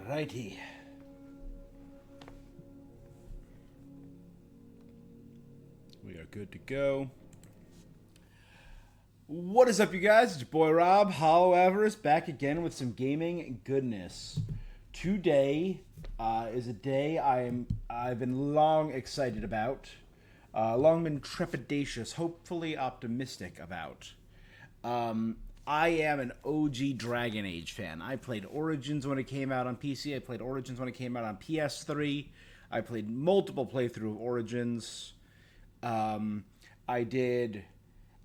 Alrighty. We are good to go. What is up, you guys? It's your boy Rob, Hollow Avarice, back again with some gaming goodness. Today is a day I've been long excited about, long been trepidatious, hopefully optimistic about. I am an OG Dragon Age fan. I played Origins when it came out on PC. I played Origins when it came out on PS3. I played multiple playthrough of Origins. I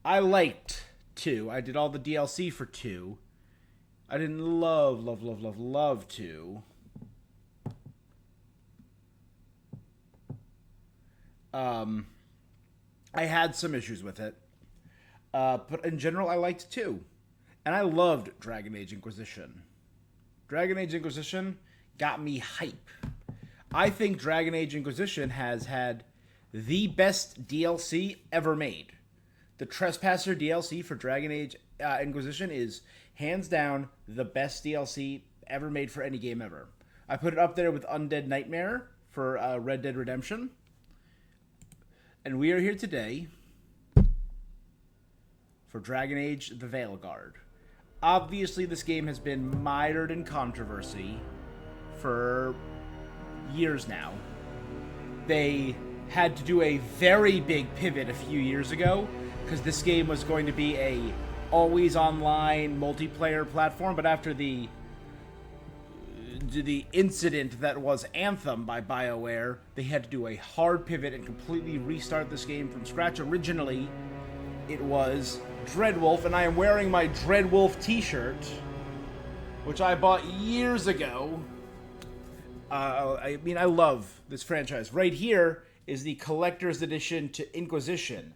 liked 2. I did all the DLC for 2. I didn't love 2. I had some issues with it. But in general, I liked 2. And I loved Dragon Age Inquisition. Dragon Age Inquisition got me hype. I think Dragon Age Inquisition has had the best DLC ever made. The Trespasser DLC for Dragon Age Inquisition is hands down the best DLC ever made for any game ever. I put it up there with Undead Nightmare for Red Dead Redemption. And we are here today for Dragon Age the Veilguard. Obviously, this game has been mired in controversy for years now. They had to do a very big pivot a few years ago because this game was going to be a always online multiplayer platform, but after the incident that was Anthem by BioWare, they had to do a hard pivot and completely restart this game from scratch. Originally, it was Dreadwolf, and I am wearing my Dreadwolf t-shirt, which I bought years ago. I love this franchise. Right here is the collector's edition to Inquisition.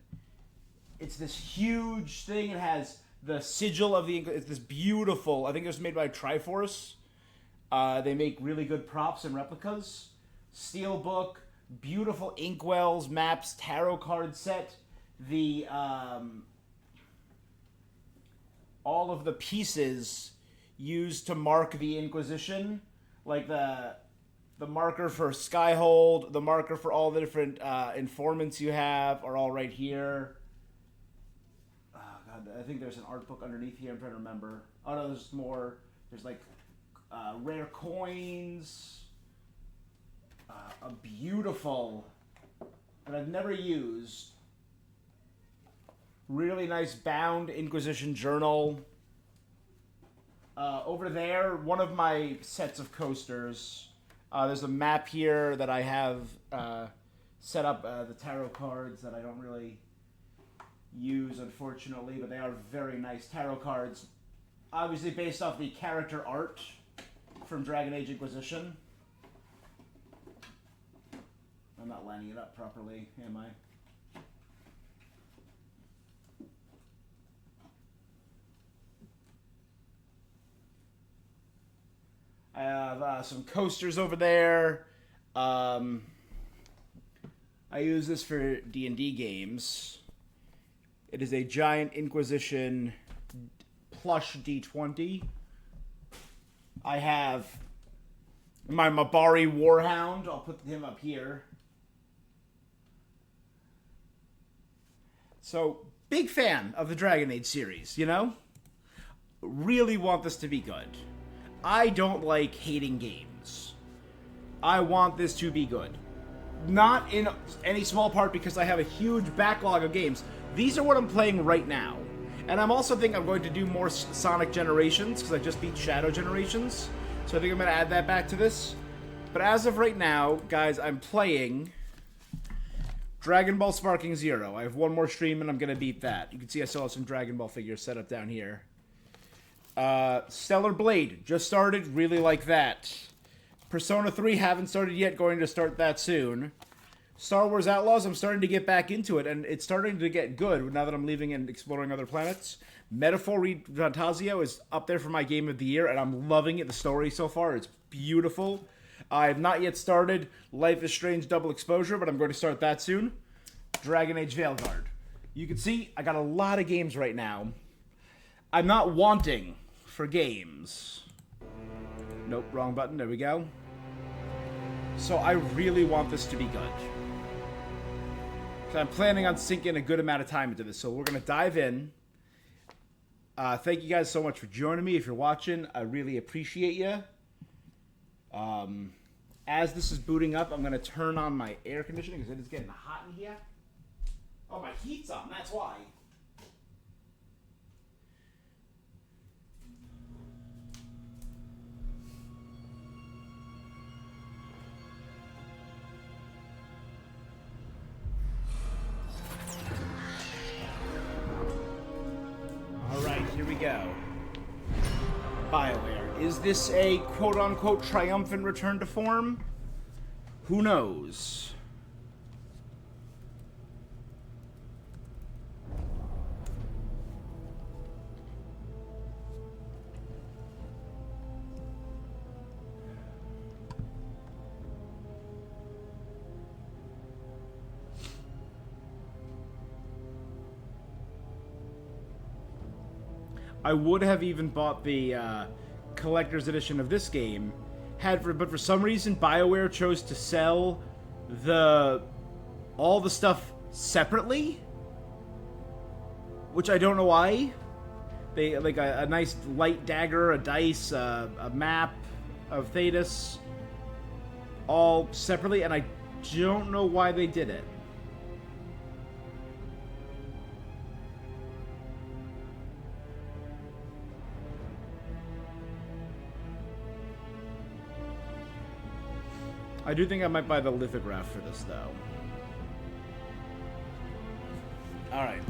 It's this huge thing. It has the sigil of the... It's this beautiful... I think it was made by Triforce. They make really good props and replicas. Steelbook, beautiful inkwells, maps, tarot card set. The... all of the pieces used to mark the Inquisition, like the marker for Skyhold, the marker for all the different informants you have are all right here. Oh god, I think there's an art book underneath here. I'm trying to remember. Oh no, there's more. There's like rare coins, a beautiful that I've never used. Really nice bound Inquisition journal. Over there, one of my sets of coasters. There's a map here that I have set up, the tarot cards that I don't really use, unfortunately, but they are very nice tarot cards. Obviously based off the character art from Dragon Age Inquisition. I'm not lining it up properly, am I? I have some coasters over there. I use this for D&D games. It is a giant Inquisition plush D20. I have my Mabari Warhound. I'll put him up here. So, big fan of the Dragon Age series, you know? Really want this to be good. I don't like hating games. I want this to be good. Not in any small part because I have a huge backlog of games. These are what I'm playing right now. And I'm also think I'm going to do more Sonic Generations because I just beat Shadow Generations. So I think I'm going to add that back to this. But as of right now, guys, I'm playing Dragon Ball Sparking Zero. I have one more stream and I'm going to beat that. You can see I still have some Dragon Ball figures set up down here. Stellar Blade, just started, really like that. Persona 3, haven't started yet, going to start that soon. Star Wars Outlaws, I'm starting to get back into it, and it's starting to get good now that I'm leaving and exploring other planets. Metaphor Read Fantasio is up there for my game of the year, and I'm loving it. The story so far is beautiful. I have not yet started Life is Strange Double Exposure, but I'm going to start that soon. Dragon Age Veilguard. You can see I got a lot of games right now. I'm not wanting for games. Nope, wrong button. There we go. So I really want this to be good. So I'm planning on sinking a good amount of time into this. So we're going to dive in. Thank you guys so much for joining me. If you're watching, I really appreciate you. As this is booting up, I'm going to turn on my air conditioning because it is getting hot in here. Oh, my heat's on. That's why. Here we go. BioWare. Is this a quote-unquote triumphant return to form? Who knows? I would have even bought the collector's edition of this game, but for some reason BioWare chose to sell all the stuff separately, which I don't know why. They like a nice light dagger, a dice, a map of Thetis, all separately, and I don't know why they did it. I do think I might buy the lithograph for this, though. Alright.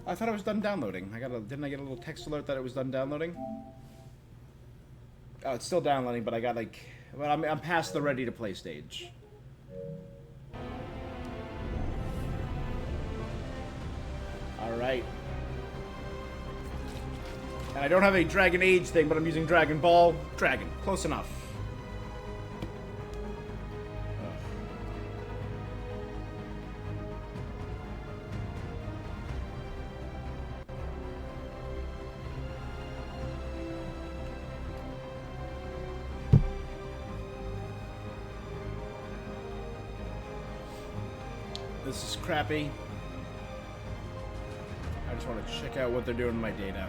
I thought I was done downloading. Didn't I get a little text alert that it was done downloading? Oh, it's still downloading, but I got like... Well, I'm past the ready to play stage. Alright. And I don't have a Dragon Age thing, but I'm using Dragon Ball. Dragon. Close enough. This is crappy. I just want to check out what they're doing in my data.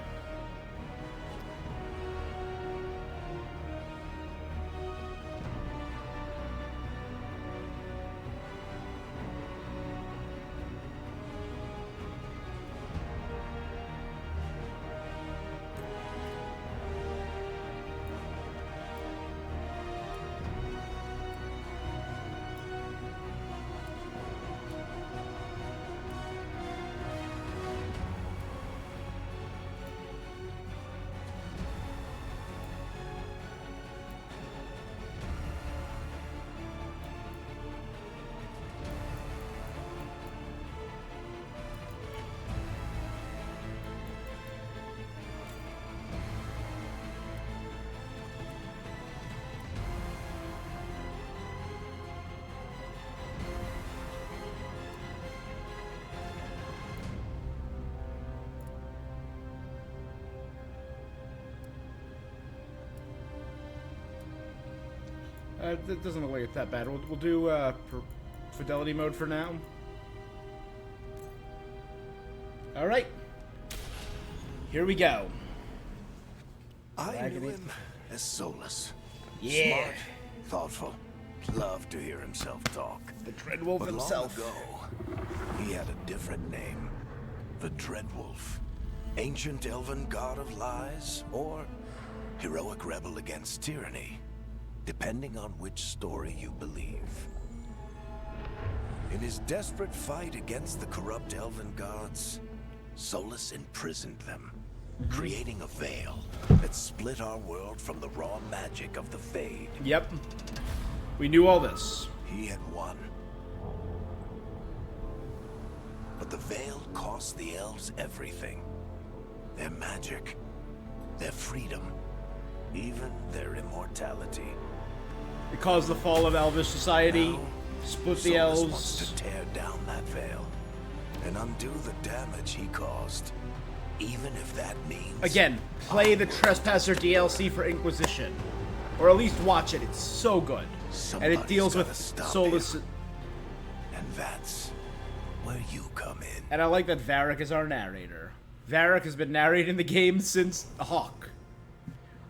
It doesn't look like it's that bad. We'll do fidelity mode for now. All right. Here we go. I knew him as Solus. Yeah. Smart, thoughtful, loved to hear himself talk. The Dreadwolf but himself. Long ago, he had a different name. The Dreadwolf. Ancient elven god of lies, or heroic rebel against tyranny, depending on which story you believe. In his desperate fight against the corrupt elven gods, Solus imprisoned them, creating a veil that split our world from the raw magic of the Fade. Yep. We knew all this. He had won. But the veil cost the elves everything. Their magic, their freedom, even their immortality. It caused the fall of Elvish society, Now, split the Solus elves. wants to tear down that veil and undo the damage he caused. even if that means... Again, play the Trespasser DLC for Inquisition. Or at least watch it. It's so good. And it deals with soulless... And that's where you come in. And I like that Varric is our narrator. Varric has been narrating the game since Hawk.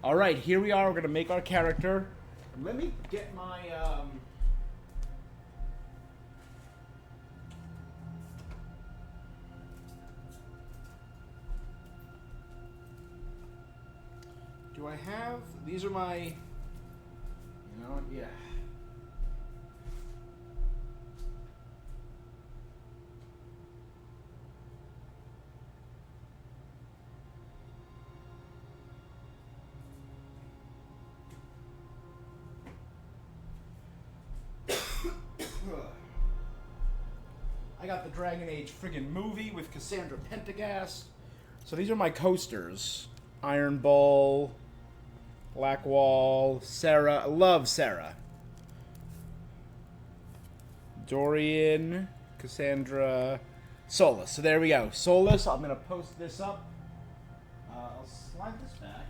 Alright, here we are. We're going to make our character. Let me get my... Do I have... These are my... You know what? Yeah. I got the Dragon Age friggin' movie with Cassandra Pentagast. So these are my coasters. Iron Bull, Blackwall, Sarah. I love Sarah. Dorian, Cassandra, Solus. So there we go. Solus, I'm going to post this up. I'll slide this back.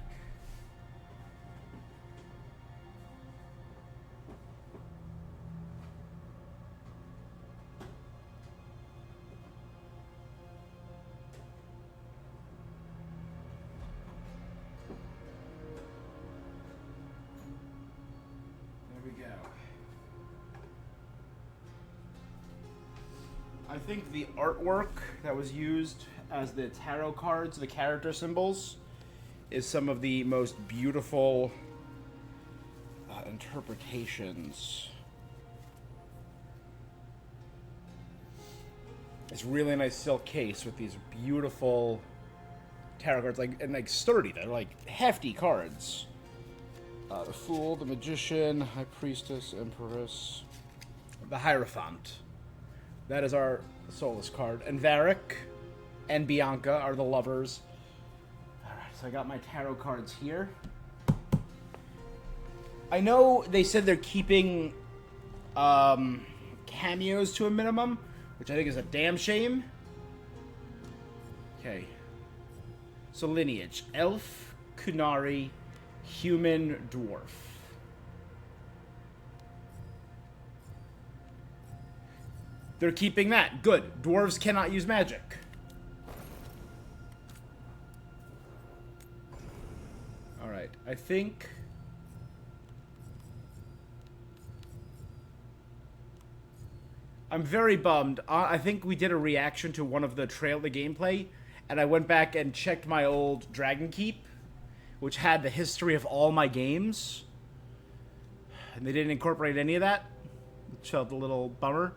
I think the artwork that was used as the tarot cards, the character symbols, is some of the most beautiful interpretations. It's really nice silk case with these beautiful tarot cards, and sturdy. They're like hefty cards. The Fool, the Magician, High Priestess, Empress, the Hierophant. That is our Solus card. And Varric and Bianca are the lovers. Alright, so I got my tarot cards here. I know they said they're keeping cameos to a minimum, which I think is a damn shame. Okay. So lineage. Elf, Kunari, human, dwarf. They're keeping that. Good. Dwarves cannot use magic. Alright, I think... I'm very bummed. I think we did a reaction to one of the gameplay, and I went back and checked my old Dragon Keep, which had the history of all my games. And they didn't incorporate any of that, which felt a little bummer.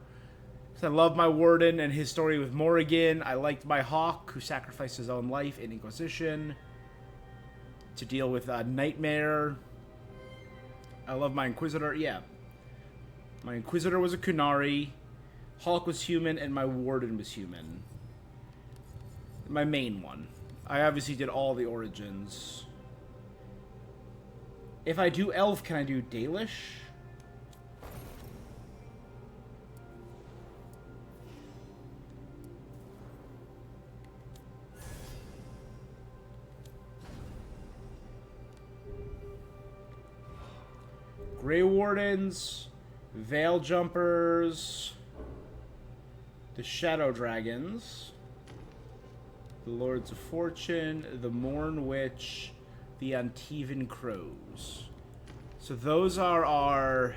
I love my Warden and his story with Morrigan. I liked my Hawk, who sacrificed his own life in Inquisition to deal with Nightmare. I love my Inquisitor. Yeah. My Inquisitor was a Kunari. Hawk was human, and my Warden was human. My main one. I obviously did all the origins. If I do Elf, can I do Dalish? Grey Wardens, Veil Jumpers, the Shadow Dragons, the Lords of Fortune, the Morn Witch, the Antivan Crows. So those are our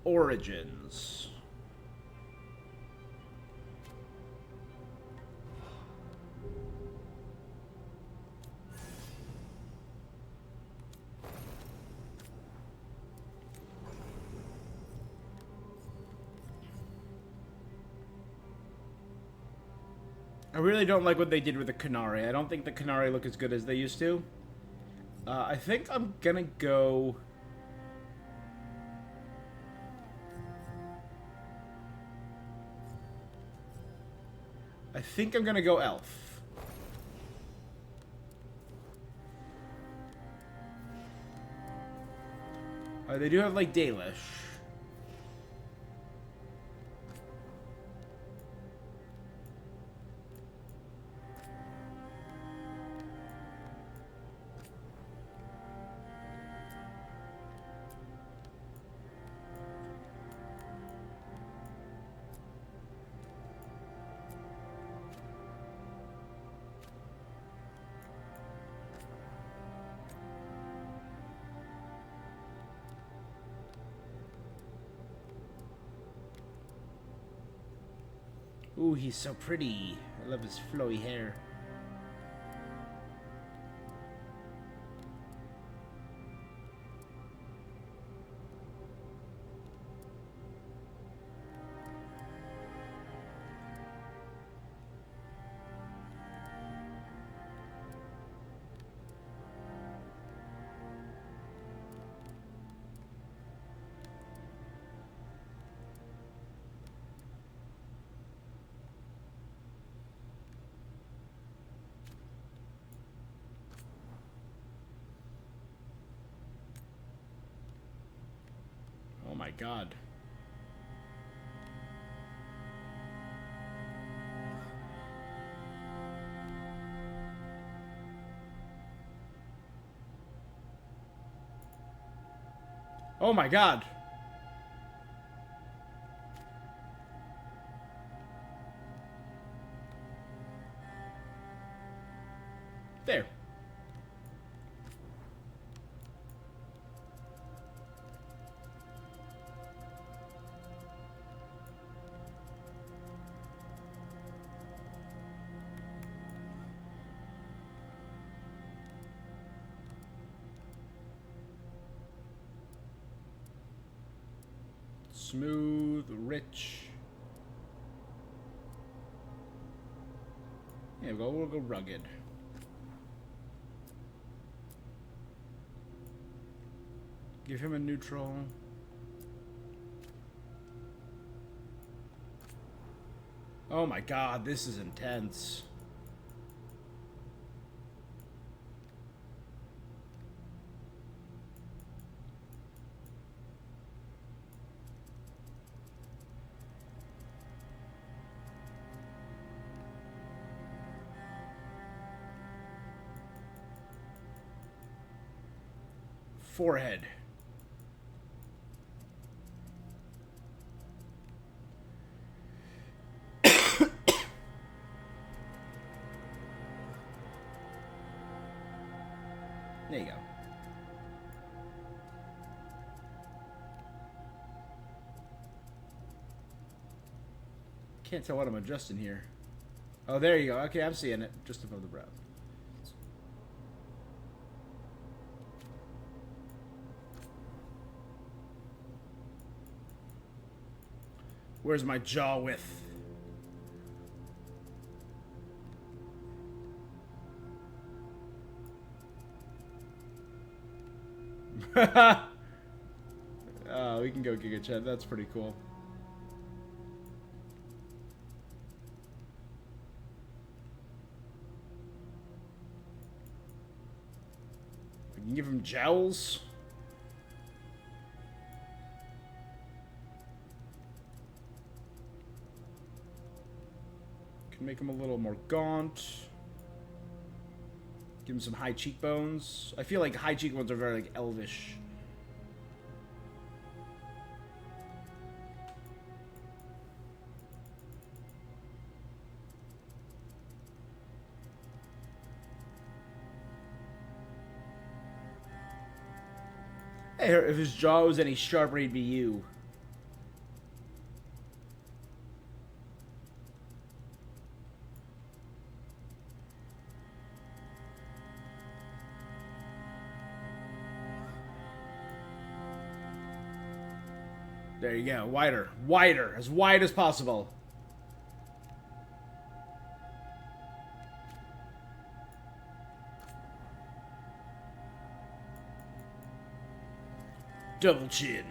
origins. I really don't like what they did with the Kunari. I don't think the Kunari look as good as they used to. I think I'm gonna go... I think I'm gonna go Elf. They do have, like, Dalish. Ooh, he's so pretty. I love his flowy hair. Oh my god. Oh my god. There. Smooth, rich. Yeah, we'll go rugged. Give him a neutral. Oh my god, this is intense. Forehead. There you go. Can't tell what I'm adjusting here. Oh, there you go. Okay, I'm seeing it. Just above the brow. Where's my jaw width? Oh, we can go Giga Chat. That's pretty cool. We can give him jowls. Can make him a little more gaunt. Give him some high cheekbones. I feel like high cheekbones are very like elvish. Hey, if his jaw was any sharper, he'd be you. There you go. Wider. Wider. As wide as possible. Double chin.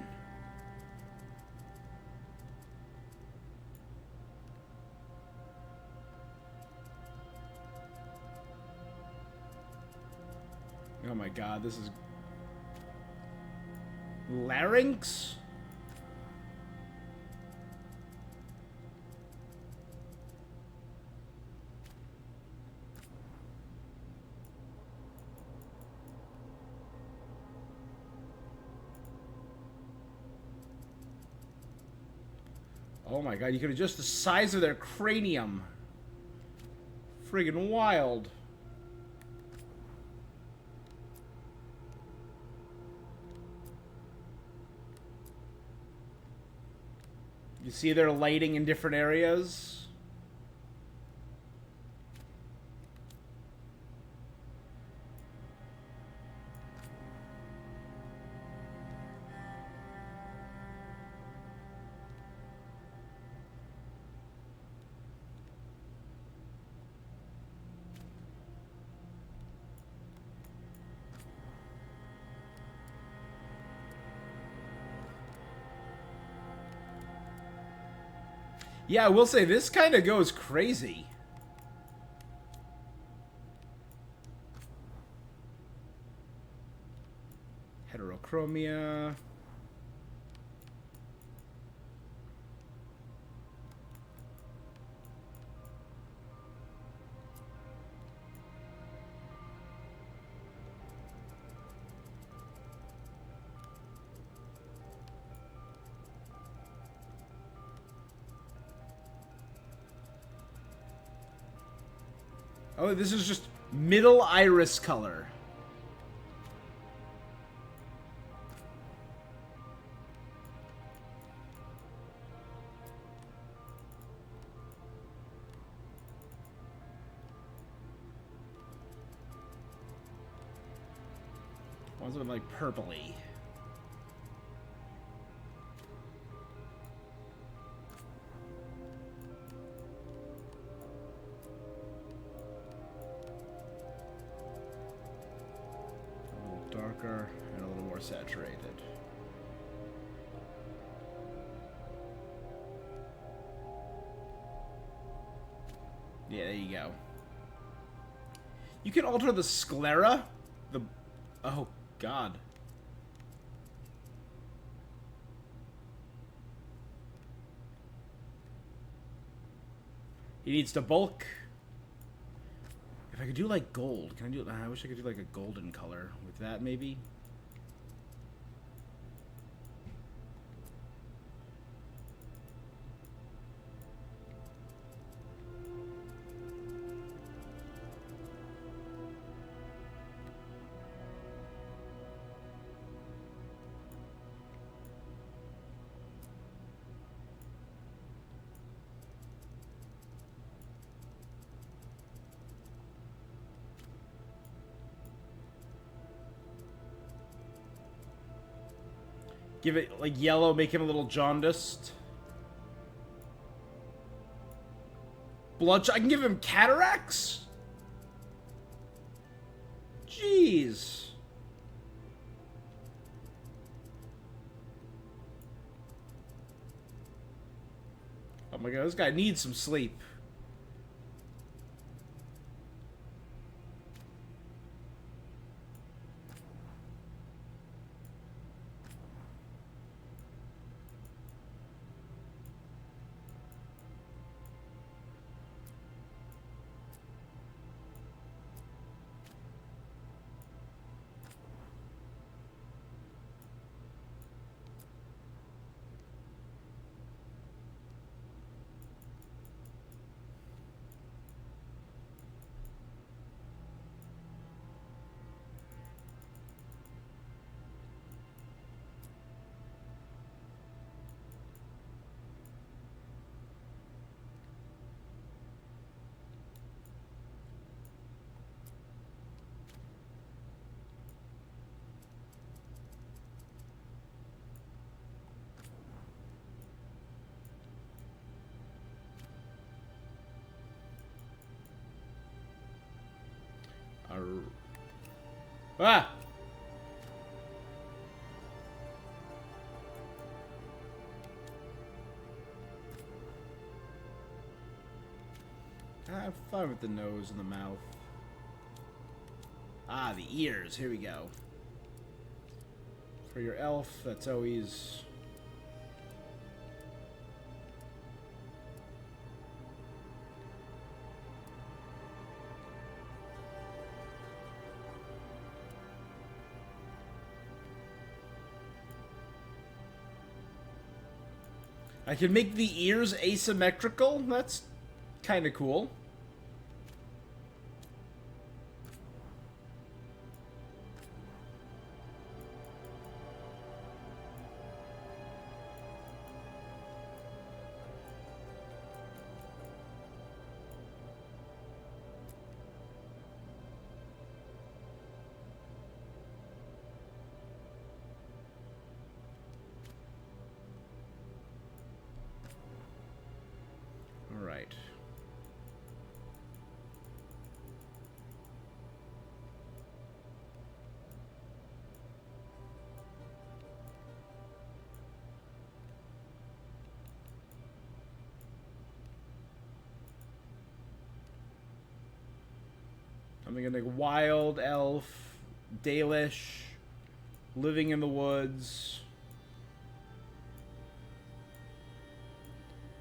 Oh my god, this is... Larynx? Oh my god, you could adjust the size of their cranium. Friggin' wild. You see their lighting in different areas? Yeah, I will say, this kind of goes crazy. Heterochromia. Oh, this is just middle iris color. One's been like purpley. A little darker and a little more saturated. Yeah, there you go. You can alter the sclera. Oh, God. He needs to bulk. If I could do like gold, can I do? I wish I could do like a golden color with that, maybe. Give it like yellow, make him a little jaundiced. Bloodshot. I can give him cataracts? Jeez. Oh my god, this guy needs some sleep. Ah! I'm fine with the nose and the mouth. Ah, the ears. Here we go. For your elf, that's always... I can make the ears asymmetrical. That's kind of cool. All right. I'm thinking like wild elf, Dalish, living in the woods.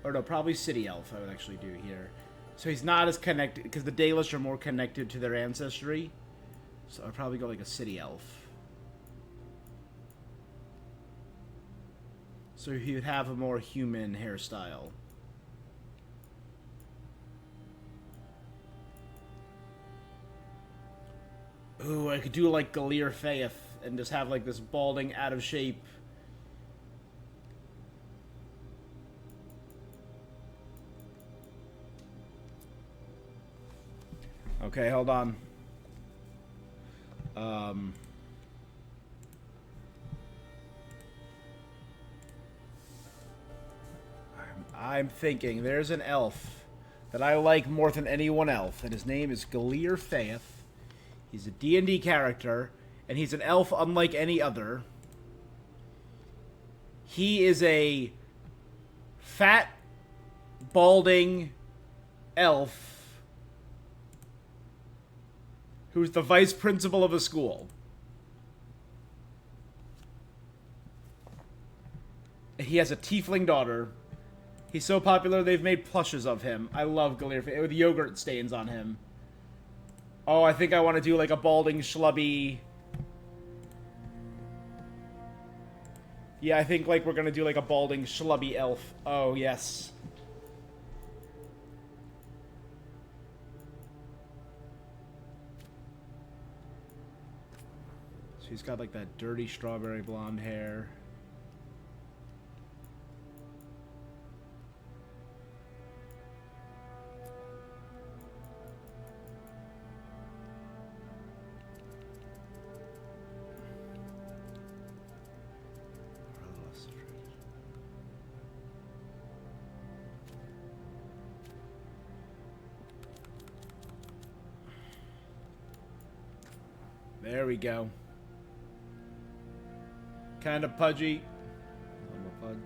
Or no, probably city elf I would actually do here. So he's not as connected, because the Dalish are more connected to their ancestry. So I'd probably go like a city elf. So he would have a more human hairstyle. Ooh, I could do like Galir Faith and just have like this balding, out of shape. Okay, hold on. I'm thinking there's an elf that I like more than anyone else, and his name is Galir Faith. He's a D&D character, and he's an elf unlike any other. He is a fat, balding elf who's the vice principal of a school. He has a tiefling daughter. He's so popular, they've made plushes of him. I love Galir with yogurt stains on him. Oh, I think I want to do like a balding, schlubby... Yeah, I think like we're going to do like a balding, schlubby elf. Oh, yes. So he's got like that dirty strawberry blonde hair. There we go. Kind of pudgy. A little pudge.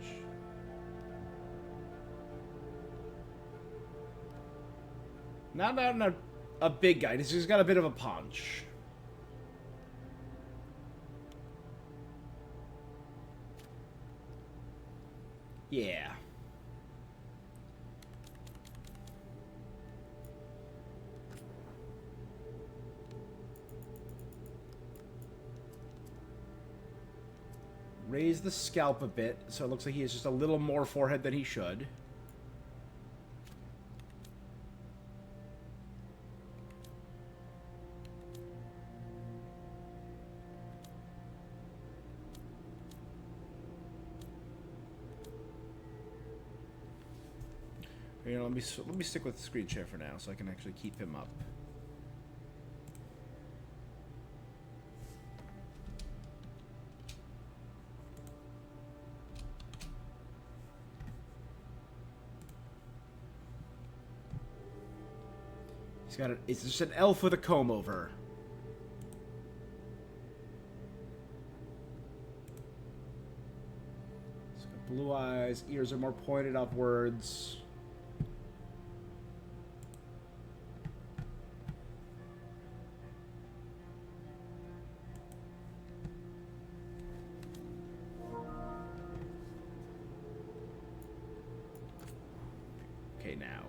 Not a big guy. He's just got a bit of a punch. Yeah. Raise the scalp a bit, so it looks like he has just a little more forehead than he should. You know, let me stick with the screen share for now, so I can actually keep him up. It's just an elf with a comb over. He's got blue eyes, ears are more pointed upwards. Okay, now.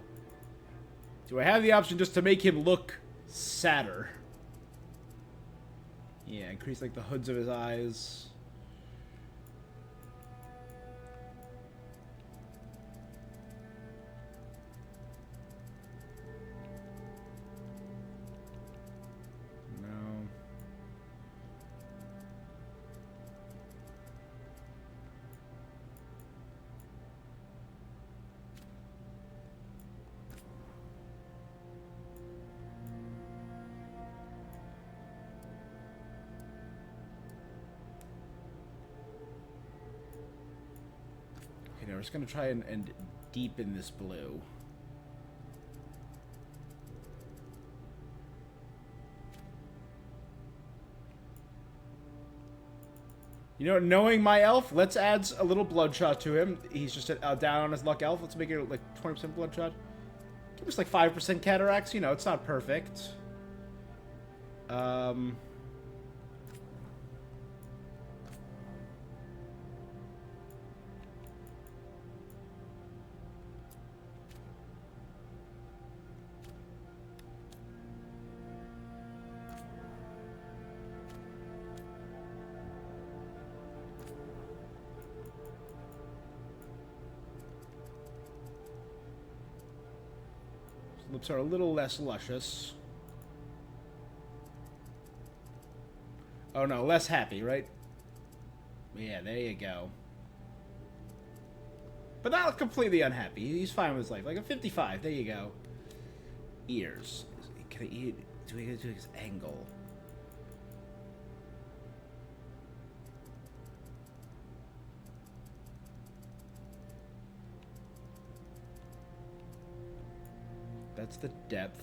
Do I have the option just to make him look sadder? Yeah, increase like the hoods of his eyes. No. We're just going to try and deepen this blue. You know, knowing my elf, let's add a little bloodshot to him. He's just down on his luck elf. Let's make it like 20% bloodshot. Give us like 5% cataracts. You know, it's not perfect. Um... Lips are a little less luscious. Oh no, less happy, right? Yeah, there you go. But not completely unhappy. He's fine with his life. Like a 55. There you go. Ears. Can I eat? Do we do his angle? That's the depth.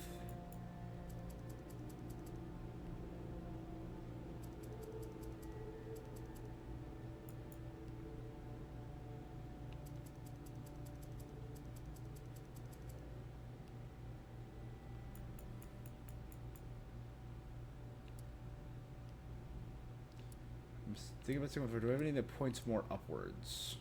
I'm thinking about something. Do I have anything that points more upwards?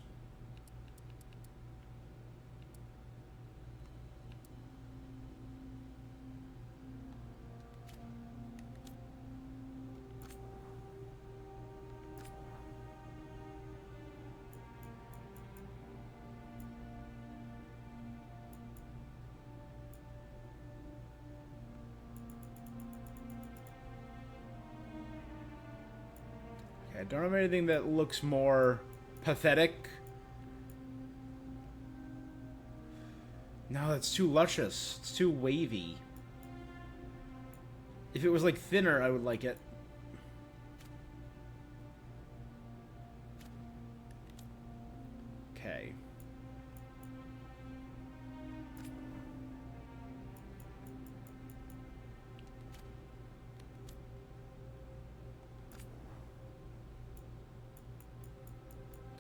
I don't have anything that looks more pathetic. No, that's too luscious. It's too wavy. If it was like thinner, I would like it. Okay.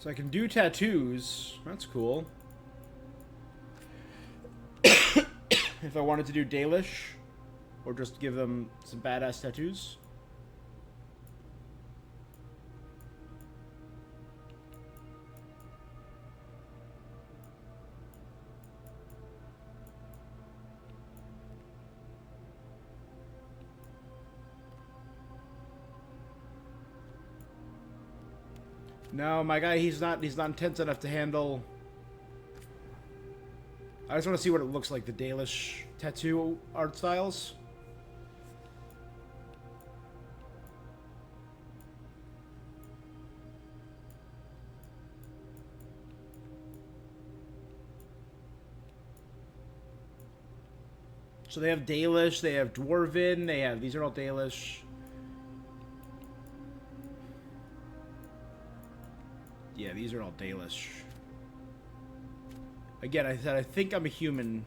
So I can do tattoos. That's cool. If I wanted to do Dalish, or just give them some badass tattoos. No, my guy, he's not intense enough to handle. I just want to see what it looks like, the Dalish tattoo art styles. So they have Dalish, they have Dwarven, they have, these are all Dalish. Yeah, these are all Dalish. Again, I said I think I'm a human.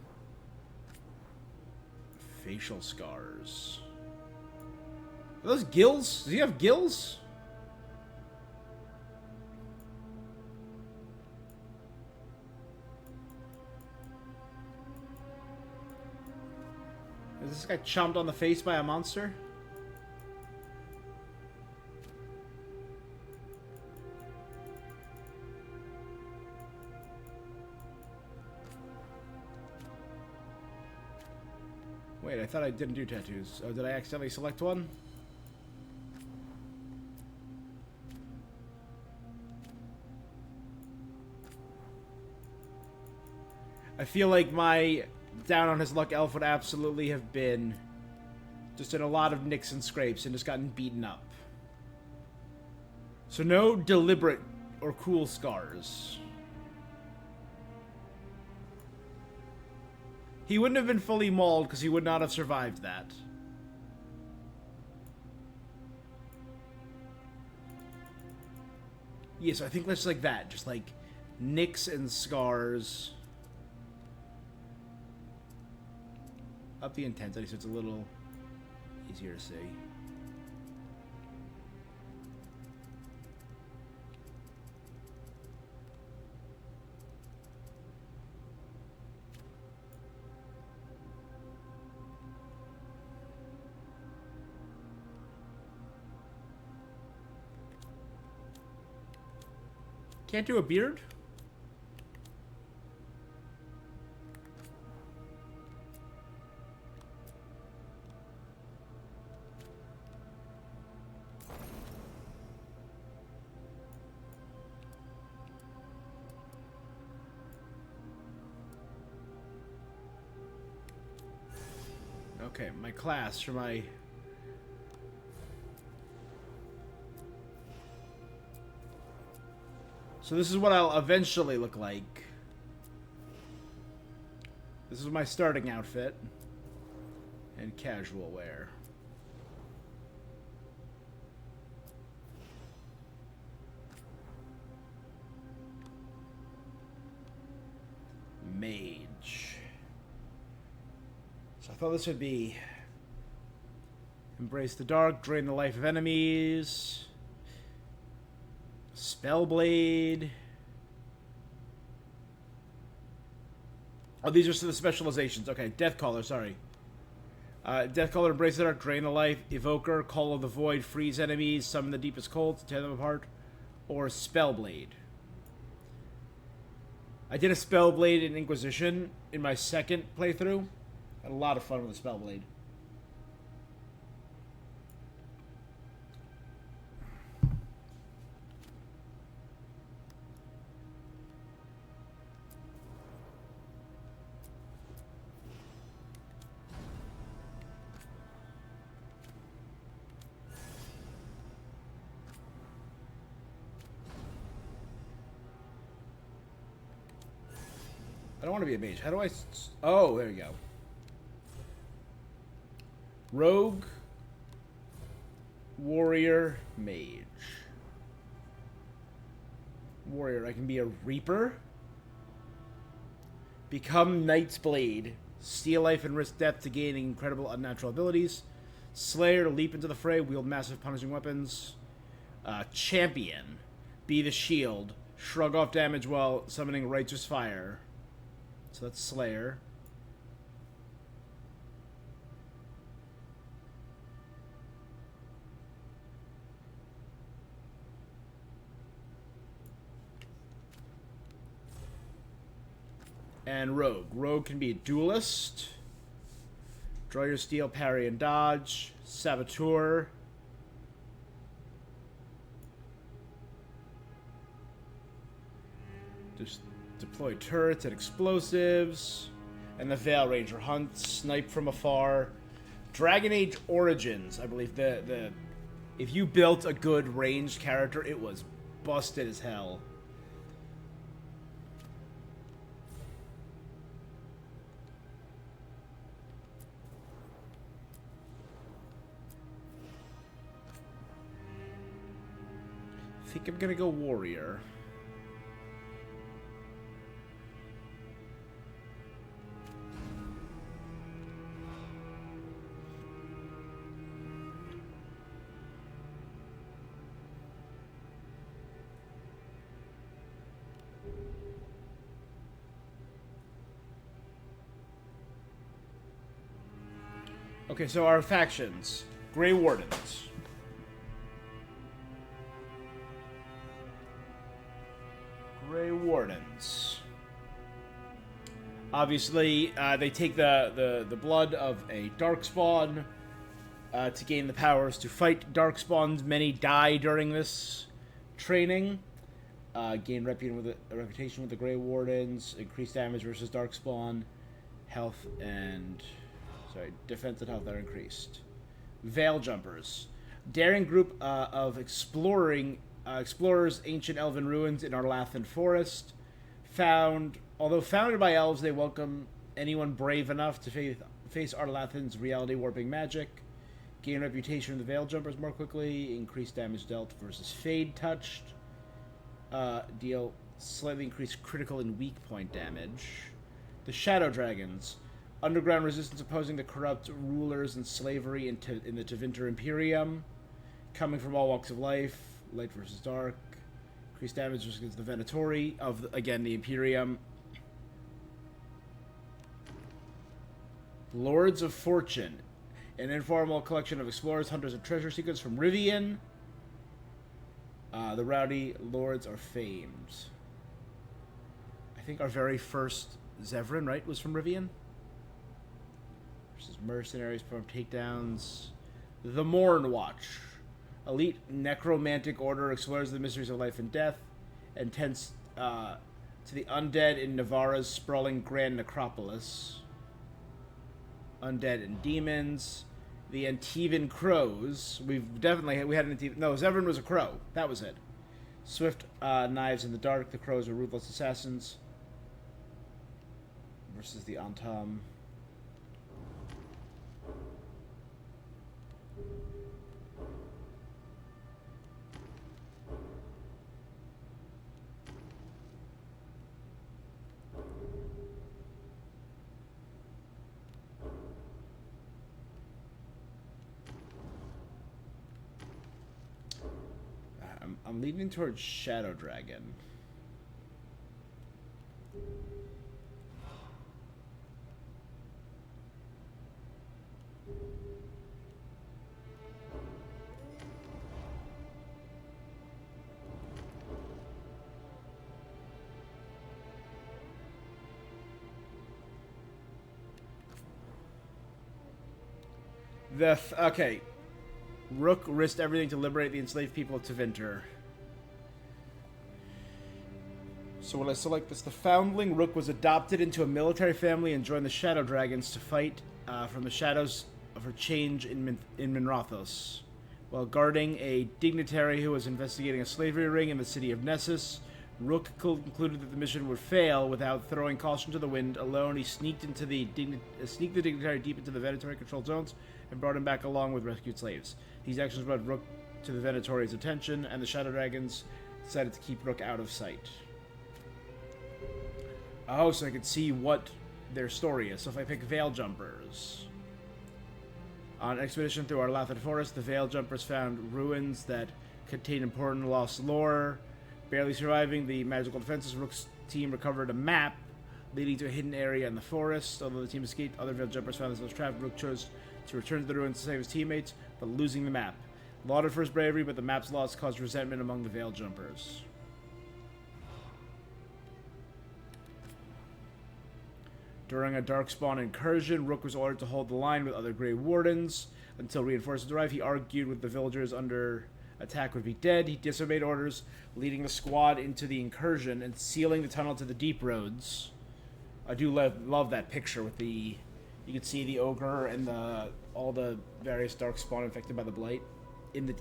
Facial scars. Are those gills? Does he have gills? Is this guy chomped on the face by a monster? Wait, I thought I didn't do tattoos. Oh, did I accidentally select one? I feel like my down on his luck elf would absolutely have been just in a lot of nicks and scrapes and just gotten beaten up. So no deliberate or cool scars. He wouldn't have been fully mauled because he would not have survived that. Yeah, so I think let's like that. Just like nicks and scars. Up the intensity so it's a little easier to see. Can't do a beard? Okay, my class for my... So this is what I'll eventually look like. This is my starting outfit. And casual wear. Mage. So I thought this would be embrace the dark, drain the life of enemies, Spellblade. Oh, these are the specializations. Okay, Deathcaller, sorry. Deathcaller, embrace the dark, drain the life, Evoker, Call of the Void, freeze enemies, summon the deepest cold to tear them apart, or Spellblade. I did a Spellblade in Inquisition in my second playthrough. Had a lot of fun with the Spellblade. I don't want to be a mage. How do I... Oh, there you go. Rogue, warrior, mage. Warrior, I can be a reaper. Become Knight's Blade. Steal life and risk death to gain incredible unnatural abilities. Slayer, to leap into the fray, wield massive punishing weapons. Champion, be the shield. Shrug off damage while summoning righteous fire. So that's Slayer. And Rogue. Rogue can be a duelist. Draw your steel, parry, and dodge. Saboteur. Just deploy turrets and explosives. And the Veil Ranger. Hunt, snipe from afar. Dragon Age Origins, I believe. If you built a good ranged character, it was busted as hell. I think I'm gonna go warrior. Okay, so our factions. Grey Wardens. Grey Wardens. Obviously, they take the blood of a Darkspawn to gain the powers to fight Darkspawns. Many die during this training. Gain reputation with the Grey Wardens. Increased damage versus Darkspawn. Health and... Sorry, defense and health are increased. Veil Jumpers. Daring group of explorers, ancient elven ruins in Arlathan Forest. Although founded by elves, they welcome anyone brave enough to face Arlathan's reality-warping magic. Gain reputation of the Veil Jumpers more quickly. Increased damage dealt versus Fade Touched. Deal slightly increased critical and weak point damage. The Shadow Dragons. Underground resistance opposing the corrupt rulers and slavery in the Tevinter Imperium. Coming from all walks of life. Light versus dark. Increased damage against the Venatori of, again, the Imperium. Lords of Fortune. An informal collection of explorers, hunters, and treasure seekers from Rivian. The rowdy lords are famed. I think our very first Zevran, right, was from Rivian? Versus mercenaries, perform takedowns. The Morn Watch. Elite necromantic order explores the mysteries of life and death and tends to the undead in Navarra's sprawling Grand Necropolis. Undead and demons. The Antivan Crows. We had an Antivan. No, Zevran was a crow. That was it. Swift knives in the dark. The crows are ruthless assassins. Versus the Antam. I'm leaning towards Shadow Dragon. Okay. Rook risked everything to liberate the enslaved people of Tevinter. So when I select this, the foundling Rook was adopted into a military family and joined the Shadow Dragons to fight from the shadows of her change in Minrathos. While guarding a dignitary who was investigating a slavery ring in the city of Nessus, Rook concluded that the mission would fail without throwing caution to the wind. Alone, he sneaked the dignitary deep into the Venatori-controlled zones and brought him back along with rescued slaves. These actions brought Rook to the Venatori's attention, and the Shadow Dragons decided to keep Rook out of sight. Oh, so I could see what their story is. So if I pick Veil Jumpers. On an expedition through our Arlathan Forest, the Veil Jumpers found ruins that contain important lost lore. Barely surviving the magical defenses, Rook's team recovered a map leading to a hidden area in the forest. Although the team escaped, other Veil Jumpers found themselves trapped. Rook chose to return to the ruins to save his teammates, but losing the map. Lauded for his bravery, but the map's loss caused resentment among the Veil Jumpers. During a Darkspawn incursion, Rook was ordered to hold the line with other Grey Wardens. Until reinforcements arrived, he argued with the villagers under attack would be dead. He disobeyed orders, leading the squad into the incursion and sealing the tunnel to the deep roads. I do love that picture with the... You can see the ogre and all the various Darkspawn infected by the blight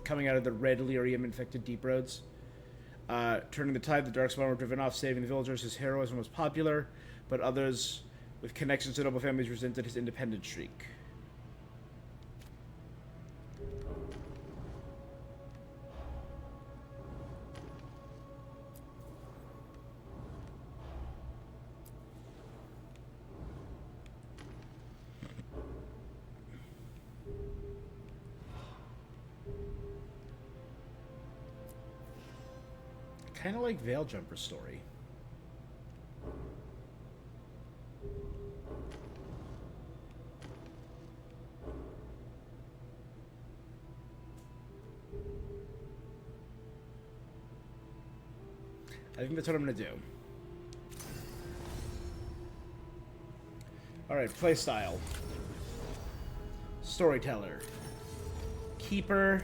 coming out of the red lyrium infected deep roads. Turning the tide, the Darkspawn were driven off, saving the villagers. His heroism was popular, but others with connections to noble families resented his independent streak. Kind of like Veil Jumper's story. I think that's what I'm going to do. Alright, playstyle. Storyteller. Keeper.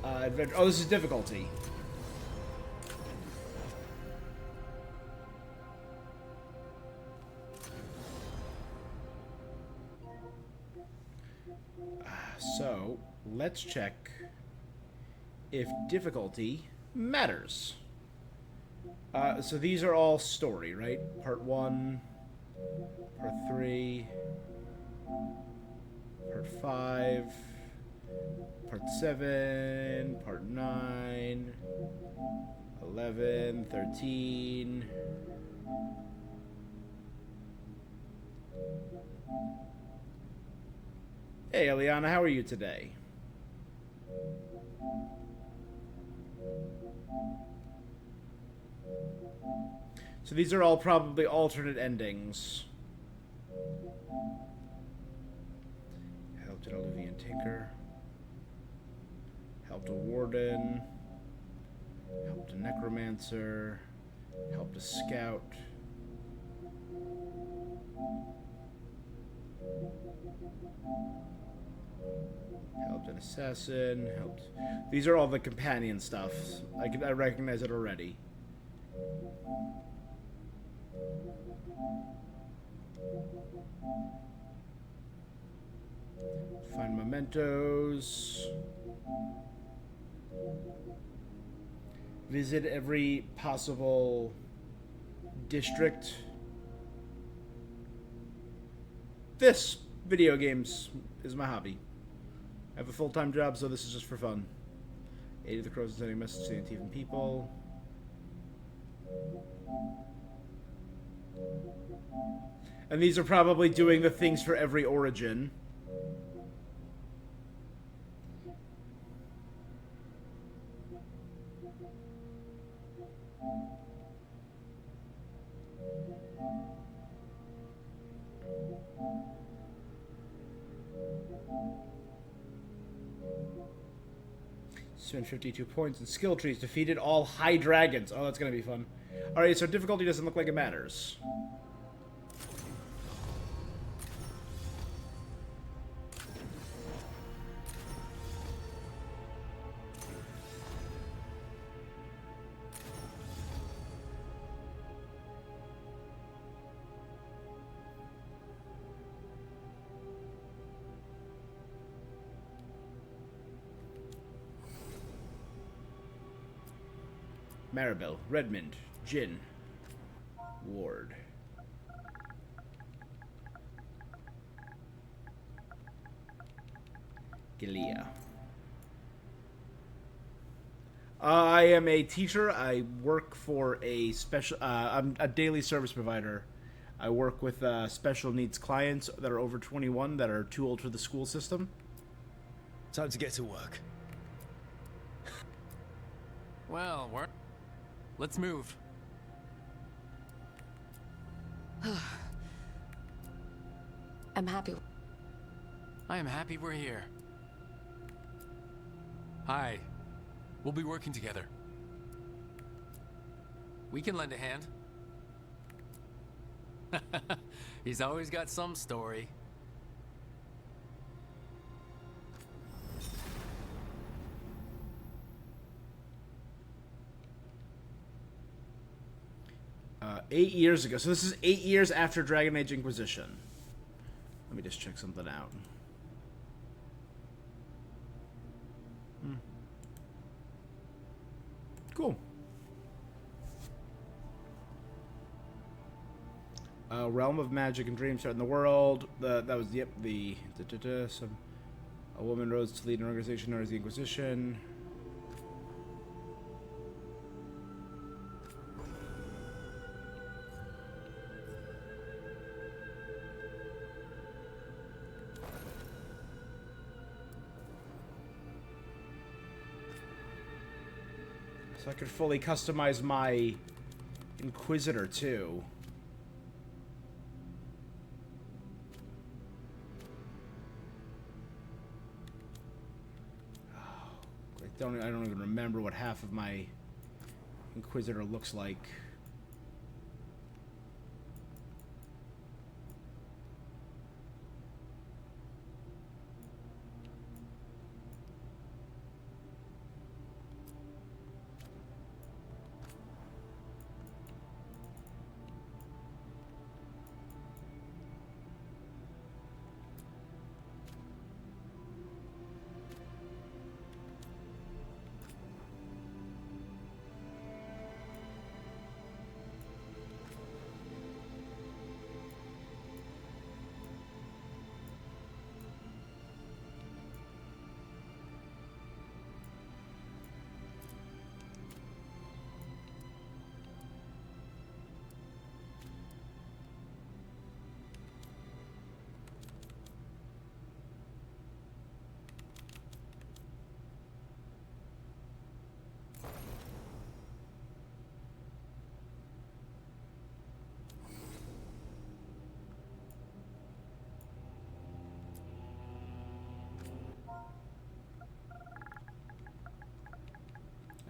Adventure. Oh, this is difficulty. So, let's check if difficulty matters. So these are all story, right? Part 1, Part 3, Part 5, Part 7, Part 9, 11, 13... Hey, Eliana, how are you today? So these are all probably alternate endings. Helped an Alluvian Tinker. Helped a Warden. Helped a necromancer. Helped a scout. Helped an assassin. Helped. These are all the companion stuff. I recognize it already. Find mementos. Visit every possible district. This video games is my hobby. I have a full-time job, so this is just for fun. Aid of the crows and sending a message to the Antivan people. And these are probably doing the things for every origin. Spent 52 points in skill trees. Defeated all high dragons. Oh, that's gonna be fun. Alright, so difficulty doesn't look like it matters. Maribel, Redmond, Jin, Ward. Gilia. I am a teacher. I work for a special... I'm a daily service provider. I work with special needs clients that are over 21 that are too old for the school system. Time to get to work. Well, let's move. I'm happy. I am happy we're here. Hi. We'll be working together. We can lend a hand. He's always got some story. $8 years ago. So this is 8 years after Dragon Age Inquisition. Let me just check something out. Cool. Realm of Magic and Dreams Start in the World. That was, yep, a woman rose to lead an organization known as the Inquisition. So I could fully customize my Inquisitor, too. I don't even remember what half of my Inquisitor looks like.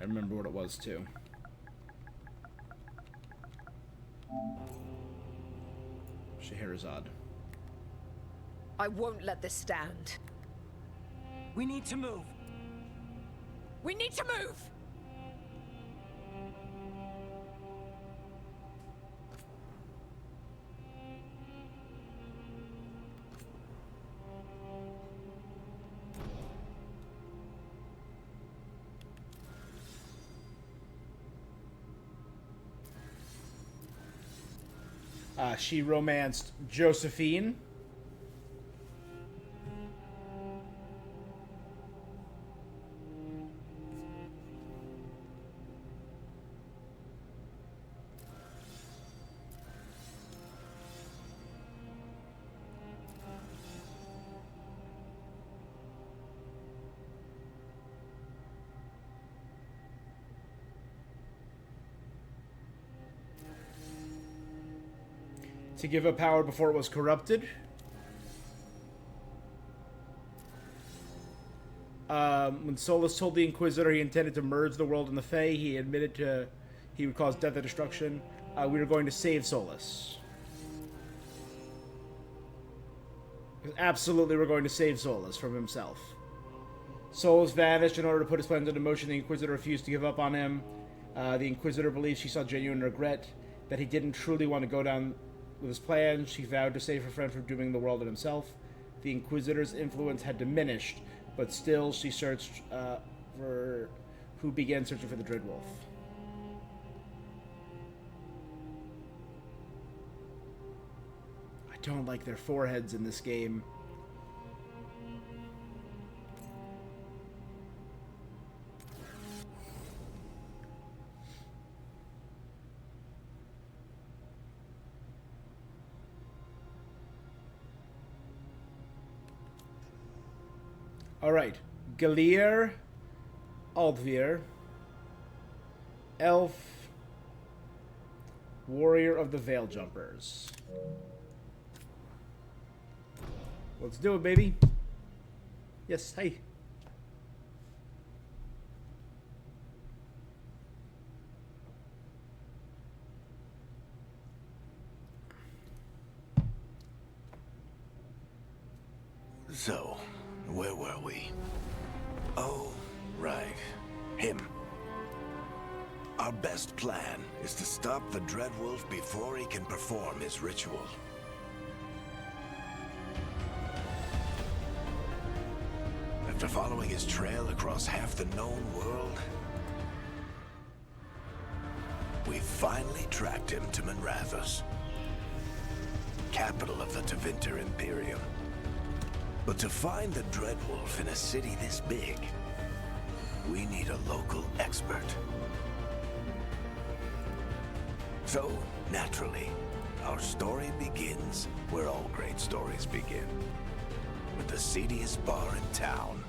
remember what it was too. Scheherazade. I won't let this stand. We need to move. We need to move! She romanced Josephine. To give up power before it was corrupted. When Solus told the Inquisitor he intended to merge the world and the Fae, he admitted he would cause death and destruction. We were going to save Solus. Absolutely, we're going to save Solus from himself. Solus vanished in order to put his plans into motion. The Inquisitor refused to give up on him. The Inquisitor believes she saw genuine regret, that he didn't truly want to go down with his plan. She vowed to save her friend from dooming the world and himself. The Inquisitor's influence had diminished, but still she searched for who began searching for the Dreadwolf. I don't like their foreheads in this game. Alright. Galir, Aldvir, Elf, Warrior of the Veil Jumpers. Let's do it, baby. Yes, hey. So, where were we? Oh, right. Him. Our best plan is to stop the Dreadwolf before he can perform his ritual. After following his trail across half the known world, we finally tracked him to Manrathus, capital of the Tevinter Imperium. But to find the Dreadwolf in a city this big, we need a local expert. So, naturally, our story begins where all great stories begin. With the seediest bar in town.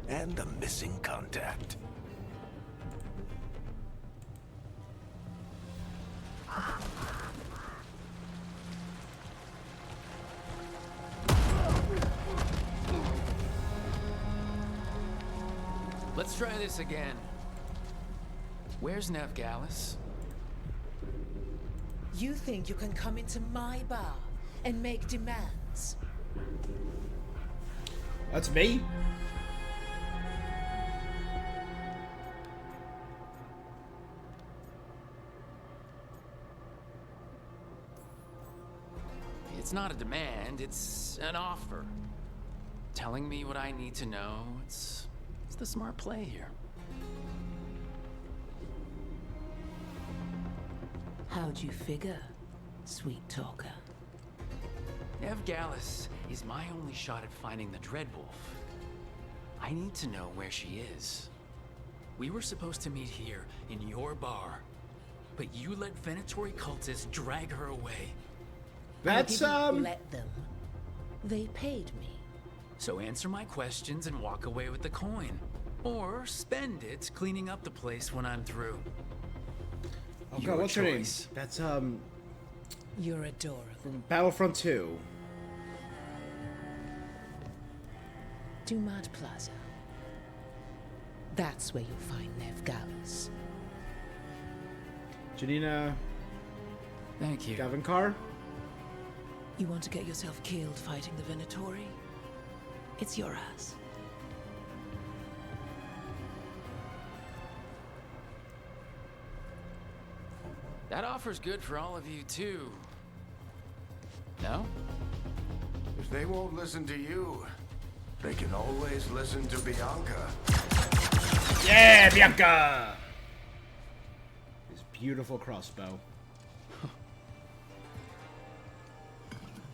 And a missing contact. Let's try this again. Where's Nevgalis? You think you can come into my bar and make demands? That's me. It's not a demand, it's an offer. Telling me what I need to know, it's the smart play here. How'd you figure, sweet talker? Nevgalis is my only shot at finding the Dreadwolf. I need to know where she is. We were supposed to meet here, in your bar. But you let Venatori cultists drag her away. That's, I didn't let them. They paid me. So answer my questions and walk away with the coin. Or spend it cleaning up the place when I'm through. Oh Your god, what's her name? choice. That's, You're adorable. from Battlefront 2. Dumad Plaza. That's where you'll find Nev Gallus. Janina Thank you. Gavankar? You want to get yourself killed fighting the Venatori? It's your ass. That offer's good for all of you, too. No? If they won't listen to you, they can always listen to Bianca. Yeah, Bianca! This beautiful crossbow.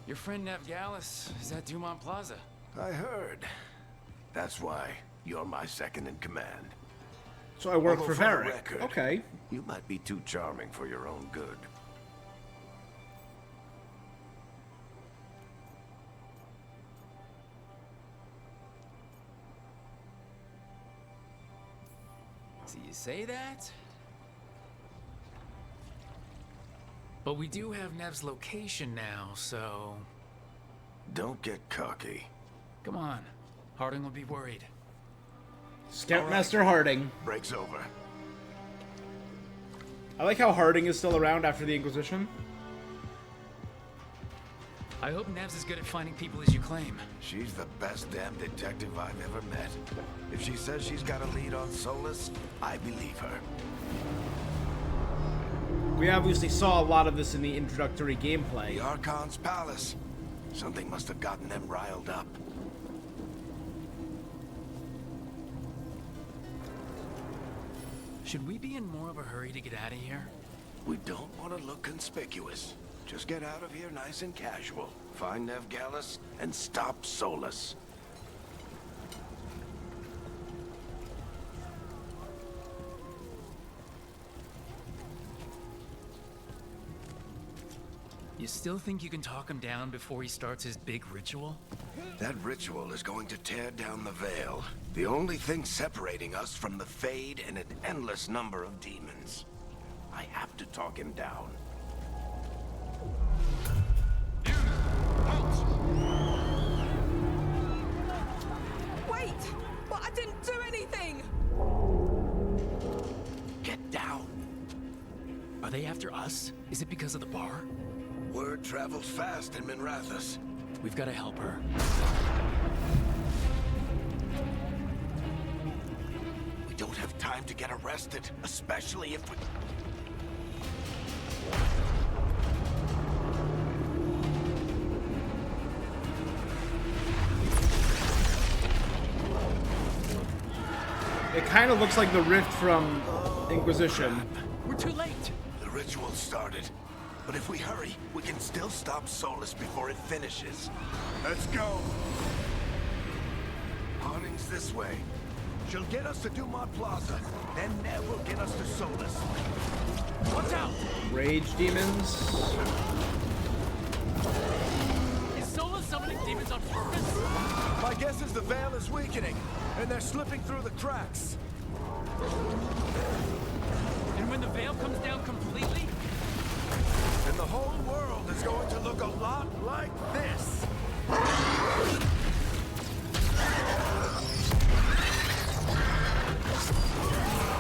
Your friend Nev Gallus is at Dumont Plaza. I heard. That's why you're my second in command. So I work Although for the Varric. record, Okay. You might be too charming for your own good. So you say that? But we do have Nev's location now, so... Don't get cocky. Come on. Harding will be worried. Scoutmaster Harding. Break's over. I like how Harding is still around after the Inquisition. I hope Nev's as good at finding people as you claim. She's the best damn detective I've ever met. If she says she's got a lead on Solus, I believe her. We obviously saw a lot of this in the introductory gameplay. The Archon's palace. Something must have gotten them riled up. Should we be in more of a hurry to get out of here? We don't want to look conspicuous. Just get out of here nice and casual. Find Nev Gallus and stop Solus. You still think you can talk him down before he starts his big ritual? That ritual is going to tear down the veil. The only thing separating us from the Fade and an endless number of demons. I have to talk him down. Wait! But I didn't do anything! Get down. Are they after us? Is it because of the bar? Word travels fast in Minrathous. We've got to help her. We don't have time to get arrested, especially if we... It kind of looks like the rift from Inquisition. We're too late! The ritual started. But if we hurry, we can still stop Solus before it finishes. Let's go! Harding's this way. She'll get us to Dumont Plaza. Then Nev will get us to Solus. Watch out! Rage demons. Is Sola summoning demons on purpose? My guess is the veil is weakening, and they're slipping through the cracks. And when the veil comes down completely? And the whole world is going to look a lot like this.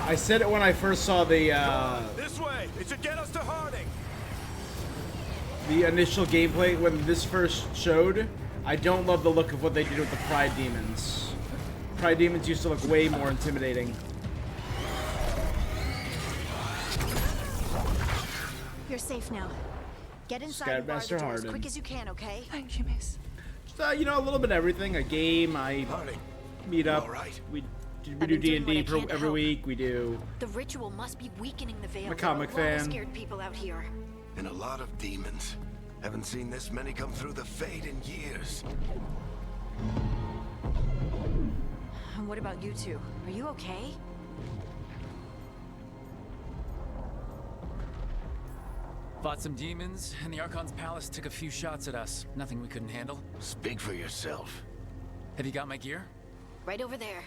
I said it when I first saw the This way! It should get us to Harding! initial gameplay when this first showed. I don't love the look of what they did with the Pride Demons. Pride Demons used to look way more intimidating. You're safe now. Get inside and bar the Scoutmaster door as Harding. quick as you can, okay? Thank you, miss. Just, you know, a little bit of everything. A game. I Harding, meet up. all right? We do been doing what I D&D can to every help. week. We do. The ritual must be weakening the veil. I'm a comic There are a lot of fan. scared people out here. And a lot of demons. Haven't seen this many come through the Fade in years. And what about you two? Are you okay? Fought some demons, and the Archon's palace took a few shots at us. Nothing we couldn't handle. Speak for yourself. Have you got my gear? Right over there.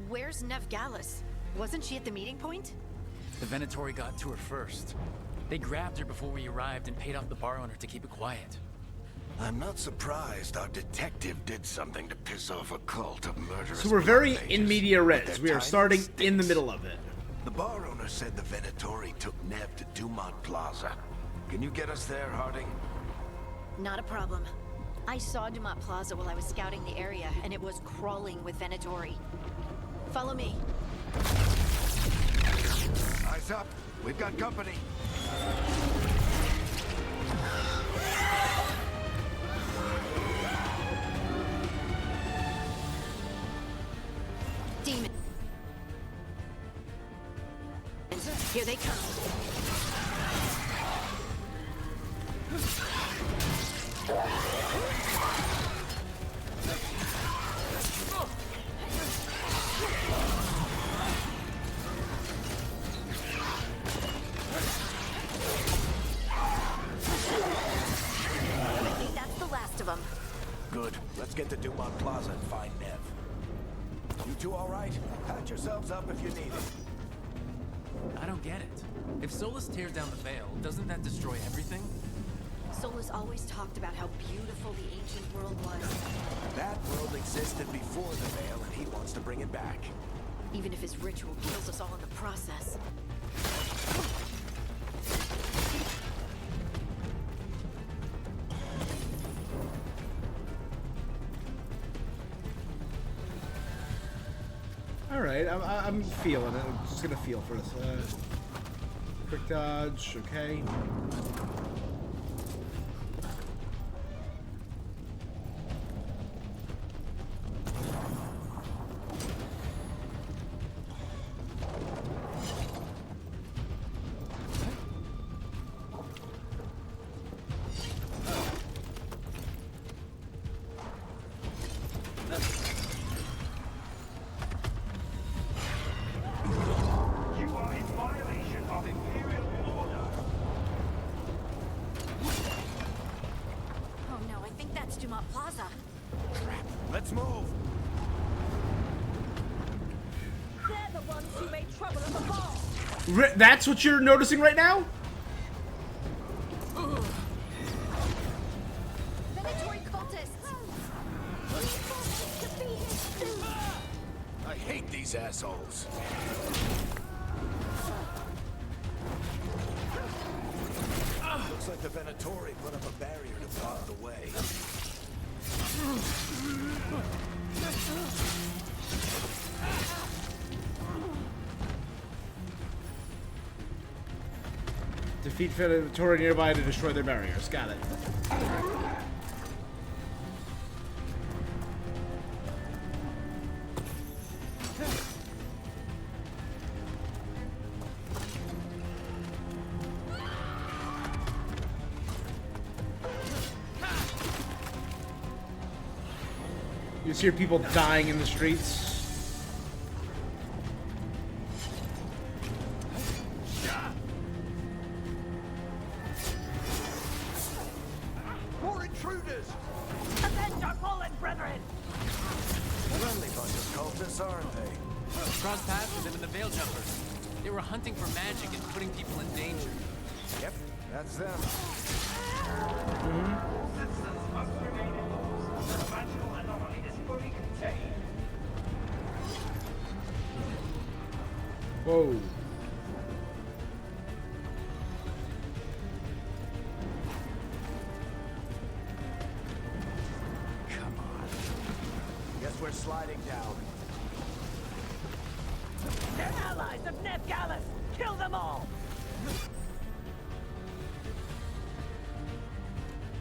Where's Nev Gallus? Wasn't she at the meeting point? The Venatori got to her first. They grabbed her before we arrived and paid off the bar owner to keep it quiet. I'm not surprised our detective did something to piss off a cult of murderers. So we're very blood in mages, media but res. their We are time starting stinks. in the middle of it. The bar owner said the Venatori took Nev to Dumont Plaza. Can you get us there, Harding? Not a problem. I saw Dumont Plaza while I was scouting the area, and it was crawling with Venatori. Follow me. Eyes up. We've got company. Demon. Here they come. I think that's the last of them. Good. Let's get to Dumont Plaza and find Nev. You two all right? Patch yourselves up if you need it. I don't get it. If Solus tears down the Veil, doesn't that destroy everything? Solus always talked about how beautiful the ancient world was. That world existed before the Veil, and he wants to bring it back. Even if his ritual kills us all in the process. Alright, I'm feeling it. I'm just gonna feel for this. Quick dodge, okay. You are in violation of Imperial order. Oh no, I think that's Dumont Plaza. Let's move. They're the ones who made trouble at the bar. That's what you're noticing right now? Venatori cultists! I hate these assholes. Looks like the Venatori put up a barrier to block the way. Defeat Venatori nearby to destroy their barriers. Got it. You just hear people dying in the streets. More intruders. Avenge our fallen brethren! Friendly bunch of cultists, aren't they? Crossed paths with them in the Veil Jumpers. They were hunting for magic and putting people in danger. Yep, that's them. Systems must remain in. The magical anomaly is fully contained. Whoa. Come on. Guess we're sliding down. They're allies of Nev Gallus! Kill them all!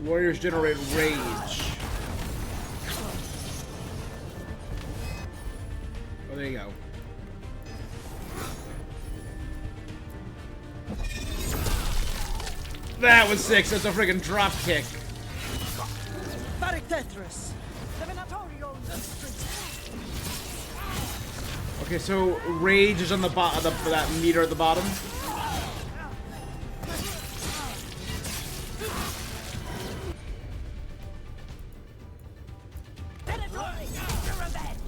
Warriors generate rage. Oh, there you go. That was 6. That's a friggin' drop kick. Tetris! The Venatori owns the streets! Okay, so rage is on the bottom, that meter at the bottom. Venatori! Your revenge!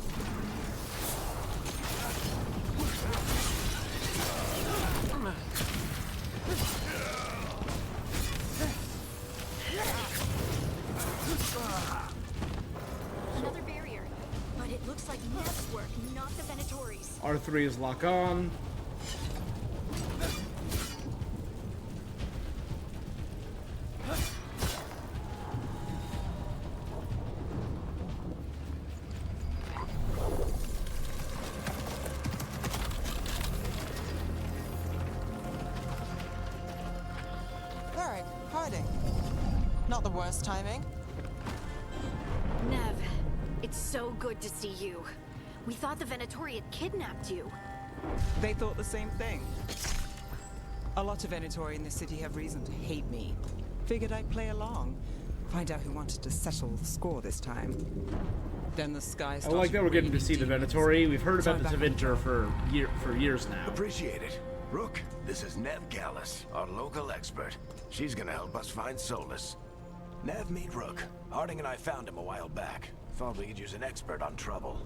Another barrier. But it looks like Nev's work, not the Venatori's. R3 is lock on. Varric, hiding. Not the worst timing. Nev, it's so good to see you. We thought the Venatori had kidnapped you. They thought the same thing. A lot of Venatori in this city have reason to hate me. Figured I'd play along. Find out who wanted to settle the score this time. Then the sky I started like that we're getting to raining see the demons. Venatori. We've heard So about this I'm back on adventure track. for years now. Appreciate it. Rook, this is Nev Gallus, our local expert. She's gonna help us find Solus. Nev, meet Rook. Harding and I found him a while back. Thought we could use an expert on trouble.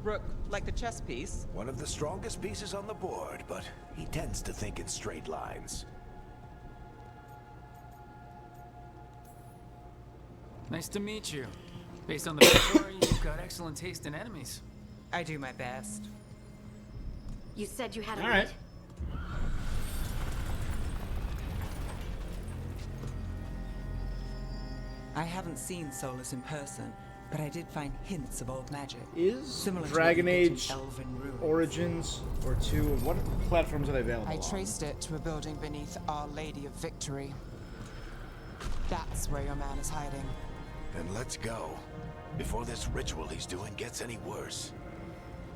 Rook, like the chess piece. One of the strongest pieces on the board, but he tends to think in straight lines. Nice to meet you. Based on the backstory, you've got excellent taste in enemies. I do my best. You said you had a All right. lead. I haven't seen Solus in person, but I did find hints of old magic. Is Similar to Dragon what you get in Age Elven ruins. Origins or 2? What platforms are they available I on? traced it to a building beneath Our Lady of Victory. That's where your man is hiding. Then let's go. Before this ritual he's doing gets any worse.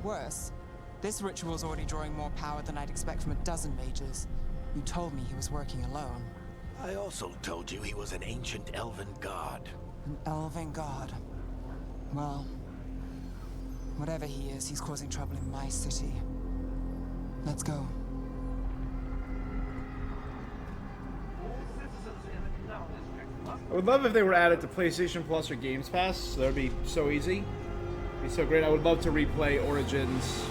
Worse, this ritual's already drawing more power than I'd expect from a dozen mages. You told me he was working alone. I also told you he was an ancient elven god. An elven god. Well, whatever he is, he's causing trouble in my city. Let's go. I would love if they were added to PlayStation Plus or Games Pass. That would be so easy. It'd be so great. I would love to replay Origins.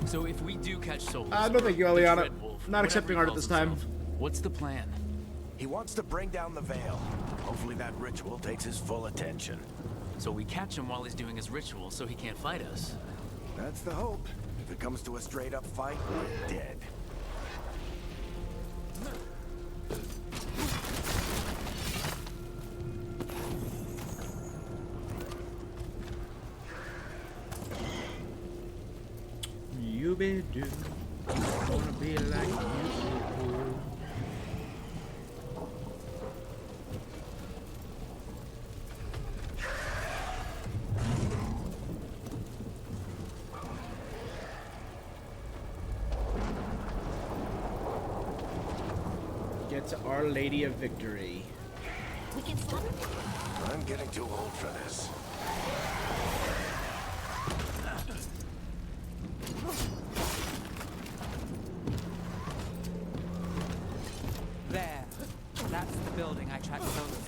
So if we do catch Solus, No thank you, the Eliana. Dreadwolf, Not whatever accepting he art at calls this time. himself, what's the plan? He wants to bring down the veil. Hopefully that ritual takes his full attention. So we catch him while he's doing his ritual so he can't fight us. That's the hope. If it comes to a straight-up fight, we're dead. You be do. Wanna be like you. Get to Our Lady of Victory. We can stop him. I'm getting too old for this. There. That's the building I tracked Solus to.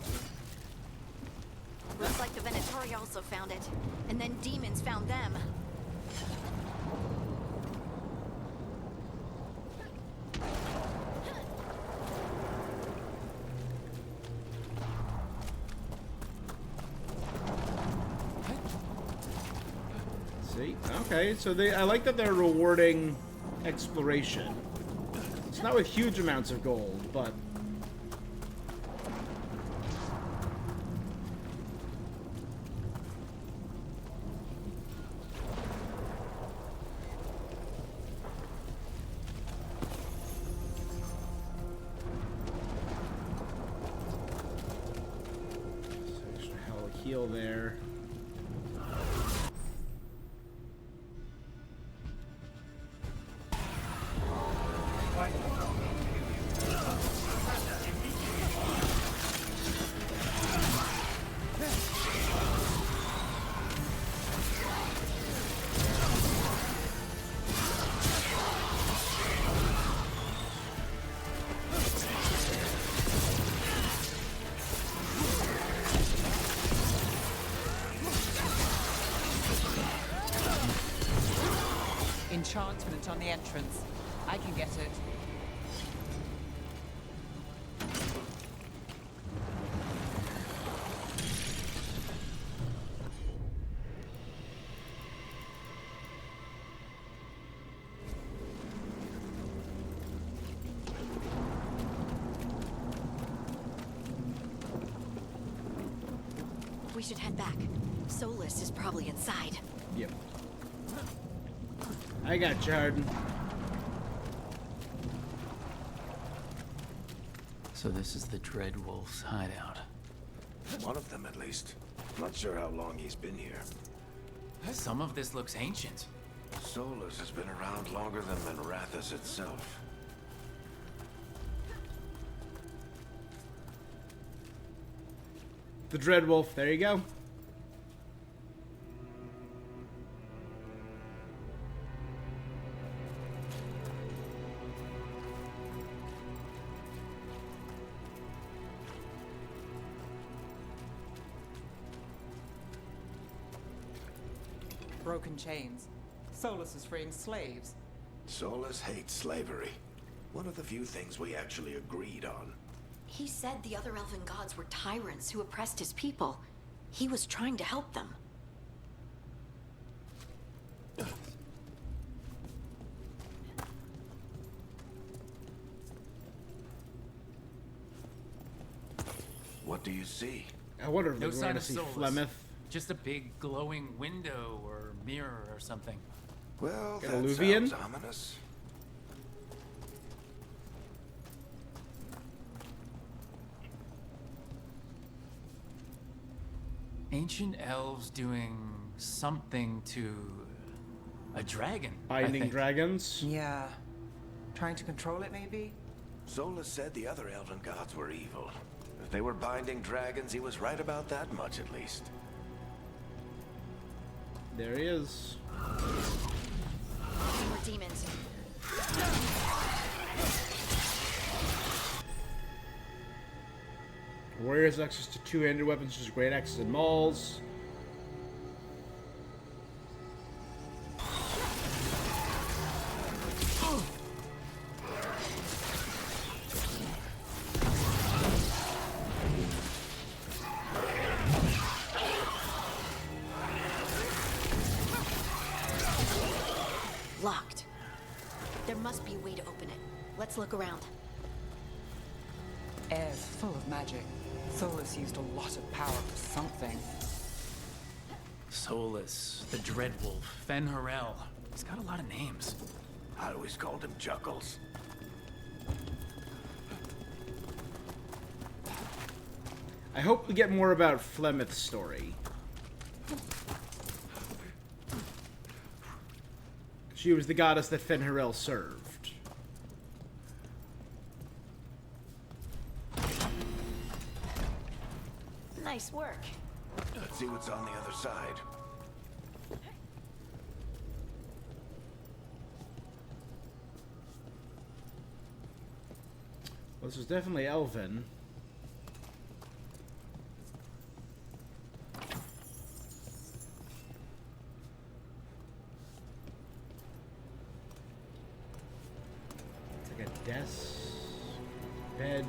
Looks like the Venatori also found it. And then demons found them. See? Okay, so I like that they're rewarding exploration. It's not with huge amounts of gold, but extra hell of a heal there. Enchantment on the entrance. I can get it. We should head back. Solus is probably inside. Yep. I got you, Harden. So this is the Dreadwolf's hideout. One of them, at least. Not sure how long he's been here. Some of this looks ancient. Solus has been around longer than Manrathus itself. The Dreadwolf, there you go. Broken chains. Solus is freeing slaves. Solus hates slavery. One of the few things we actually agreed on. He said the other elven gods were tyrants who oppressed his people. He was trying to help them. What do you see? I wonder if No we're going sign to of see Solus. Flemeth. Just a big glowing window or mirror or something. Well, Get that Alluvian? sounds ominous. Ancient elves doing something to a dragon. I Binding think. dragons. Yeah. Trying to control it, maybe? Solus said the other elven gods were evil. If they were binding dragons, he was right about that much, at least. There he is. More demons. Warriors have access to two-handed weapons such as great axes and mauls. Locked. There must be a way to open it. Let's look around. Air's full of magic. Solus used a lot of power for something. Solus, the Dreadwolf, Fen'Harel. He's got a lot of names. I always called him Chuckles. I hope we get more about Flemeth's story. She was the goddess that Fen'Harel served. Nice work. Let's see what's on the other side. Well, this is definitely elven. It's like a desk, bed.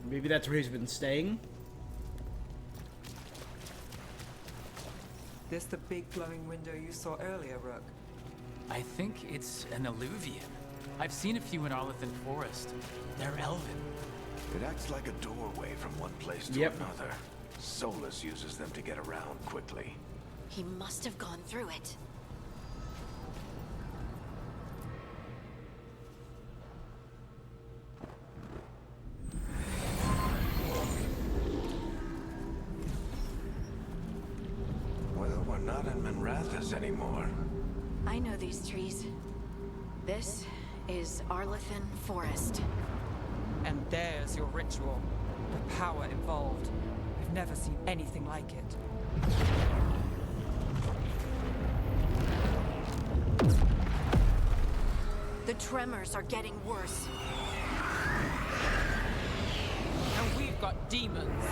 Maybe that's where he's been staying. This the big glowing window you saw earlier, Rook? I think it's an alluvian. I've seen a few in Arlathan Forest. They're elven. It acts like a doorway from one place to Yep. another. Solus uses them to get around quickly. He must have gone through it. Well, we're not in Manrathus anymore. I know these trees. This is Arlathan Forest. And there's your ritual. The power involved. I've never seen anything like it. The tremors are getting worse. And we've got demons.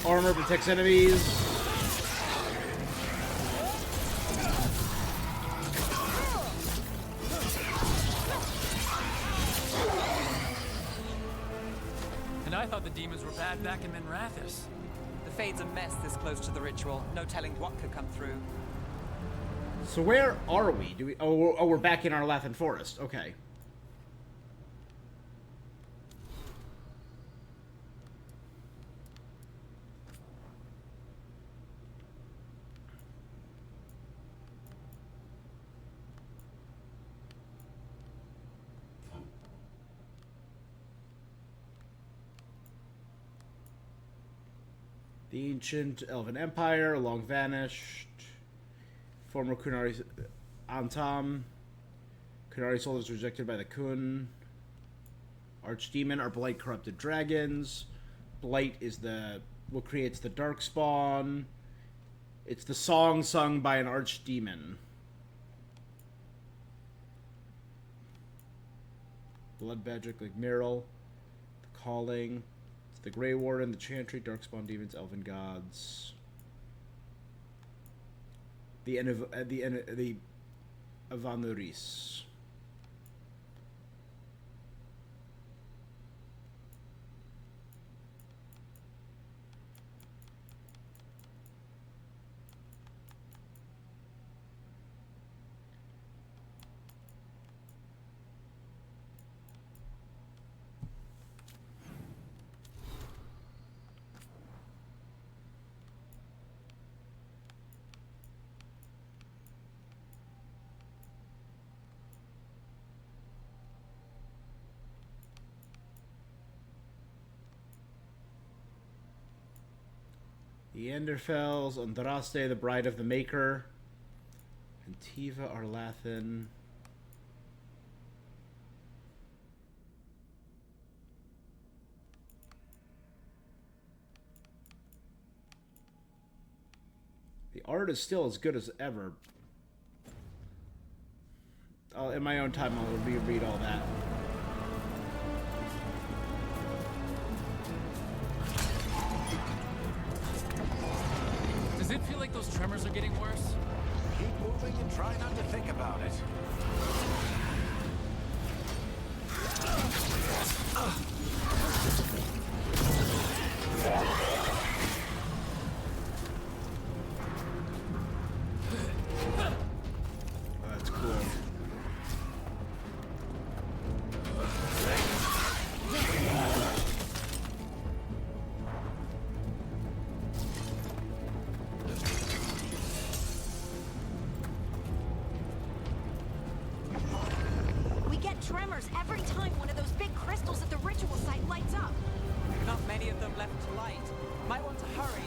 Armor protects enemies. And I thought the demons were bad back in Minrathis. The Fade's a mess this close to the ritual. No telling what could come through. So where are we? Do we? Oh, we're back in our Lathan Forest. Okay. The ancient Elven Empire, long vanished. Former Kunari Antam. Kunari soldiers rejected by the Kun. Archdemon are Blight corrupted dragons. Blight is what creates the Darkspawn. It's the song sung by an Archdemon. Blood magic like Meryl. The Calling. It's the Grey Warden, the Chantry, Darkspawn demons, Elven gods. The Avanuris. The Enderfells, Andraste, the Bride of the Maker, Antiva, Arlathan. The art is still as good as ever. In my own time, I'll reread all that. Does it feel like those tremors are getting worse? Keep moving and try not to think about it. That's cool. We get tremors every time one of those big crystals at the ritual site lights up. Not many of them left to light. Might want to hurry.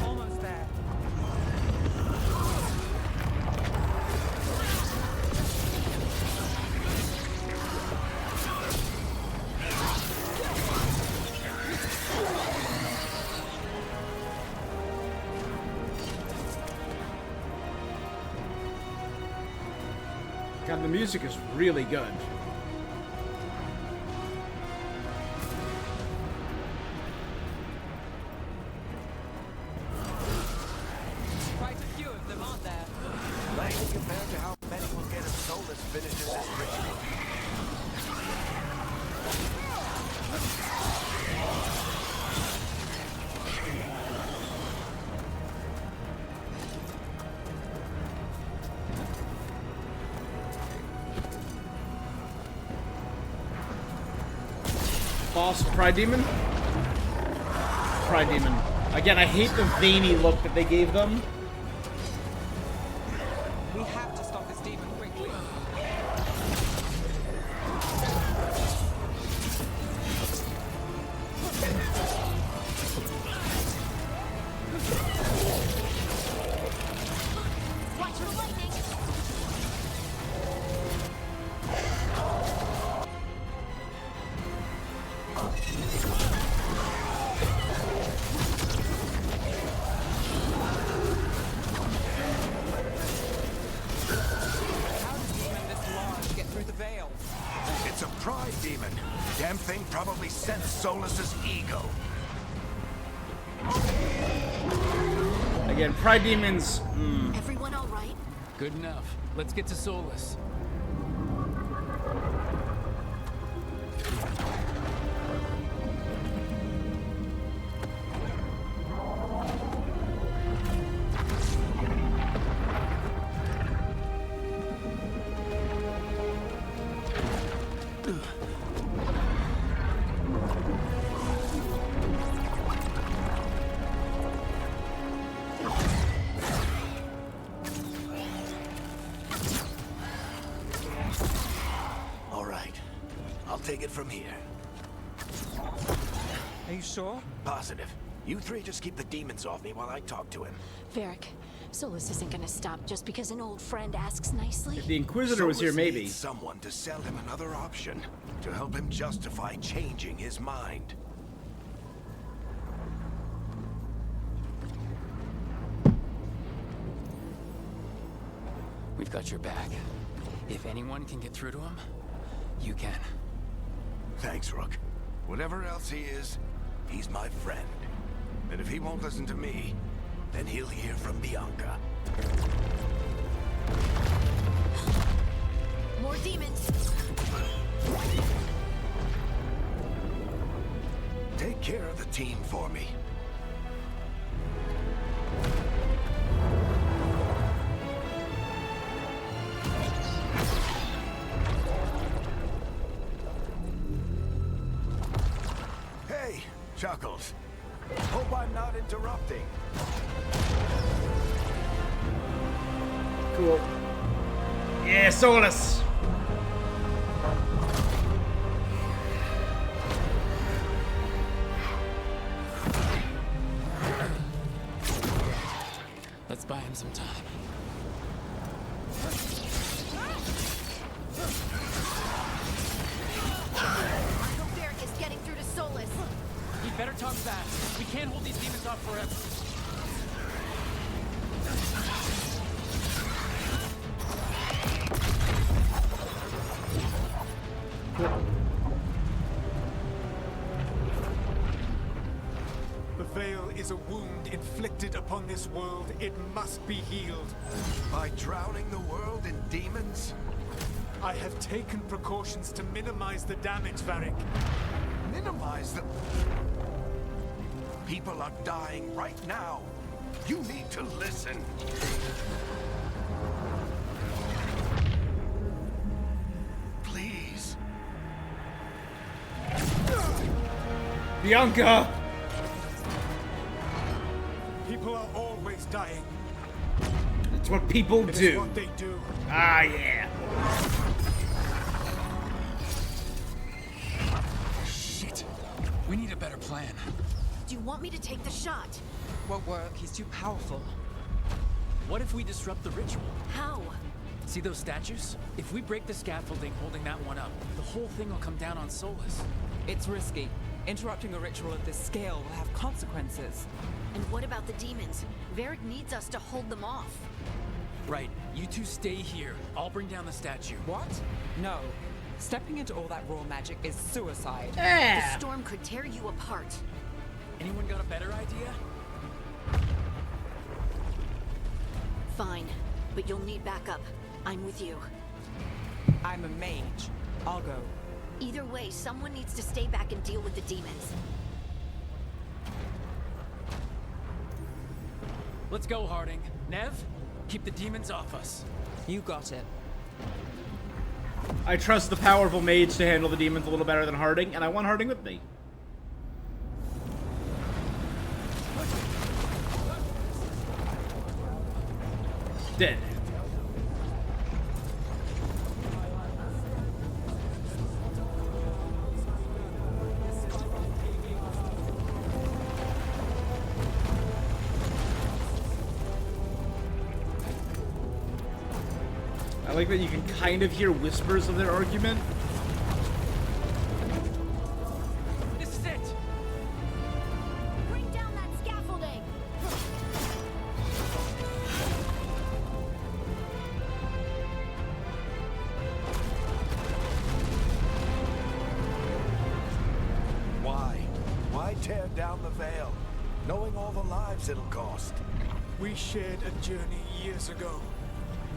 Almost there. God, the music is really good. Quite a few of them, aren't there? Likely compared to how many will get if Solus finishes this ritual. Boss, Pride Demon? Pride Demon. Again, I hate the veiny look that they gave them. We have to stop this demon quickly. Watch for lightning. How did a demon this large get through the veil? It's a pride demon. Damn thing probably sensed Solus's ego. Again, pride demons. Everyone all right? Good enough. Let's get to Solus. All right. I'll take it from here. Are you sure? Positive. You three just keep the demons off me while I talk to him. Varric, Solus isn't gonna stop just because an old friend asks nicely. If the Inquisitor was here, Solus maybe. needs someone to sell him another option, to help him justify changing his mind. We've got your back. If anyone can get through to him, you can. Thanks, Rook. Whatever else he is, he's my friend. And if he won't listen to me, then he'll hear from Bianca. More demons! Take care of the team for me. Hey, Chuckles. Hope I'm not interrupting. Cool. Yeah, Solus. Let's buy him some time. I hope Varric is getting through to Solus. We better talk fast. We can't hold these demons off forever. The veil is a wound inflicted upon this world. It must be healed. By drowning the world in demons? I have taken precautions to minimize the damage, Varric. Minimize the... People are dying right now. You need to listen. Please. Bianca! People are always dying. It's what people It is do. what they do. Ah, yeah. Shit. We need a better plan. Do you want me to take the shot? Won't work. He's too powerful. What if we disrupt the ritual? How? See those statues? If we break the scaffolding holding that one up, the whole thing will come down on Solus. It's risky. Interrupting a ritual of this scale will have consequences. And what about the demons? Varric needs us to hold them off. Right. You two stay here. I'll bring down the statue. What? No. Stepping into all that raw magic is suicide. The storm could tear you apart. Anyone got a better idea? Fine, but you'll need backup. I'm with you. I'm a mage. I'll go. Either way, someone needs to stay back and deal with the demons. Let's go, Harding. Nev, keep the demons off us. You got it. I trust the powerful mage to handle the demons a little better than Harding, and I want Harding with me. Dead. I like that you can kind of hear whispers of their argument. This Why tear down the Veil, knowing all the lives it'll cost? We shared a journey years ago.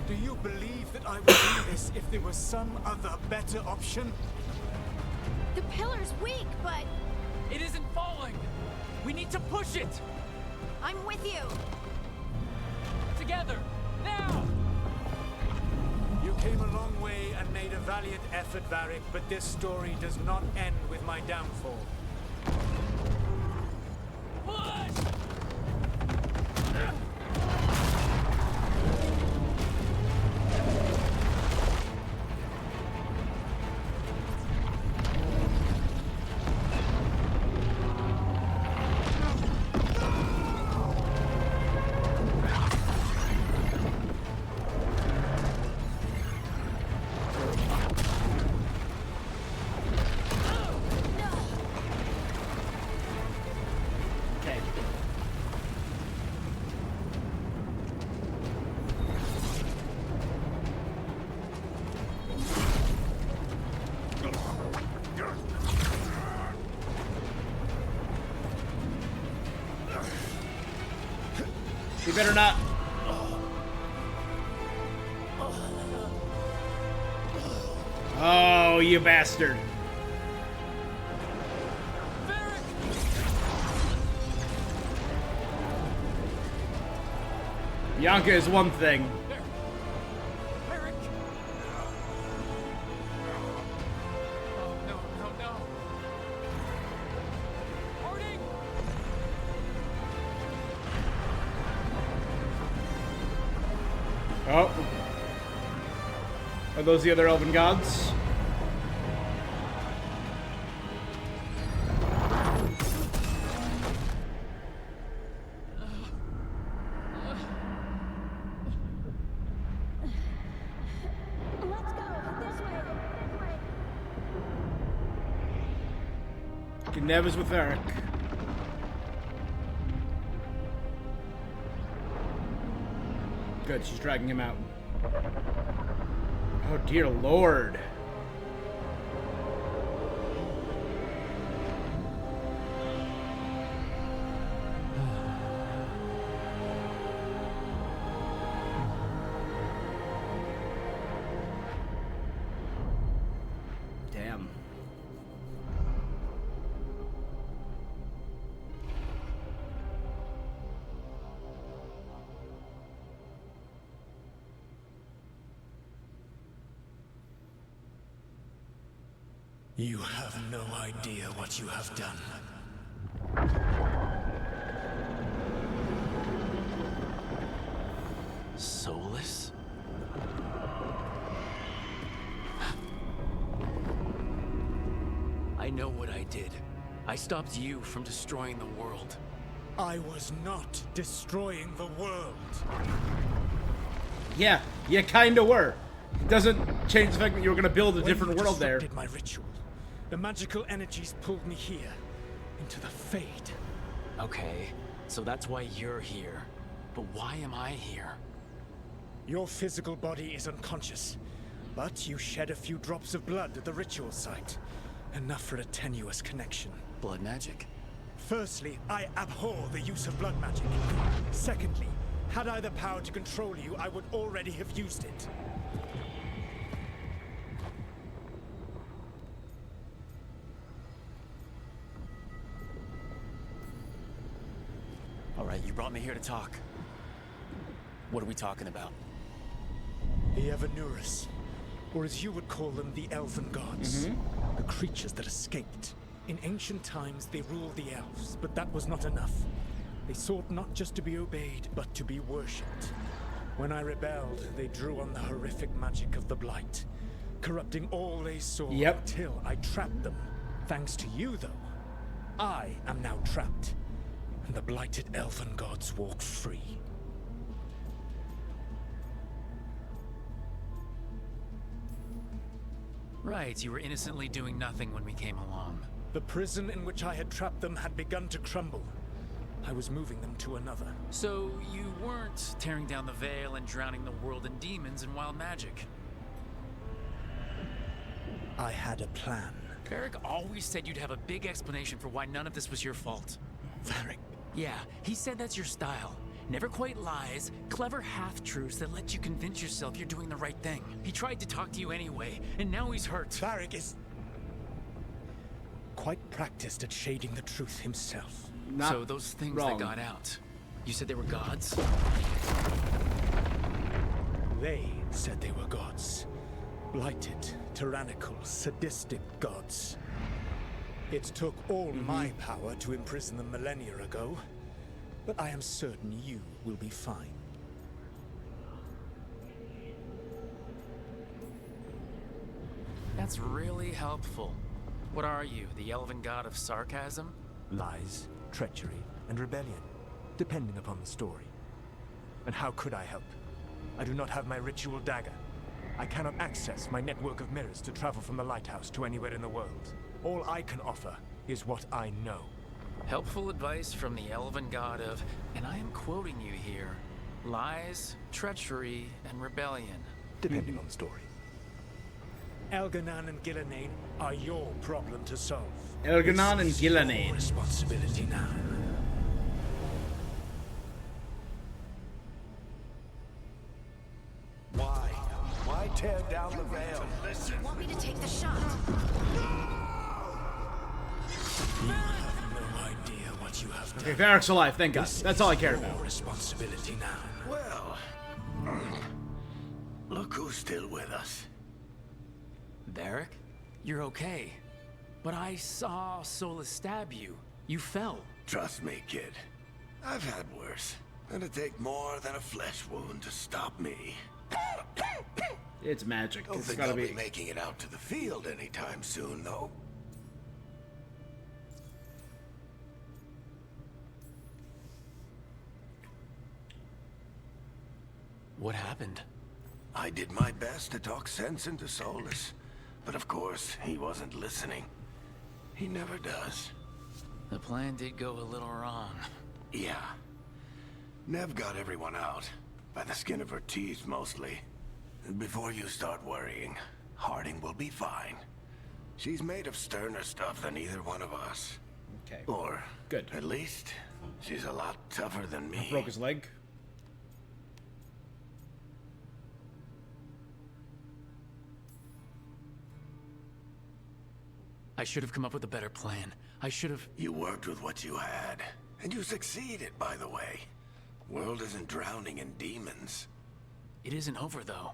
Do you believe that I would do this if there was some other better option? The pillar's weak, but It isn't falling! We need to push it! I'm with you. Together! Now! You came a long way and made a valiant effort, Varric, but this story does not end with my downfall. Push! Okay. You better not. Oh, you bastard. Bianca is one thing. Eric! Oh, no, no, no. Harding! Oh. Are those the other elven gods? Let's go. This way. Neva's with Eric. Good, she's dragging him out. Oh dear lord. Damn. You have no idea what you have done. Soulless? I know what I did. I stopped you from destroying the world. I was not destroying the world. Yeah, you kinda were. It doesn't change the fact that you were gonna build a When different you world there. disrupted my ritual, the magical energies pulled me here, into the Fade. Okay, so that's why you're here. But why am I here? Your physical body is unconscious, but you shed a few drops of blood at the ritual site. Enough for a tenuous connection. Blood magic? Firstly, I abhor the use of blood magic. Secondly, had I the power to control you, I would already have used it. All right, you brought me here to talk. What are we talking about? The Evanurus, or as you would call them, the Elven Gods. The creatures that escaped. In ancient times, they ruled the elves, but that was not enough. They sought not just to be obeyed, but to be worshipped. When I rebelled, they drew on the horrific magic of the Blight, corrupting all they saw until I trapped them. Thanks to you, though, I am now trapped, and the blighted Elven Gods walk free. Right, you were innocently doing nothing when we came along. The prison in which I had trapped them had begun to crumble. I was moving them to another. So you weren't tearing down the veil and drowning the world in demons and wild magic? I had a plan. Varric always said you'd have a big explanation for why none of this was your fault. Varric. Yeah, he said that's your style. Never quite lies, clever half-truths that let you convince yourself you're doing the right thing. He tried to talk to you anyway, and now he's hurt. Varric is quite practiced at shading the truth himself. Not so those things wrong. that got out, you said they were gods? They said they were gods. Blighted, tyrannical, sadistic gods. It took all my power to imprison them millennia ago, but I am certain you will be fine. That's really helpful. What are you, the elven god of sarcasm? Lies, treachery, and rebellion, depending upon the story. And how could I help? I do not have my ritual dagger. I cannot access my network of mirrors to travel from the lighthouse to anywhere in the world. All I can offer is what I know. Helpful advice from the elven god of, and I am quoting you here, lies, treachery, and rebellion. Depending on the story. Elganan and Gillenane are your problem to solve. Elganan and This is your Gillenane. responsibility now. Why? Why tear down the veil? Listen. Want me to take the shot? You have no idea what you have done. Okay, Varric's alive, thank God. That's all I care Your about. responsibility now. Well, look who's still with us. Varric, you're okay. But I saw Solus stab you. You fell. Trust me, kid. I've had worse. It'd take more than a flesh wound to stop me. It's magic. Don't It's think gotta I'll be. be making it out to the field anytime soon, though. What happened? I did my best to talk sense into Solus, but of course, he wasn't listening. He never does. The plan did go a little wrong. Yeah. Nev got everyone out. By the skin of her teeth, mostly. Before you start worrying, Harding will be fine. She's made of sterner stuff than either one of us. Okay. Or, Good. at least, she's a lot tougher than me. Broke his leg. I should have come up with a better plan. I should have... You worked with what you had. And you succeeded, by the way. World isn't drowning in demons. It isn't over, though.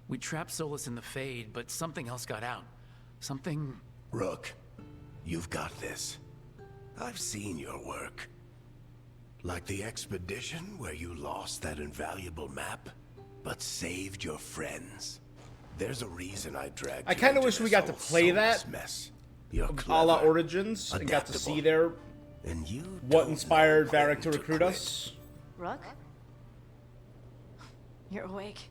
We trapped Solus in the Fade, but something else got out. Something... Rook, you've got this. I've seen your work. Like the expedition where you lost that invaluable map, but saved your friends. There's a reason I dragged I you kind of into wish we this got to whole play Solus that. mess. You're A la clever, Origins and got to see adaptable, their and you what don't inspired know Varric when to recruit quit. us. Rook? You're awake.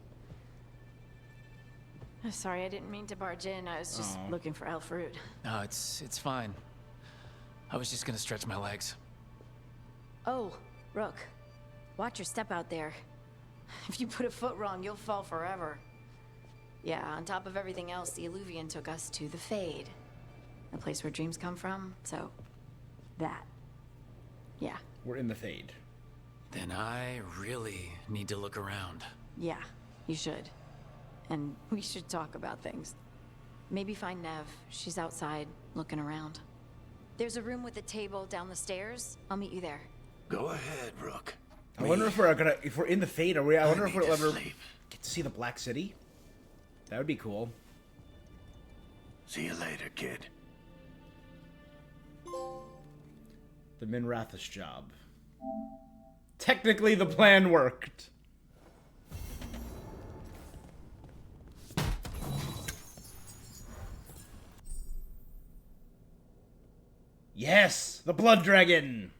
Sorry, I didn't mean to barge in. I was just looking for Alfred. No, it's fine. I was just gonna stretch my legs. Oh, Rook. Watch your step out there. If you put a foot wrong, you'll fall forever. Yeah, on top of everything else, the Illuvian took us to the Fade. The place where dreams come from, so... that. Yeah. We're in the Fade. Then I really need to look around. Yeah, you should. And we should talk about things. Maybe find Nev. She's outside, looking around. There's a room with a table down the stairs. I'll meet you there. Go ahead, Rook. I wonder if we're in the Fade. I wonder if need we'll to ever sleep. get to see the Black City. That would be cool. See you later, kid. The Minrathous job. Technically, the plan worked. Yes, the Blood Dragon.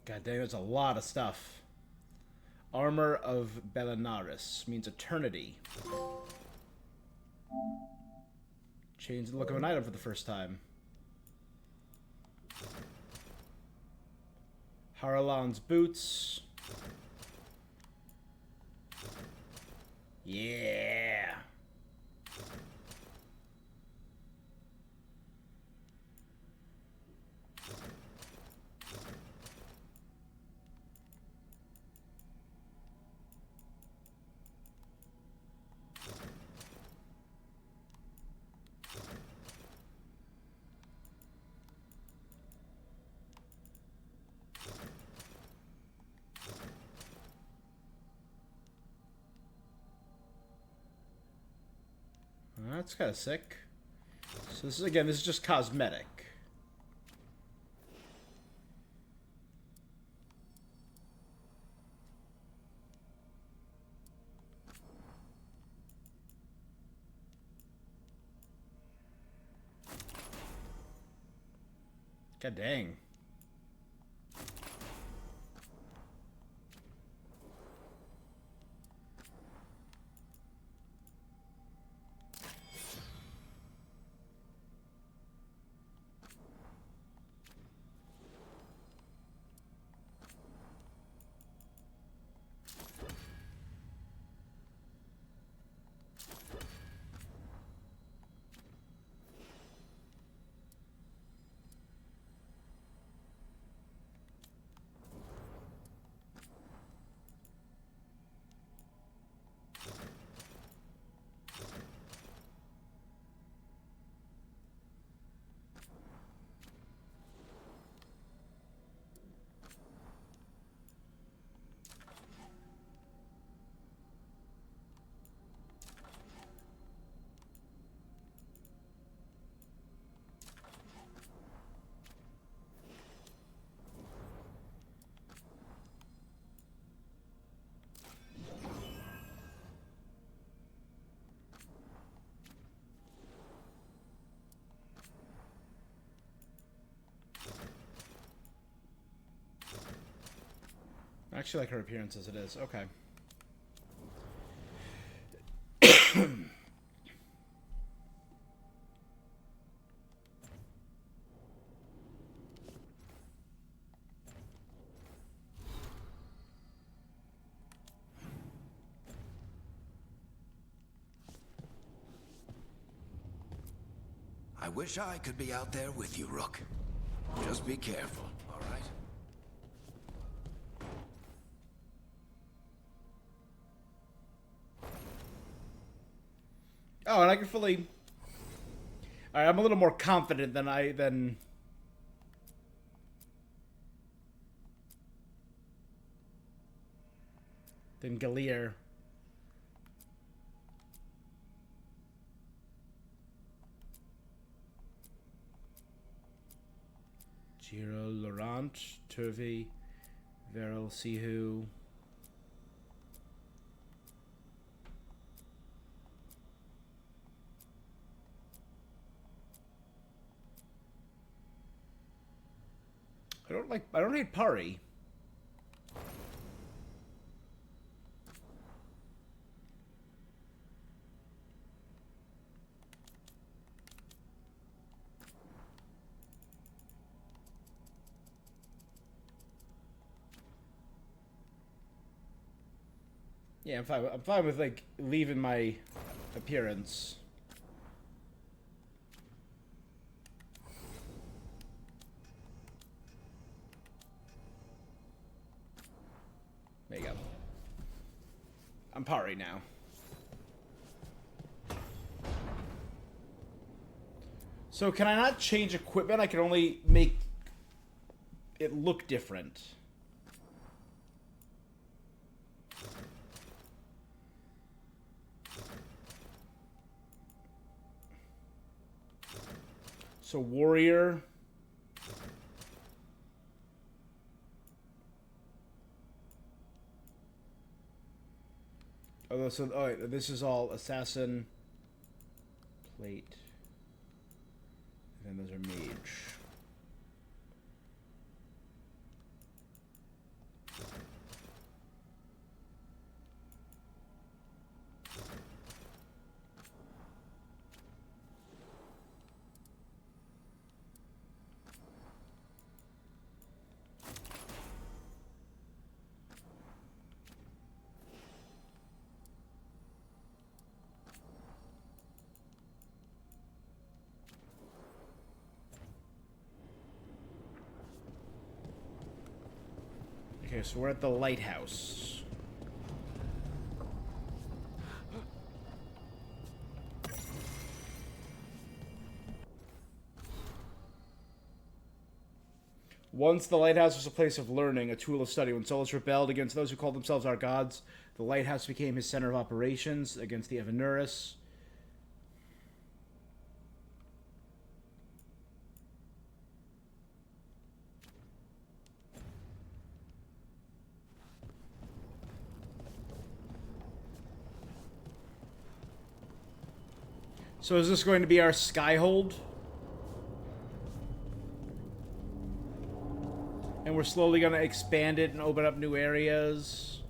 God dang, there's a lot of stuff. Armor of Belinaris means eternity. Change the look of an item for the first time. Harlan's boots. Yeah. That's kind of sick. So this is, again, this is just cosmetic. God dang. I actually like her appearance as it is. Okay. I wish I could be out there with you, Rook. Just be careful, all right? Oh, and I can fully... Alright, I'm a little more confident than than Galir. Giro, Laurent, Turvey, Veril, Sihu. I don't hate Pari. Yeah, I'm fine with like leaving my appearance. There you go. I'm Pari now. So can I not change equipment? I can only make it look different. So warrior. Oh, so this is all assassin, plate, and then those are mage. Okay, so we're at the lighthouse. Once the lighthouse was a place of learning, a tool of study. When Solus rebelled against those who called themselves our gods, the lighthouse became his center of operations against the Evanurus. So is this going to be our Skyhold? And we're slowly going to expand it and open up new areas.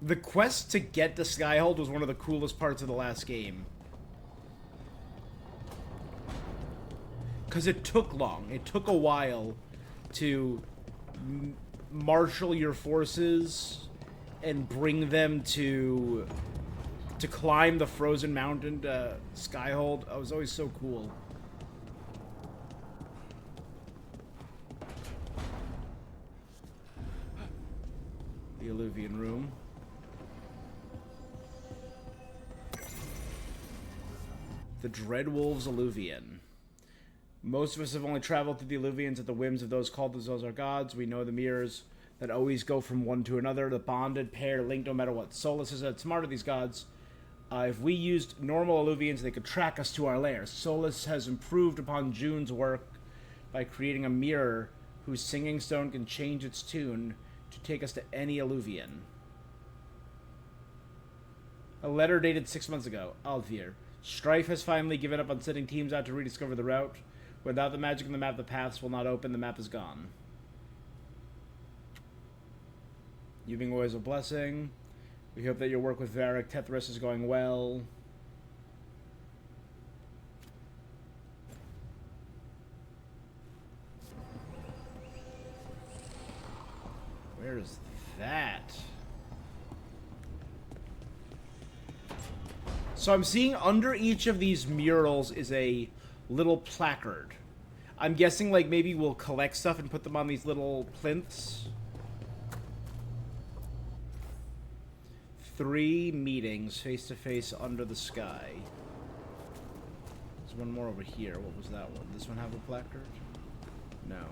The quest to get to Skyhold was one of the coolest parts of the last game. Because it took long. It took a while to marshal your forces and bring them to climb the frozen mountain to Skyhold. It was always so cool. The Illuvian room. The Dreadwolves Illuvian. Most of us have only traveled through the Illuvians at the whims of those called themselves our gods. We know the mirrors that always go from one to another, the bonded pair linked no matter what. Solus is outsmarted of these gods. If we used normal Illuvians, they could track us to our lairs. Solus has improved upon June's work by creating a mirror whose singing stone can change its tune to take us to any Illuvian. A letter dated 6 months ago. Alvir. Strife has finally given up on sending teams out to rediscover the route. Without the magic in the map, the paths will not open. The map is gone. Yubing always a blessing. We hope that your work with Varric Tethris is going well. Where is that? So I'm seeing under each of these murals is a little placard. I'm guessing like maybe we'll collect stuff and put them on these little plinths. 3 meetings face to face under the sky. There's one more over here. What was that one? This one have a placard? No.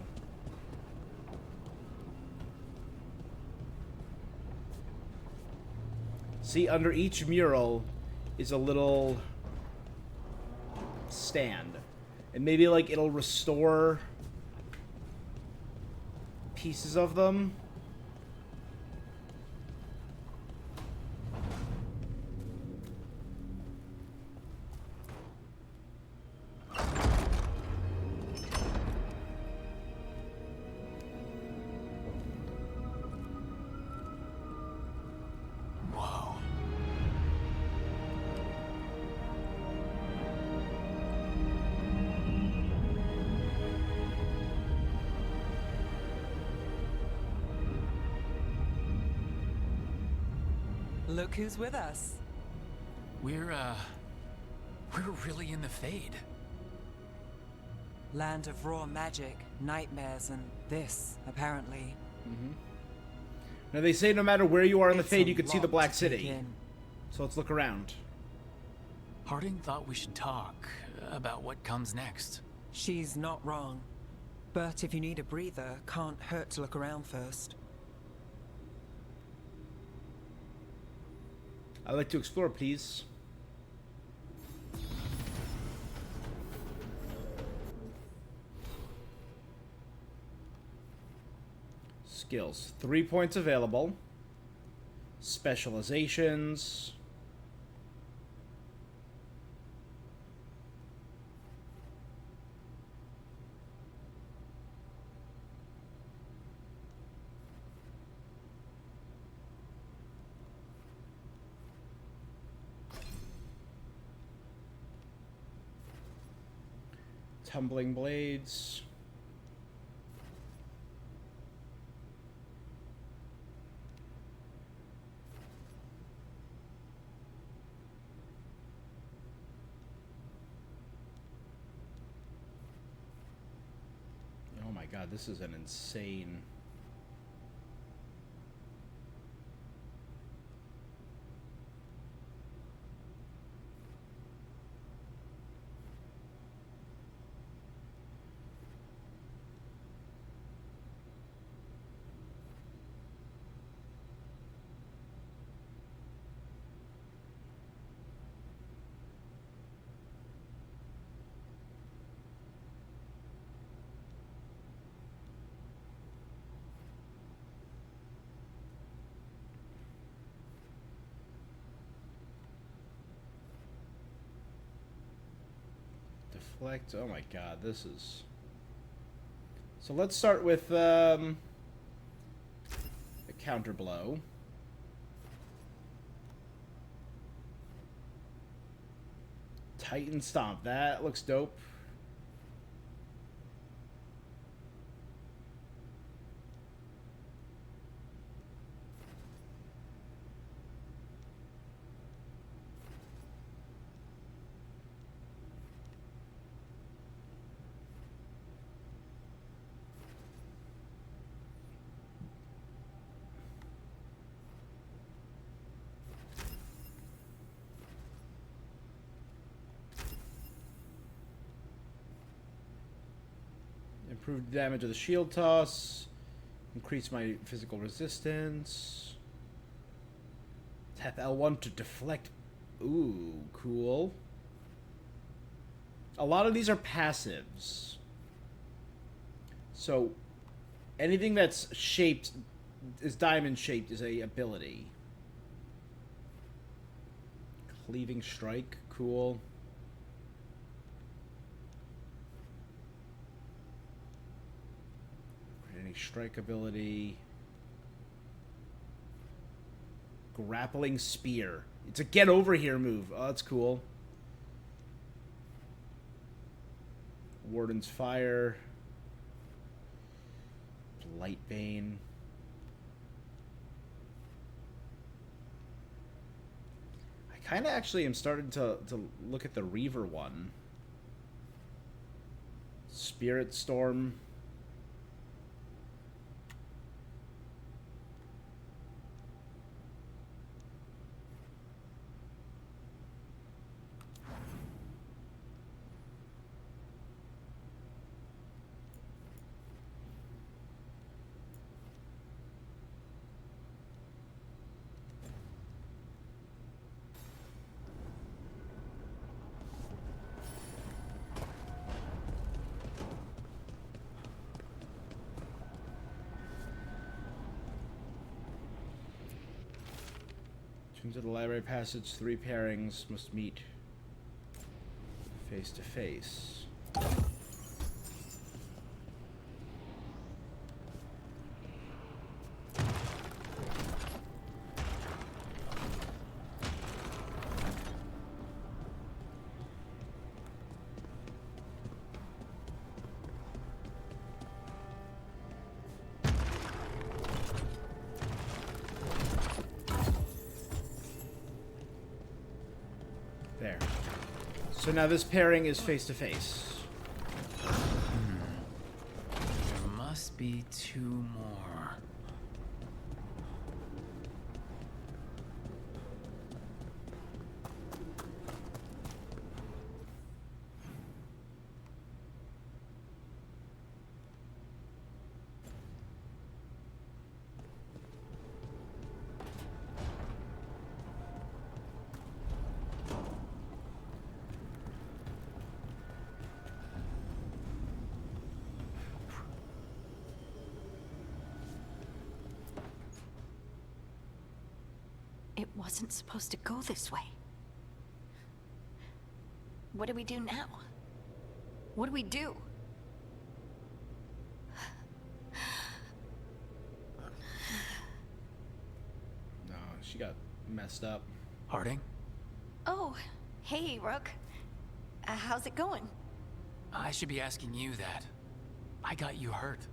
See, under each mural is a little stand. And maybe, like, it'll restore pieces of them. Look who's with us. We're really in the Fade. Land of raw magic, nightmares, and this, apparently. Mm-hmm. Now they say no matter where you are in the Fade, you can see the Black to City. take in. So let's look around. Harding thought we should talk about what comes next. She's not wrong. But if you need a breather, can't hurt to look around first. I'd like to explore, please. Skills. 3 points available. Specializations. Tumbling blades. Oh my my god, this is an insane... Deflect. Oh my god, this is... So let's start with a counter blow. Titan Stomp. That looks dope. Improved damage of the shield toss. Increase my physical resistance. Tap L1 to deflect. Ooh, cool. A lot of these are passives. So, anything that's shaped, is diamond shaped, is a ability. Cleaving Strike, cool. Any strike ability. Grappling Spear. It's a get over here move. Oh, that's cool. Warden's Fire. Lightbane. I kind of actually am starting to look at the Reaver one. Spirit Storm. Into the library passage, 3 pairings must meet face to face. There. So now this pairing is face to face. There must be 2 more. It wasn't supposed to go this way. What do we do now? What do we do? No, she got messed up. Harding? Oh, hey, Rook. How's it going? I should be asking you that. I got you hurt.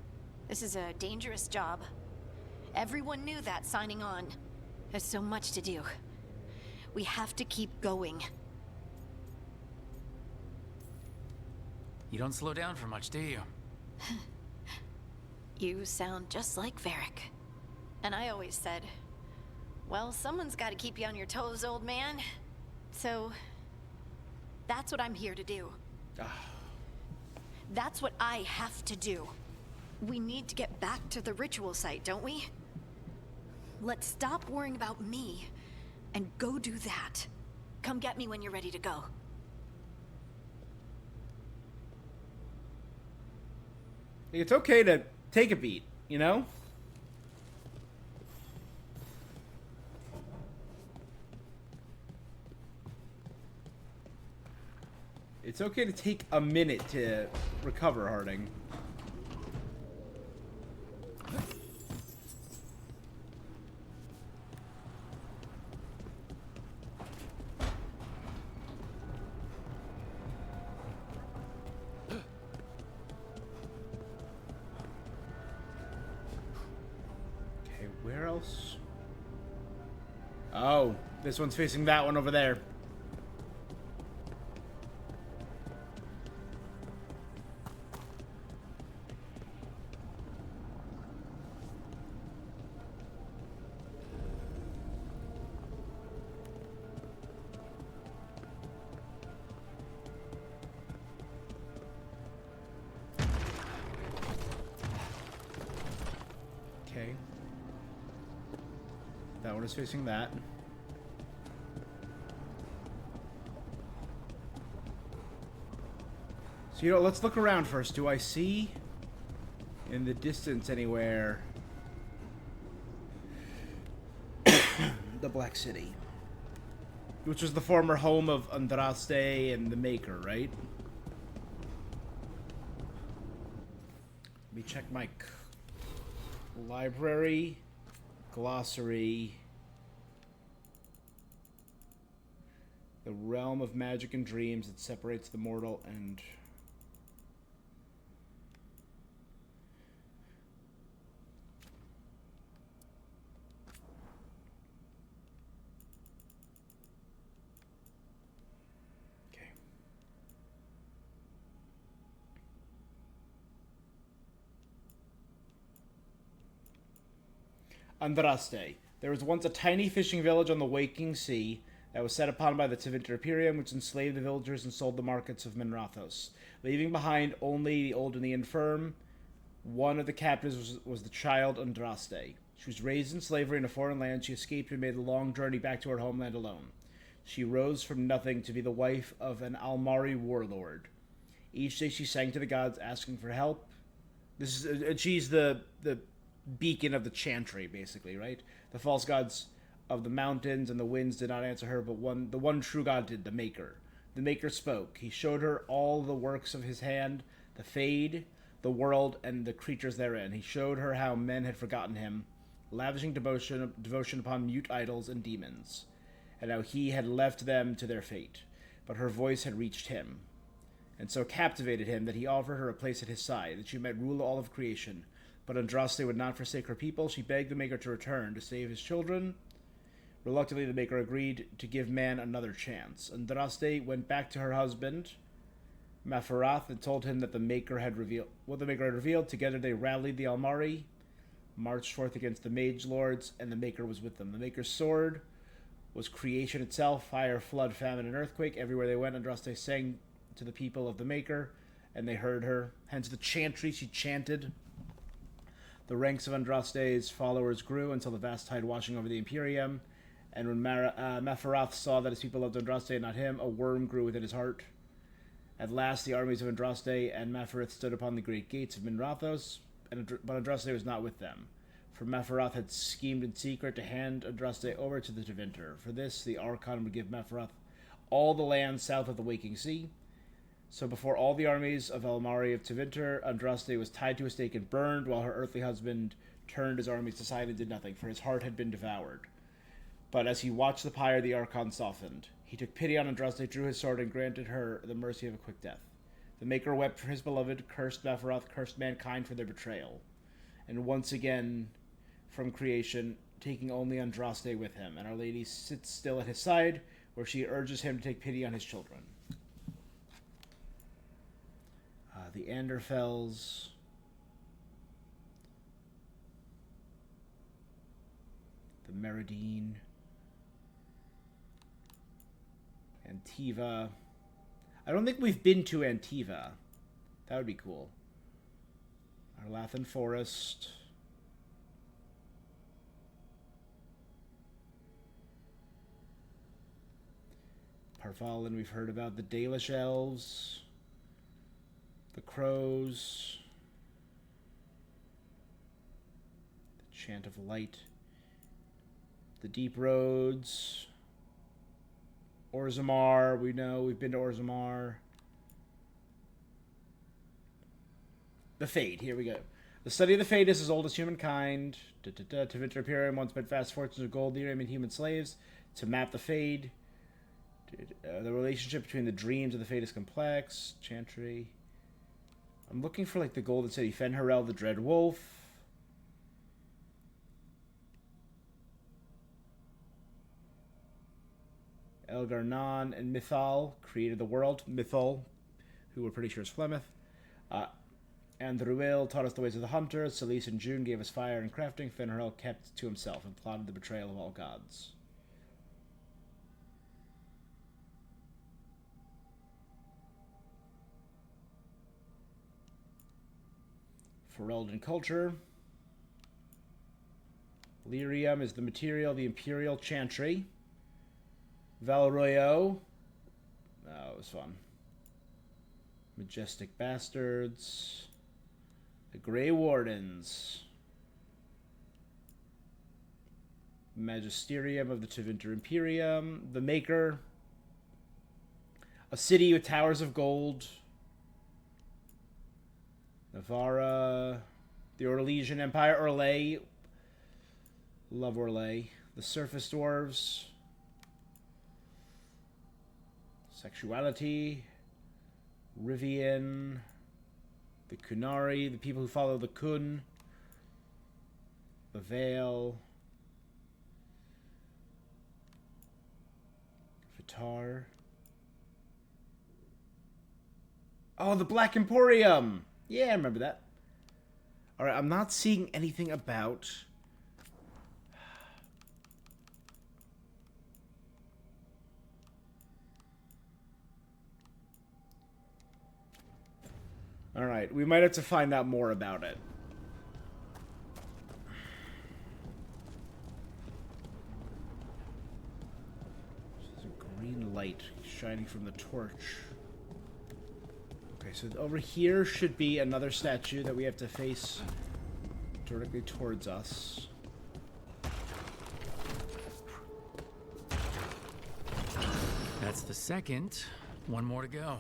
This is a dangerous job. Everyone knew that signing on. There's so much to do. We have to keep going. You don't slow down for much, do you? You sound just like Varric. And I always said, well, someone's got to keep you on your toes, old man. So, that's what I'm here to do. That's what I have to do. We need to get back to the ritual site, don't we? Let's stop worrying about me and go do that. Come get me when you're ready to go. It's okay to take a beat, you know? It's okay to take a minute to recover, Harding. Okay, where else? Oh, this one's facing that one over there. Okay. That one is facing that. So, you know, let's look around first. Do I see in the distance anywhere the Black City? Which was the former home of Andraste and the Maker, right? Let me check my library, glossary, the realm of magic and dreams that separates the mortal and... Okay. Andraste. There was once a tiny fishing village on the waking sea that was set upon by the Tevinter Imperium, which enslaved the villagers and sold the markets of Minrathos, leaving behind only the old and the infirm. One of the captives was the child Andraste. She was raised in slavery in a foreign land. She escaped and made the long journey back to her homeland alone. She rose from nothing to be the wife of an Almari warlord. Each day she sang to the gods, asking for help. She's the beacon of the chantry, basically, right? The false gods of the mountains and the winds did not answer her, but the one true god did, the Maker. The Maker spoke. He showed her all the works of his hand, the Fade, the world, and the creatures therein. He showed her how men had forgotten him, lavishing devotion upon mute idols and demons, and how he had left them to their fate. But her voice had reached him, and so captivated him that he offered her a place at his side, that she might rule all of creation. But Andraste would not forsake her people. She begged the Maker to return to save his children. Reluctantly, the Maker agreed to give man another chance. Andraste went back to her husband, Mafarath, and told him that the Maker had revealed. Together they rallied the Almari, marched forth against the Mage Lords, and the Maker was with them. The Maker's sword was creation itself, fire, flood, famine, and earthquake. Everywhere they went, Andraste sang to the people of the Maker, and they heard her. Hence the chantry she chanted. The ranks of Andraste's followers grew until the vast tide washing over the Imperium, and when Mafarath saw that his people loved Andraste and not him, a worm grew within his heart. At last the armies of Andraste and Mafarath stood upon the great gates of Minrathos, but Andraste was not with them, for Mafarath had schemed in secret to hand Andraste over to the Tevinter. For this, the Archon would give Mafarath all the land south of the Waking Sea. So before all the armies of Almari of Tevinter, Andraste was tied to a stake and burned, while her earthly husband turned his armies aside and did nothing, for his heart had been devoured. But as he watched the pyre, the Archon softened. He took pity on Andraste, drew his sword, and granted her the mercy of a quick death. The Maker wept for his beloved, cursed Mafarath, cursed mankind for their betrayal. And once again, from creation, taking only Andraste with him, and Our Lady sits still at his side, where she urges him to take pity on his children. The Anderfells. The Meridine. Antiva. I don't think we've been to Antiva. That would be cool. Arlathan Forest. Parvalin we've heard about. The Dalish Elves. The Crows. The Chant of Light. The Deep Roads. Orzammar, we know. We've been to Orzammar. The Fade, here we go. The study of the Fade is as old as humankind. Tevinter Imperium once spent vast fortunes of gold, lyrium, and human slaves to map the Fade. The relationship between the dreams and the Fade is complex. Chantry. I'm looking for, like, the Golden City. Fen'Harel, the Dread Wolf. Elgar'nan and Mythal created the world. Mythal, who we're pretty sure is Flemeth. And Ruil taught us the ways of the hunter. Solis and June gave us fire and crafting. Fen'Harel kept to himself and plotted the betrayal of all gods. Ferelden culture. Lyrium is the material, the Imperial Chantry. Valroyo. Oh, it was fun. Majestic Bastards. The Grey Wardens. Magisterium of the Tevinter Imperium. The Maker. A city with towers of gold. Navarra. The Orlesian Empire. Orlais. Love Orlais. The Surface Dwarves. Sexuality, Rivian, the Kunari, the people who follow the Kun, the Veil, Vitar. Oh, the Black Emporium! Yeah, I remember that. Alright, I'm not seeing anything about... Alright, we might have to find out more about it. There's a green light shining from the torch. Okay, so over here should be another statue that we have to face directly towards us. That's the second. One more to go.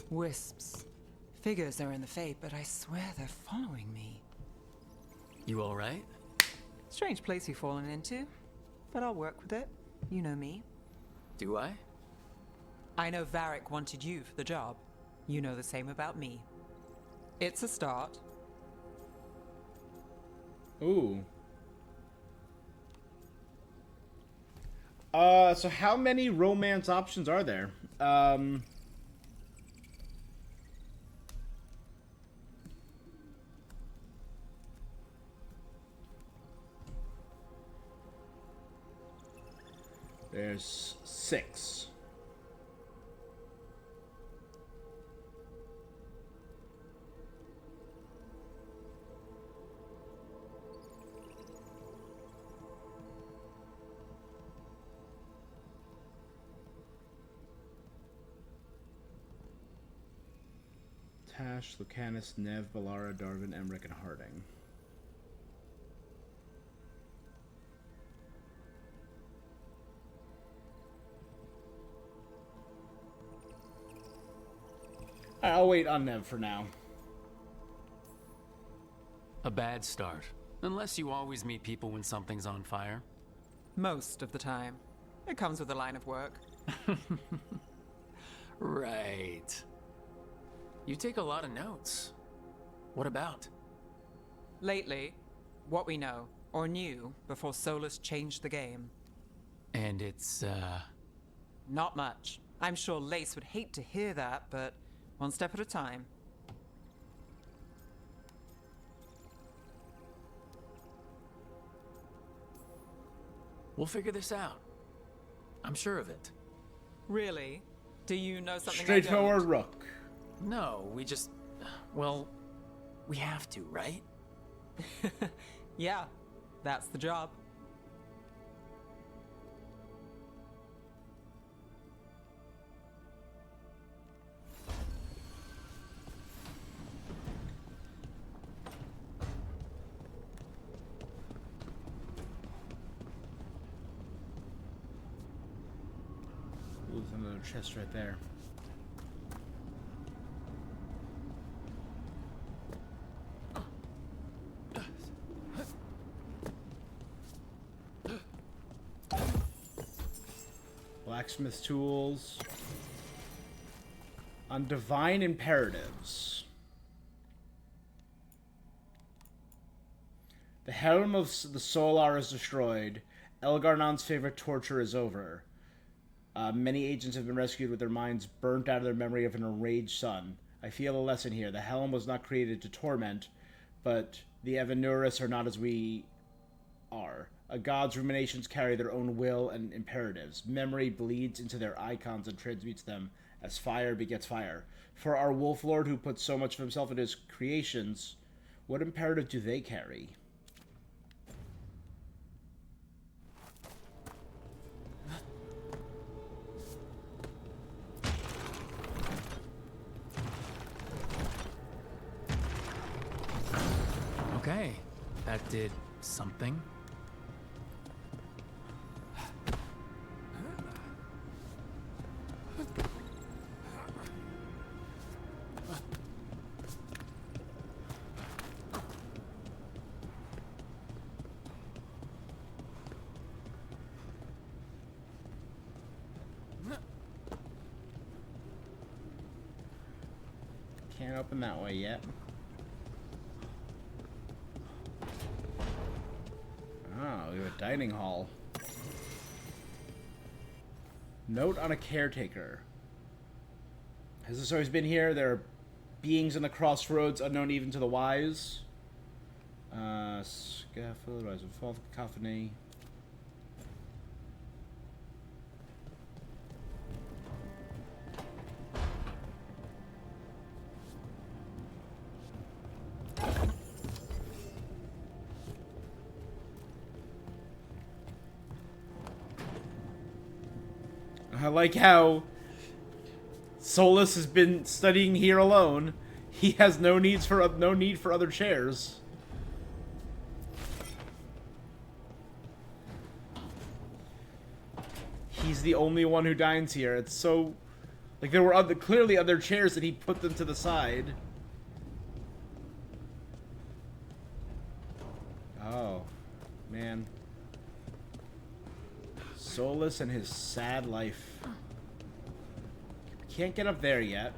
Wisps. Figures are in the Fade, but I swear they're following me. You all right? Strange place you've fallen into, but I'll work with it. You know me. Do I? I know Varric wanted you for the job. You know the same about me. It's a start. Ooh. So how many romance options are there? There's 6. Tash, Lucanus, Nev, Balara, Darvin, Emmerich, and Harding. I'll wait on Nev for now. A bad start. Unless you always meet people when something's on fire. Most of the time. It comes with the line of work. Right. You take a lot of notes. What about? Lately, what we know, or knew, before Solus changed the game. And it's, Not much. I'm sure Lace would hate to hear that, but one step at a time. We'll figure this out. I'm sure of it. Really? Do you know something Straightforward I don't? Rook. No, we just... Well, we have to, right? Yeah, that's the job. Ooh, there's another chest right there. Blacksmith tools. On divine imperatives. The helm of the Solar is destroyed. Elgarnon's favorite torture is over. Many agents have been rescued with their minds burnt out of their memory of an enraged sun. I feel a lesson here. The helm was not created to torment, but the Evanuris are not as we are. A god's ruminations carry their own will and imperatives. Memory bleeds into their icons and transmutes them as fire begets fire. For our Wolf Lord, who puts so much of himself into his creations, what imperative do they carry? Okay, that did something. Can't open that way yet. Oh, we have a dining hall. Note on a caretaker. Has this always been here? There are beings in the crossroads unknown even to the wise. Scaffold, rise and fall, cacophony. I like how Solus has been studying here alone. He has no need for other chairs. He's the only one who dines here. It's so like there were clearly other chairs that he put them to the side. Oh, man. Solus and his sad life. Can't get up there yet.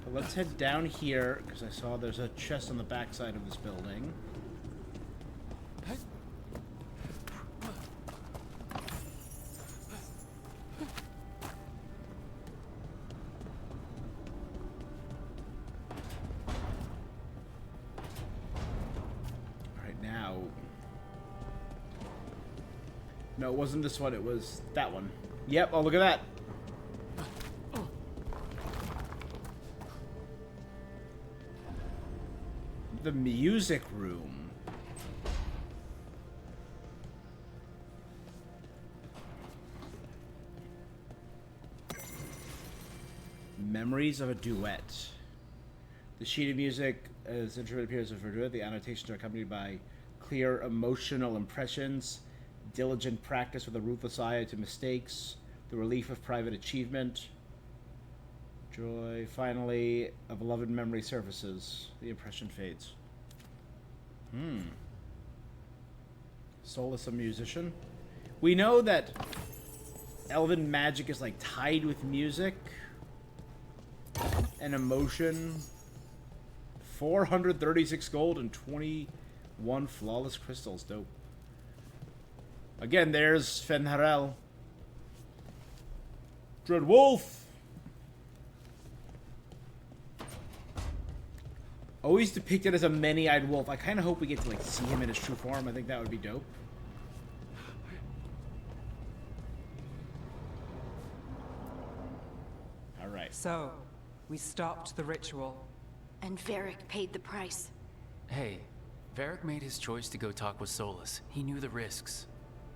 But let's head down here, because I saw there's a chest on the backside of this building. Alright, now... No, it wasn't this one, it was that one. Yep, oh, look at that. The music room. Memories of a duet. The sheet of music, as instrument appears as a duet, the annotations are accompanied by clear emotional impressions, diligent practice with a ruthless eye to mistakes, the relief of private achievement, joy. Finally, a beloved memory surfaces. The impression fades. Solus, a musician. We know that elven magic is like tied with music and emotion. 436 gold and 21 flawless crystals. Dope. Again, there's Fenharel. Dreadwolf! Always depicted as a many-eyed wolf. I kind of hope we get to, like, see him in his true form. I think that would be dope. Alright. So, we stopped the ritual. And Varric paid the price. Hey, Varric made his choice to go talk with Solus. He knew the risks.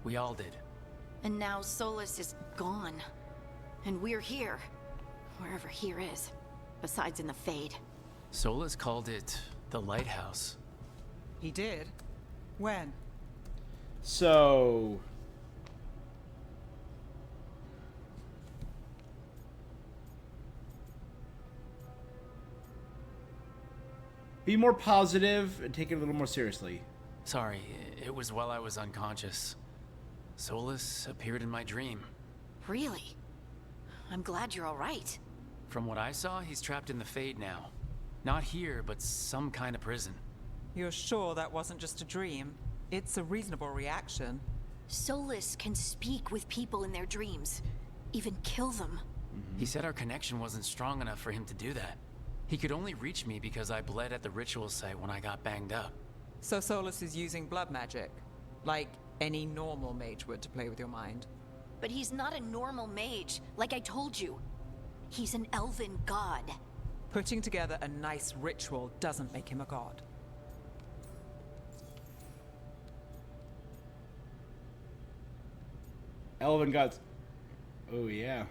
We all did. And now Solus is gone. And we're here. Wherever here is. Besides in the Fade. Solus called it the Lighthouse. He did? When? So... be more positive and take it a little more seriously. Sorry, it was while I was unconscious. Solus appeared in my dream. Really? I'm glad you're all right. From what I saw, he's trapped in the Fade now. Not here, but some kind of prison. You're sure that wasn't just a dream? It's a reasonable reaction. Solus can speak with people in their dreams. Even kill them. He said our connection wasn't strong enough for him to do that. He could only reach me because I bled at the ritual site when I got banged up. So Solus is using blood magic? Like any normal mage would to play with your mind? But he's not a normal mage, like I told you. He's an elven god. Putting together a nice ritual doesn't make him a god. Elven gods. Oh, yeah.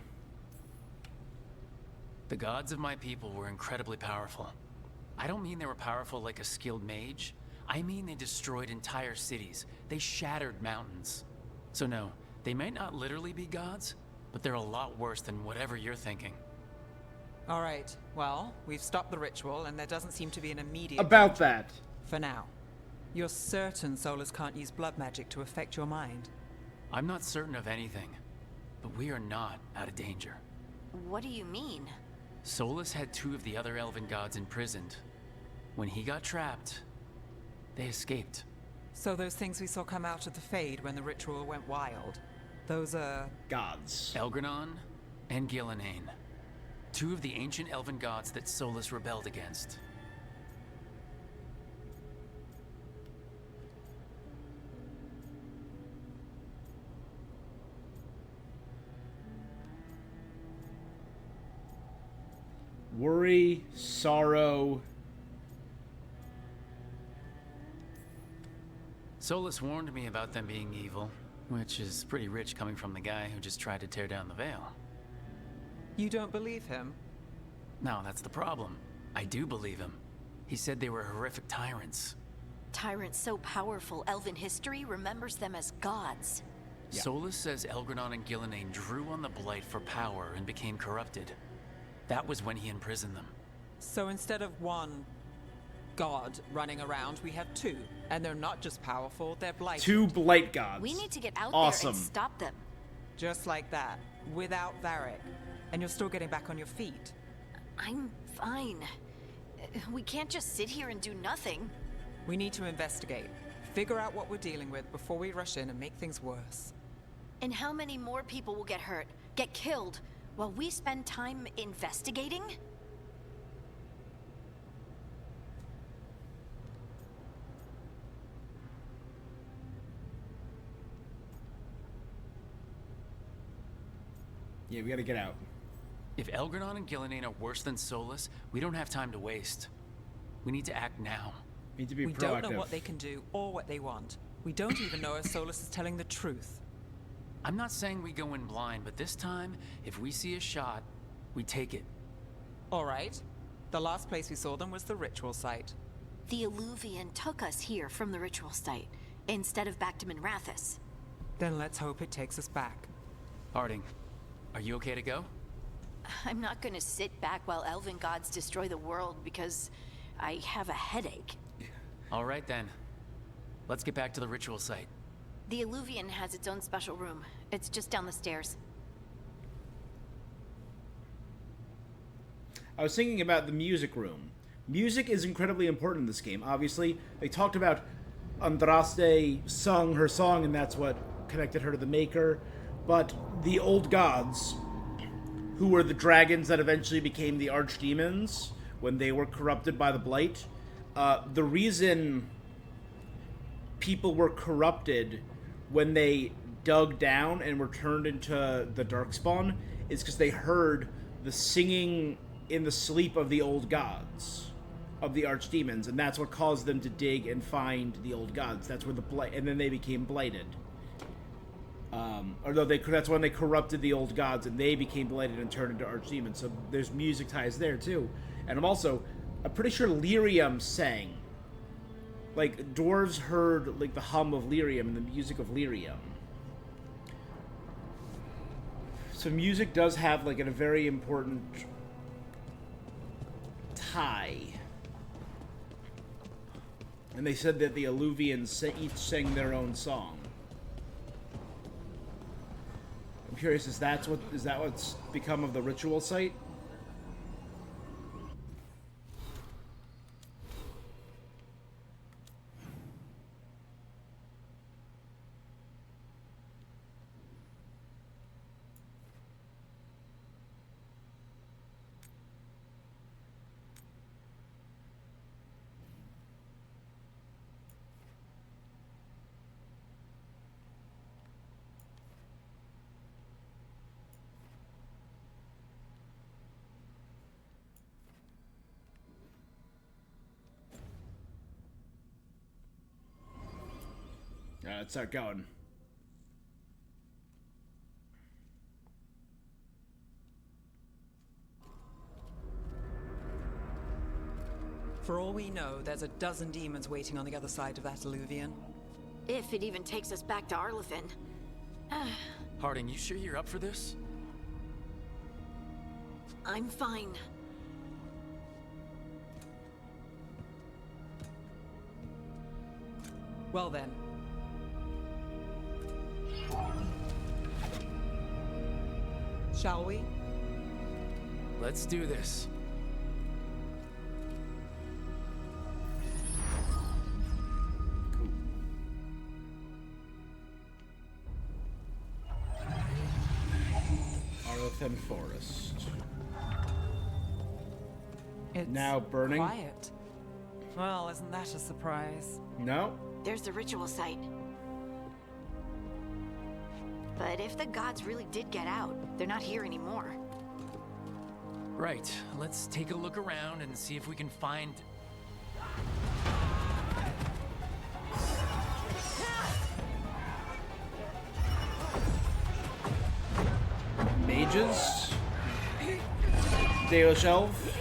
The gods of my people were incredibly powerful. I don't mean they were powerful like a skilled mage. I mean they destroyed entire cities. They shattered mountains. So no, they might not literally be gods, but they're a lot worse than whatever you're thinking. All right, well, we've stopped the ritual and there doesn't seem to be an immediate... About that. For now. You're certain Solus can't use blood magic to affect your mind? I'm not certain of anything, but we are not out of danger. What do you mean? Solus had 2 of the other elven gods imprisoned. When he got trapped, they escaped. So those things we saw come out of the Fade when the ritual went wild, those are... gods. Elgranon and Gillenane. 2 of the ancient elven gods that Solus rebelled against. Worry, sorrow. Solus warned me about them being evil, which is pretty rich coming from the guy who just tried to tear down the veil. You don't believe him? No, that's the problem. I do believe him. He said they were horrific tyrants. Tyrants so powerful, elven history remembers them as gods. Yeah. Solus says Elgranon and Gillenane drew on the Blight for power and became corrupted. That was when he imprisoned them. So instead of one god running around, we have 2. And they're not just powerful, they're blighted. 2 blight gods. We need to get out Awesome. there and stop them. Just like that, without Varric. And you're still getting back on your feet. I'm fine. We can't just sit here and do nothing. We need to investigate. Figure out what we're dealing with before we rush in and make things worse. And how many more people will get hurt, get killed, while we spend time investigating? Yeah, we gotta get out. If Elgranon and Gillenane are worse than Solus, we don't have time to waste. We need to act now. We need to be We proactive. don't know what they can do or what they want. We don't even know if Solus is telling the truth. I'm not saying we go in blind, but this time, if we see a shot, we take it. All right. The last place we saw them was the ritual site. The Illuvian took us here from the ritual site, instead of back to Minrathous. Then let's hope it takes us back. Harding, are you okay to go? I'm not gonna sit back while elven gods destroy the world because I have a headache. All right then. Let's get back to the ritual site. The Illuvian has its own special room. It's just down the stairs. I was thinking about the music room. Music is incredibly important in this game. Obviously, they talked about Andraste sung her song, and that's what connected her to the Maker. But the old gods, who were the dragons that eventually became the archdemons when they were corrupted by the Blight, the reason people were corrupted when they dug down and were turned into the Darkspawn is because they heard the singing in the sleep of the old gods, of the archdemons, and that's what caused them to dig and find the old gods. That's where the blight, and then they became blighted. Or no, that's when they corrupted the old gods, and they became blighted and turned into archdemons. So there's music ties there too. And I'm pretty sure lyrium sang. Like, dwarves heard like the hum of lyrium and the music of lyrium. So music does have like a very important tie. And they said that the Alluvians each sang their own song. I'm curious, is that what's become of the ritual site? Let's start going. For all we know, there's a dozen demons waiting on the other side of that alluvion. If it even takes us back to Arlethan. Harding, you sure you're up for this? I'm fine. Well then. Shall we? Let's do this. Arlethan Forest. It's now burning. Quiet. Well, isn't that a surprise? No. There's the ritual site. But if the gods really did get out, they're not here anymore. Right. Let's take a look around and see if we can find... Mages. Dale Shelf.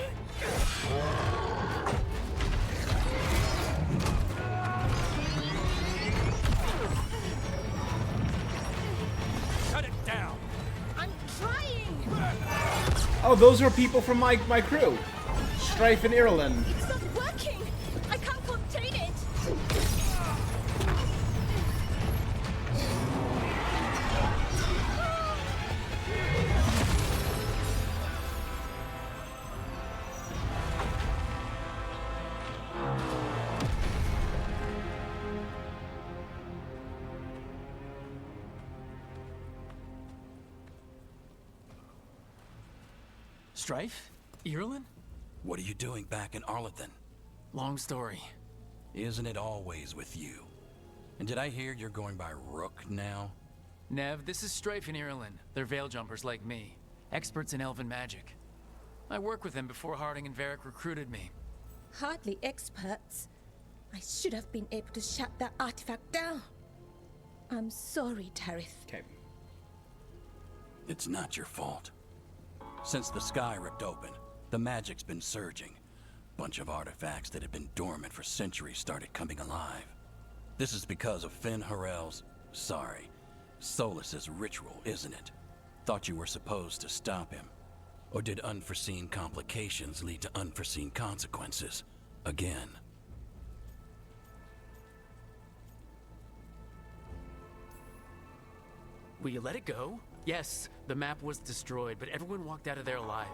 Shut it down! I'm trying! Oh, those are people from my crew. Strife and Ireland. It's not working! I can't contain it! Strife? Ireland? What are you doing back in Arlethan? Long story. Isn't it always with you? And did I hear you're going by Rook now? Nev, this is Strife in Ireland. They're veil jumpers like me. Experts in elven magic. I worked with them before Harding and Varric recruited me. Hardly experts. I should have been able to shut that artifact down. I'm sorry, Tarith. Okay. It's not your fault. Since the sky ripped open, the magic's been surging. Bunch of artifacts that had been dormant for centuries started coming alive. This is because of Finn Harel's, Solus's ritual, isn't it? Thought you were supposed to stop him. Or did unforeseen complications lead to unforeseen consequences? Again. Will you let it go? Yes, the map was destroyed, but everyone walked out of there alive.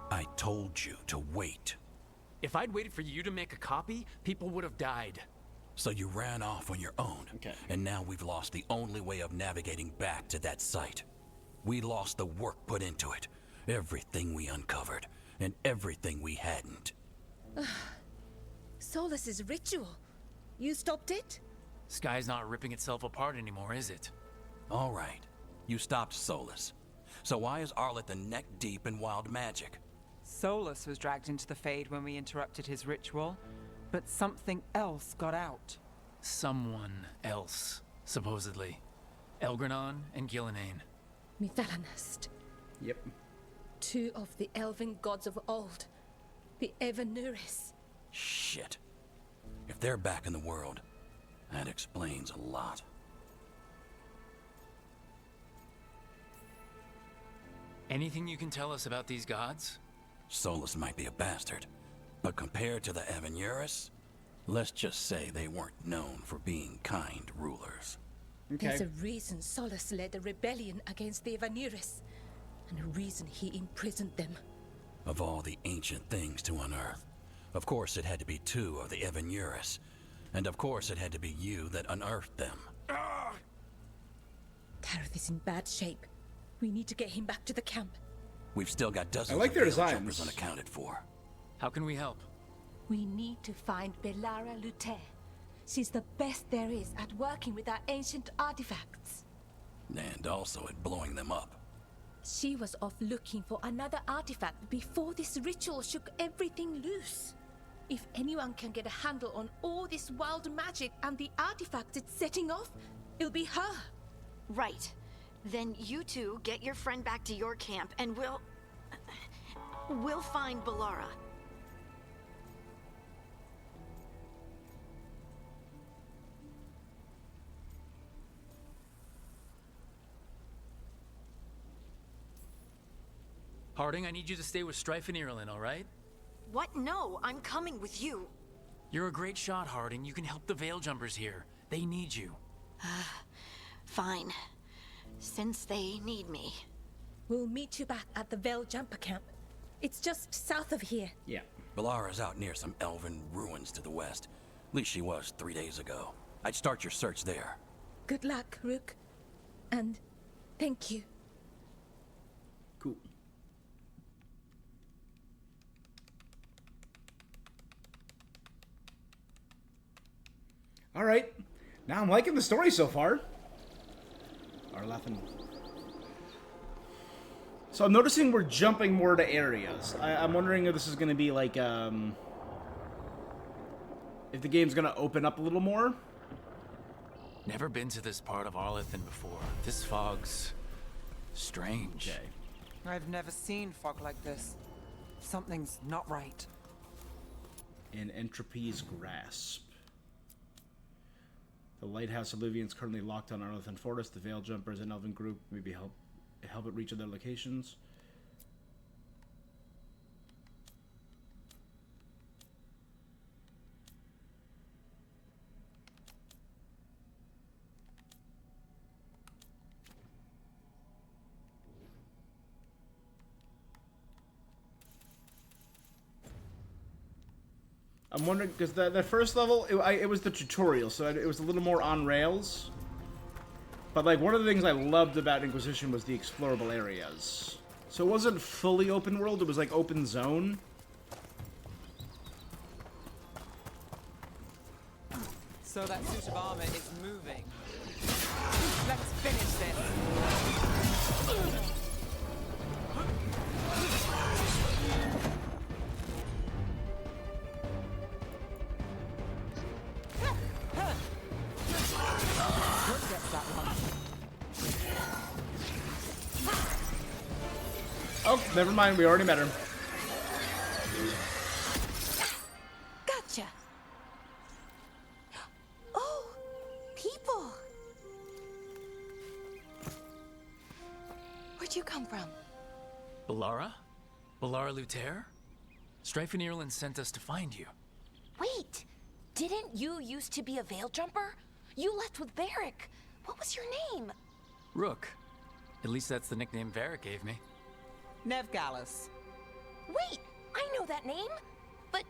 I told you to wait. If I'd waited for you to make a copy, people would have died. So you ran off on your own. Okay. And now we've lost the only way of navigating back to that site. We lost the work put into it. Everything we uncovered. And everything we hadn't. Solus's ritual. You stopped it? Sky's not ripping itself apart anymore, is it? All right. You stopped Solus. So why is Arleth neck deep in wild magic? Solus was dragged into the Fade when we interrupted his ritual, but something else got out. Someone else, supposedly. Elgranon and Gillenane. Mithalanast. Yep. Two of the elven gods of old. The Evanuris. Shit. If they're back in the world, that explains a lot. Anything you can tell us about these gods? Solus might be a bastard, but compared to the Evanuris, let's just say they weren't known for being kind rulers. Okay. There's a reason Solus led a rebellion against the Evanuris, and a reason he imprisoned them. Of all the ancient things to unearth, of course it had to be two of the Evanuris, and of course it had to be you that unearthed them. Tareth is in bad shape. We need to get him back to the camp. We've still got dozens I like of their Veiljumpers designs. unaccounted for. How can we help? We need to find Belara Luther. She's the best there is at working with our ancient artifacts. And also at blowing them up. She was off looking for another artifact before this ritual shook everything loose. If anyone can get a handle on all this wild magic and the artifacts it's setting off, it'll be her. Right. Then you two get your friend back to your camp and we'll find Belara. Harding, I need you to stay with Strife and Irulan, all right? What? No, I'm coming with you. You're a great shot, Harding. You can help the Veiljumpers here. They need you. Fine. Since they need me. We'll meet you back at the Veilljumper camp. It's just south of here. Yeah. Belara's out near some elven ruins to the west. At least she was 3 days ago. I'd start your search there. Good luck, Rook. And thank you. Cool. All right. Now I'm liking the story so far. Arlathan. So I'm noticing we're jumping more to areas. I'm wondering if this is going to be like, if the game's going to open up a little more. Never been to this part of Arlathan before. This fog's strange. Okay. I've never seen fog like this. Something's not right. In Entropy's grasp. The Lighthouse Illuvians currently locked on Arlathan Forest. The Veiljumpers and Elven group maybe help it reach other locations. I'm wondering, because the first level, it was the tutorial, so it was a little more on rails. But, like, one of the things I loved about Inquisition was the explorable areas. So it wasn't fully open world, it was, like, open zone. So that suit of armor is moving. Let's finish this. Oh, never mind, we already met her. Gotcha. Oh, people. Where'd you come from? Belara? Belara Luther? Strife and Irulan sent us to find you. Wait, didn't you used to be a Veilljumper? You left with Varric. What was your name? Rook. At least that's the nickname Varric gave me. Nev Gallus. Wait, I know that name. But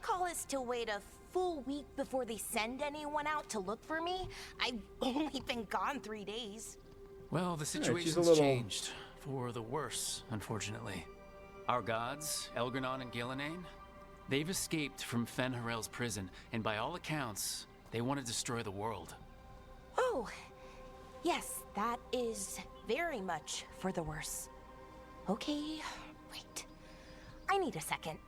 protocol is to wait a full week before they send anyone out to look for me. I've only been gone 3 days. Well, the she's a situation's little- changed. For the worse, unfortunately. Our gods, Elgranon and Gillenane, they've escaped from Fen'Harel's prison, and by all accounts, they want to destroy the world. Oh, yes, that is very much for the worse. Okay, wait. I need a second.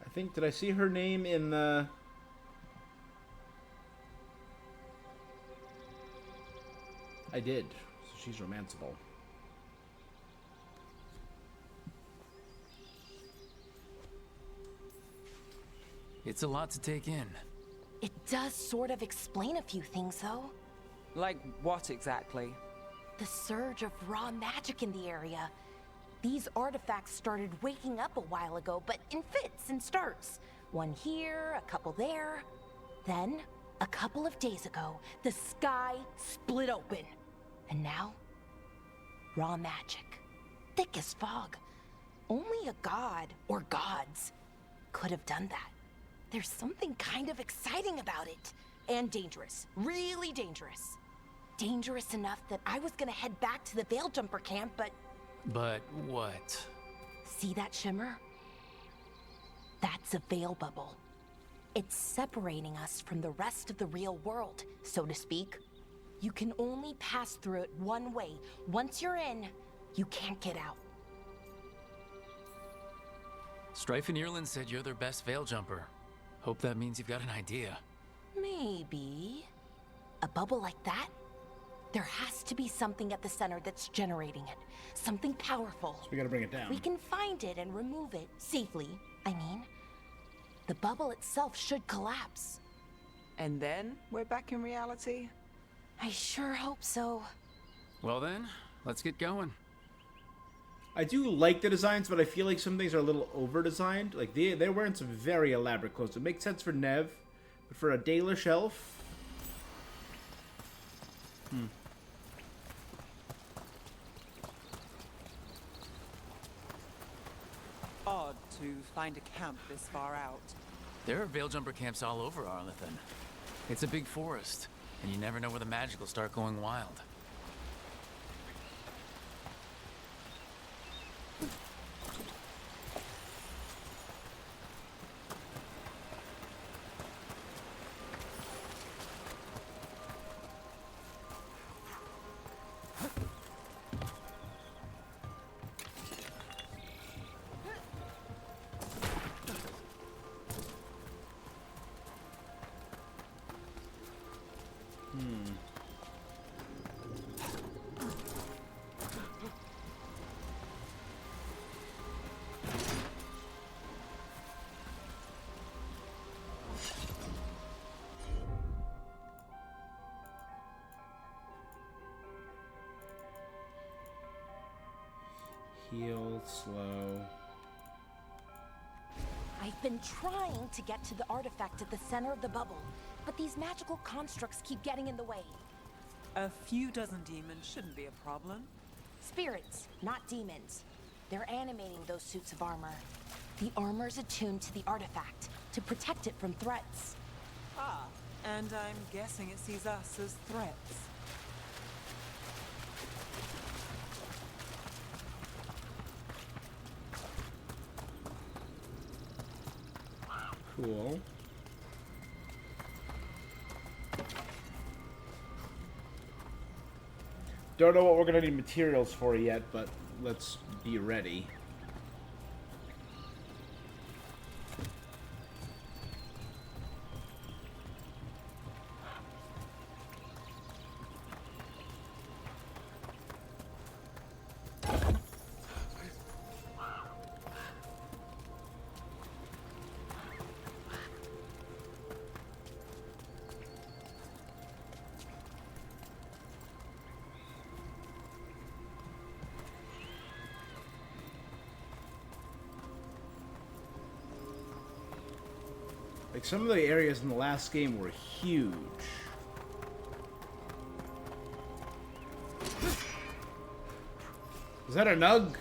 I think, did I see her name in the... I did. So she's romanceable. It's a lot to take in. It does sort of explain a few things, though. Like what exactly? The surge of raw magic in the area. These artifacts started waking up a while ago, but in fits and starts. One here, a couple there. Then, a couple of days ago, the sky split open. And now, raw magic. Thick as fog. Only a god, or gods, could have done that. There's something kind of exciting about it. And dangerous. Really dangerous. Dangerous enough that I was gonna head back to the Veilgjumper camp, but... But what? See that shimmer? That's a veil bubble. It's separating us from the rest of the real world, so to speak. You can only pass through it one way. Once you're in, you can't get out. Strife and Irland said you're their best veil jumper. Hope that means you've got an idea. Maybe. A bubble like that? There has to be something at the center that's generating it. Something powerful. So we gotta bring it down. We can find it and remove it safely, I mean. The bubble itself should collapse. And then we're back in reality? I sure hope so. Well then, let's get going. I do like the designs, but I feel like some things are a little over-designed. Like, they're wearing some very elaborate clothes. It makes sense for Nev, but for a Dalish elf... Odd to find a camp this far out. There are veil jumper camps all over Arlithan. It's a big forest, and you never know where the magic will start going wild. Heal, slow... I've been trying to get to the artifact at the center of the bubble, but these magical constructs keep getting in the way. A few dozen demons shouldn't be a problem. Spirits, not demons. They're animating those suits of armor. The armor's attuned to the artifact, to protect it from threats. Ah, and I'm guessing it sees us as threats. Cool. Don't know what we're gonna need materials for yet, but let's be ready. Like, some of the areas in the last game were huge. Is that a nug?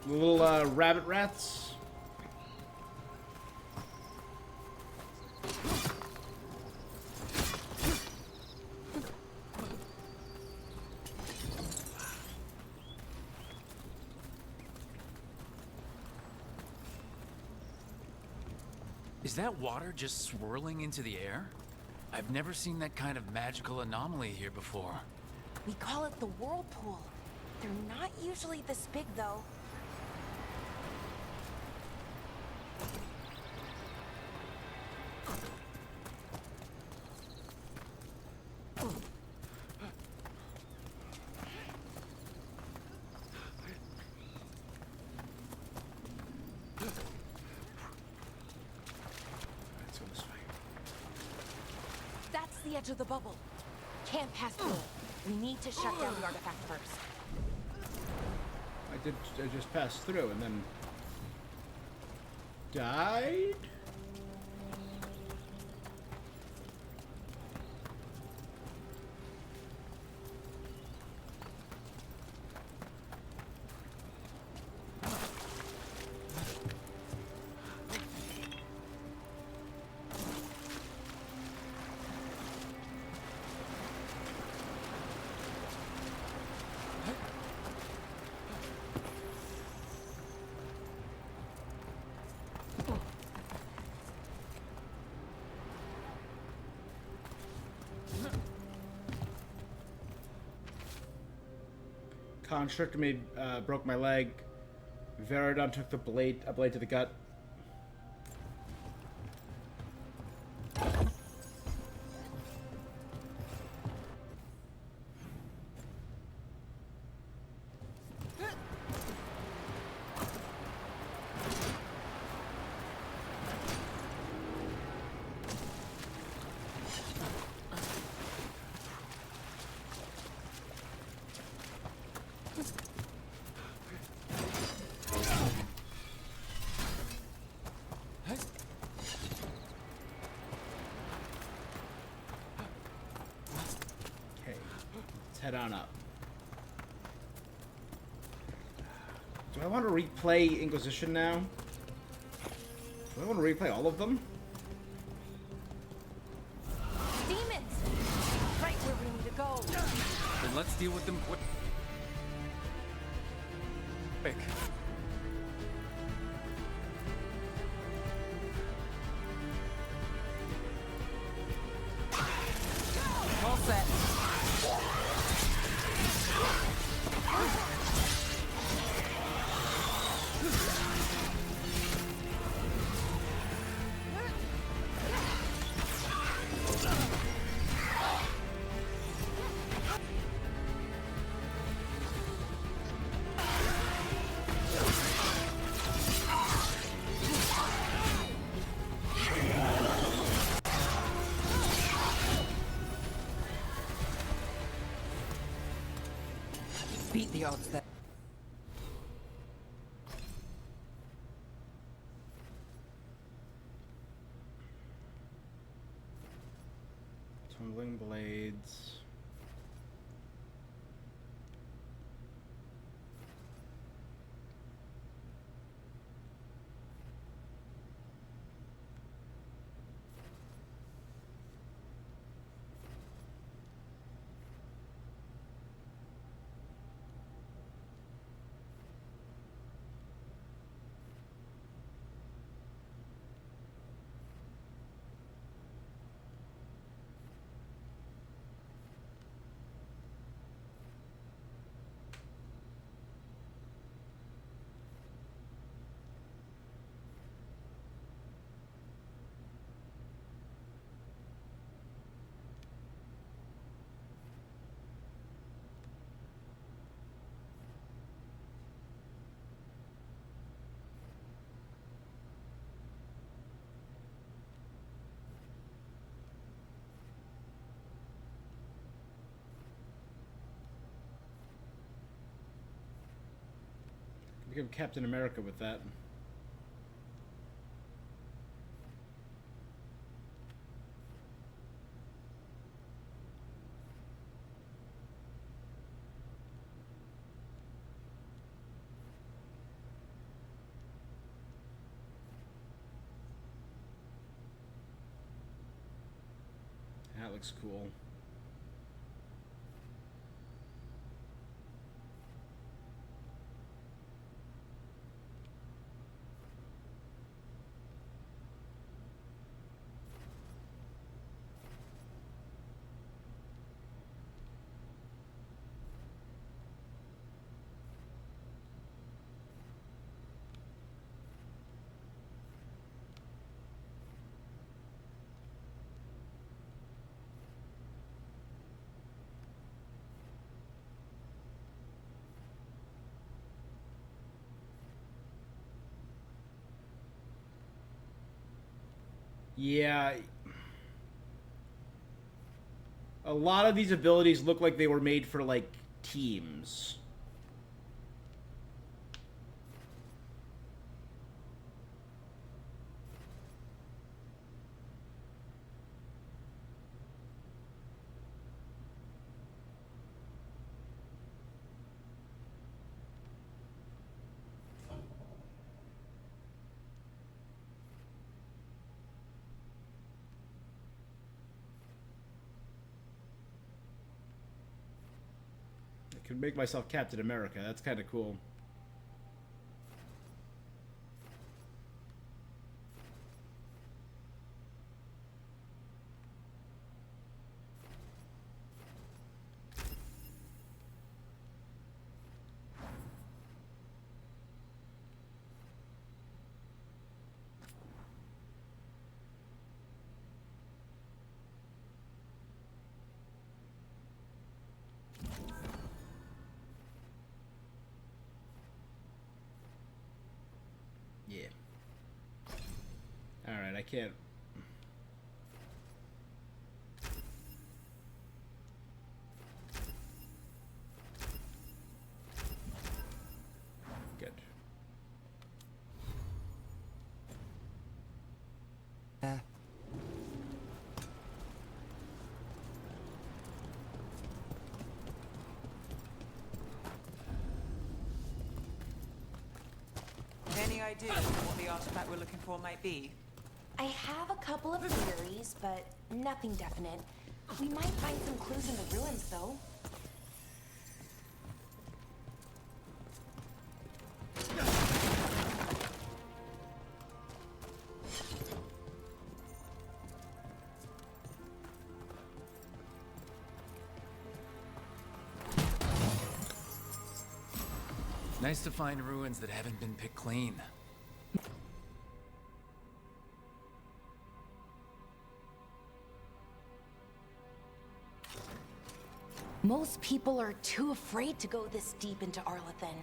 The little rabbit rats? Is that water just swirling into the air? I've never seen that kind of magical anomaly here before. We call it the whirlpool. They're not usually this big, though. Let's go this way. That's the edge of the bubble. Can't pass through it. We need to shut down the artifact first. I just passed through and then died? Constrictor broke my leg. Veilguard took a blade to the gut. Head on up. Do I want to replay Inquisition now? Do I want to replay all of them? Demons! Right where we need to go. Then let's deal with them quick. All set. Beat the odds there. Tumbling blades. Become Captain America with that. That looks cool. Yeah. A lot of these abilities look like they were made for, like, teams. Could make myself Captain America. That's kind of cool. Yeah. Alright, I can't... Good. Any idea what the artifact we're looking for might be? I have a couple of theories, but nothing definite. We might find some clues in the ruins, though. Nice to find ruins that haven't been picked clean. Most people are too afraid to go this deep into Arlathan,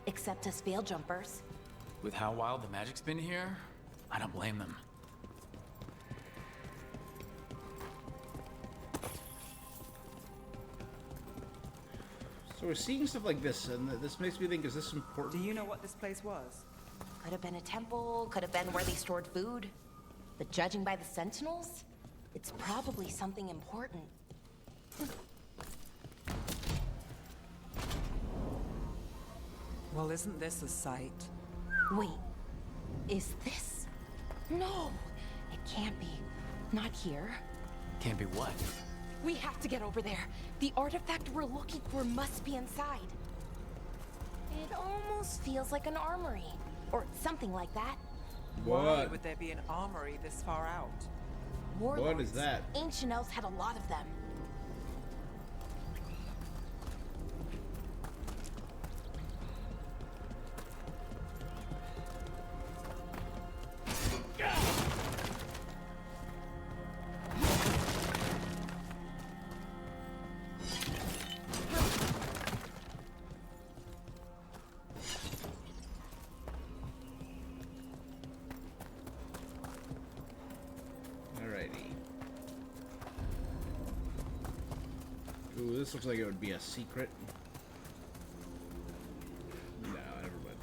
except us veil jumpers. With how wild the magic's been here, I don't blame them. So we're seeing stuff like this, and this makes me think, is this important? Do you know what this place was? Could have been a temple, could have been where they stored food. But judging by the sentinels, it's probably something important. Well, isn't this a sight? Wait, is this? No, it can't be. Not here. Can't be what? We have to get over there. The artifact we're looking for must be inside. It almost feels like an armory, or something like that. Why would there be an armory this far out? Warlords. What is that? Ancient elves had a lot of them. Ooh, this looks like it would be a secret. No, never mind.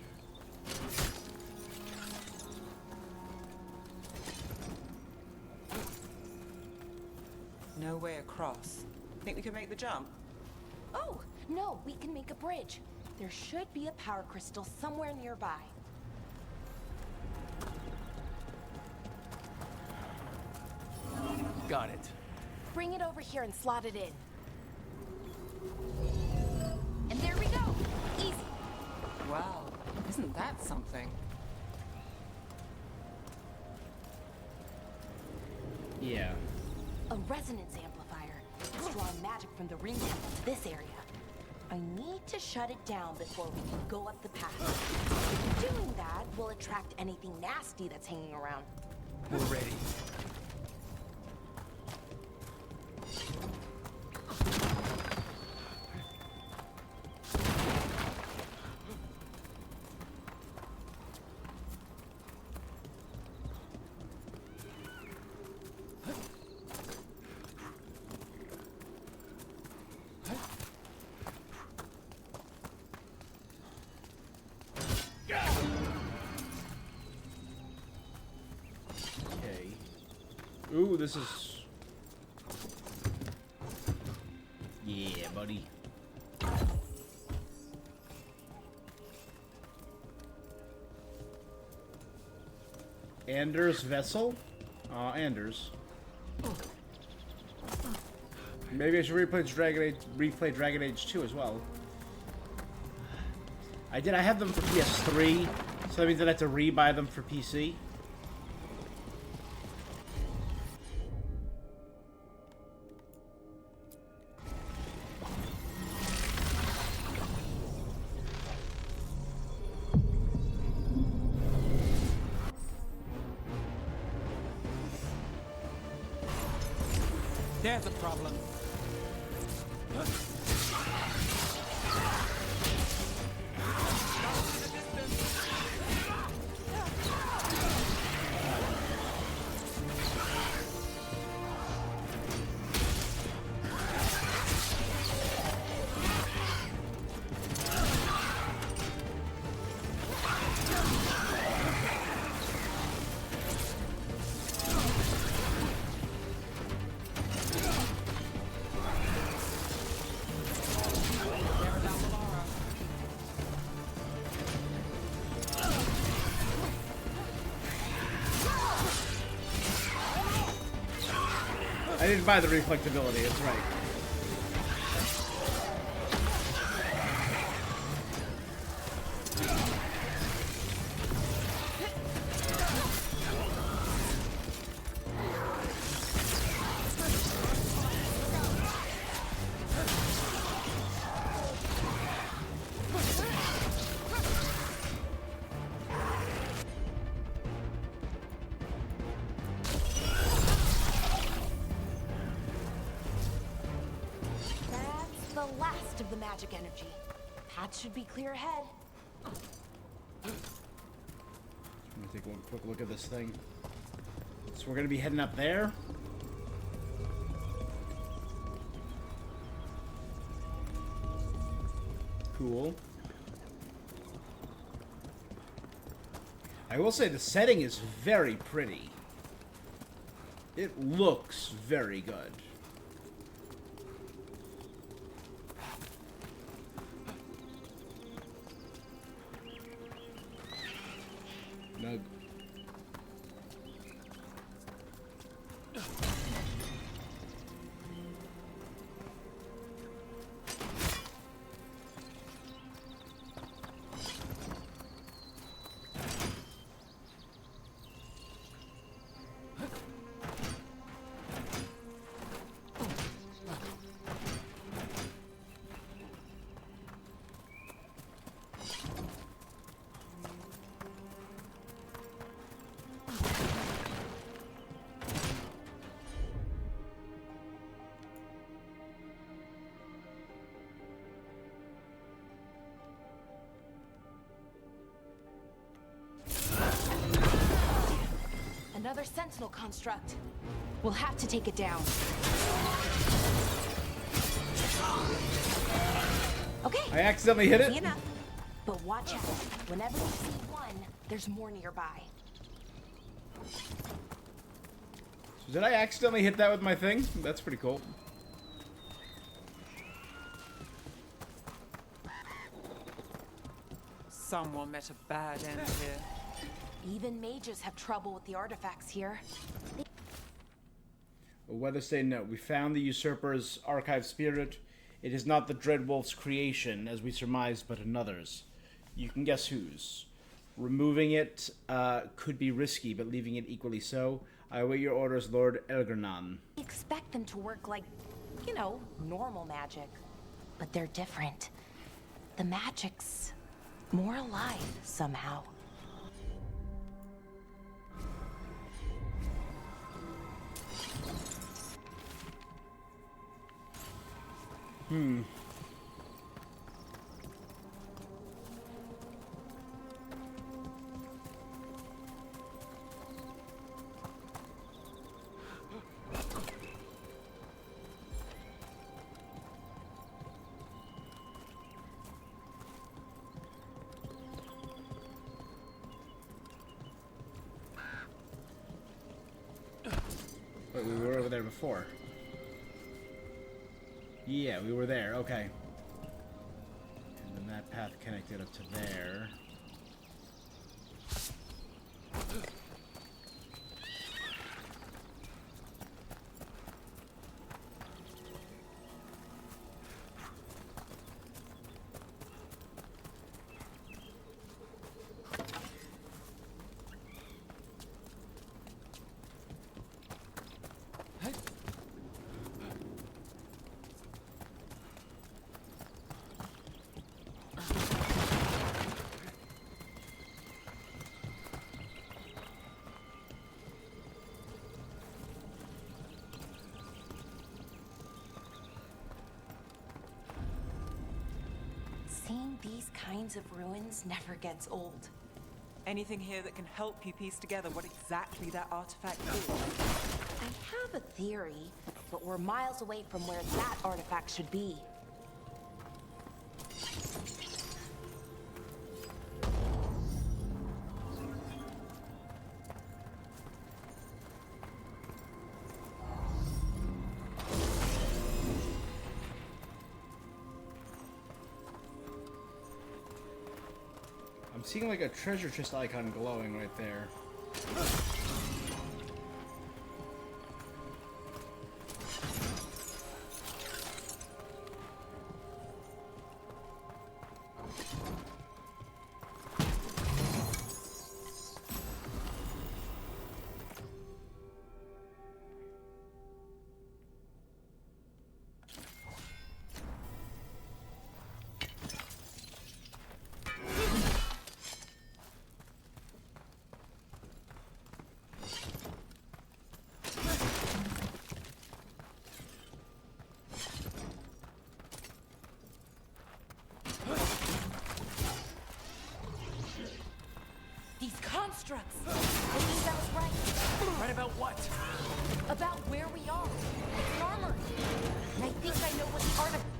No way across. Think we can make the jump? Oh, no, we can make a bridge. There should be a power crystal somewhere nearby. Got it. bring it over here and slot it in. And there we go. Easy. Wow, isn't that something? Yeah. A resonance amplifier. It's drawing magic from the ring temple to this area. I need to shut it down before we can go up the path. Doing that will attract anything nasty that's hanging around. We're ready. Okay. Ooh, this is... Yeah, buddy. Anders vessel? Anders. Maybe I should replay Dragon Age 2 as well. I have them for PS3, so that means I'd have to re-buy them for PC. There's a problem. I didn't buy the reflectability, that's right. The last of the magic energy. Path should be clear ahead. I'm gonna take one quick look at this thing. So we're gonna be heading up there. Cool. I will say the setting is very pretty. It looks very good. Nug. Another sentinel construct. We'll have to take it down. Okay. I accidentally hit it. Easy enough. But watch out. Whenever you see one, there's more nearby. So did I accidentally hit that with my thing? That's pretty cool. Someone met a bad end here. Even mages have trouble with the artifacts here. A Weatherstain note. We found the usurper's archive spirit. It is not the Dreadwolf's creation, as we surmised, but another's. You can guess whose. Removing it could be risky, but leaving it equally so. I await your orders, Lord Elgernon. We expect them to work like, you know, normal magic. But they're different. The magic's more alive, somehow. Wait, we were over there before. Yeah, we were there. Okay. And then that path connected up to there. Seeing these kinds of ruins never gets old. Anything here that can help you piece together what exactly that artifact is? I have a theory, but we're miles away from where that artifact should be. I'm seeing like a treasure chest icon glowing right there. These constructs! I think I was right. Right about what? About where we are. It's an armory. And I think I know what the artifact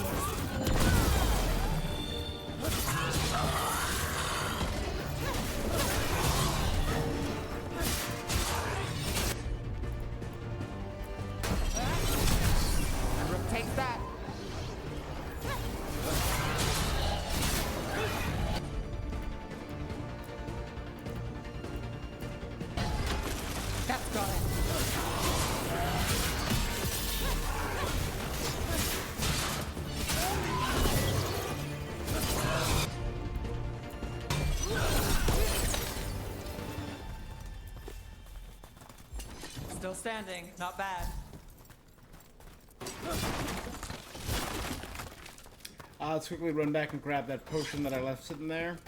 is. Take that. That's got it. Still standing, not bad. Let's quickly run back and grab that potion that I left sitting there.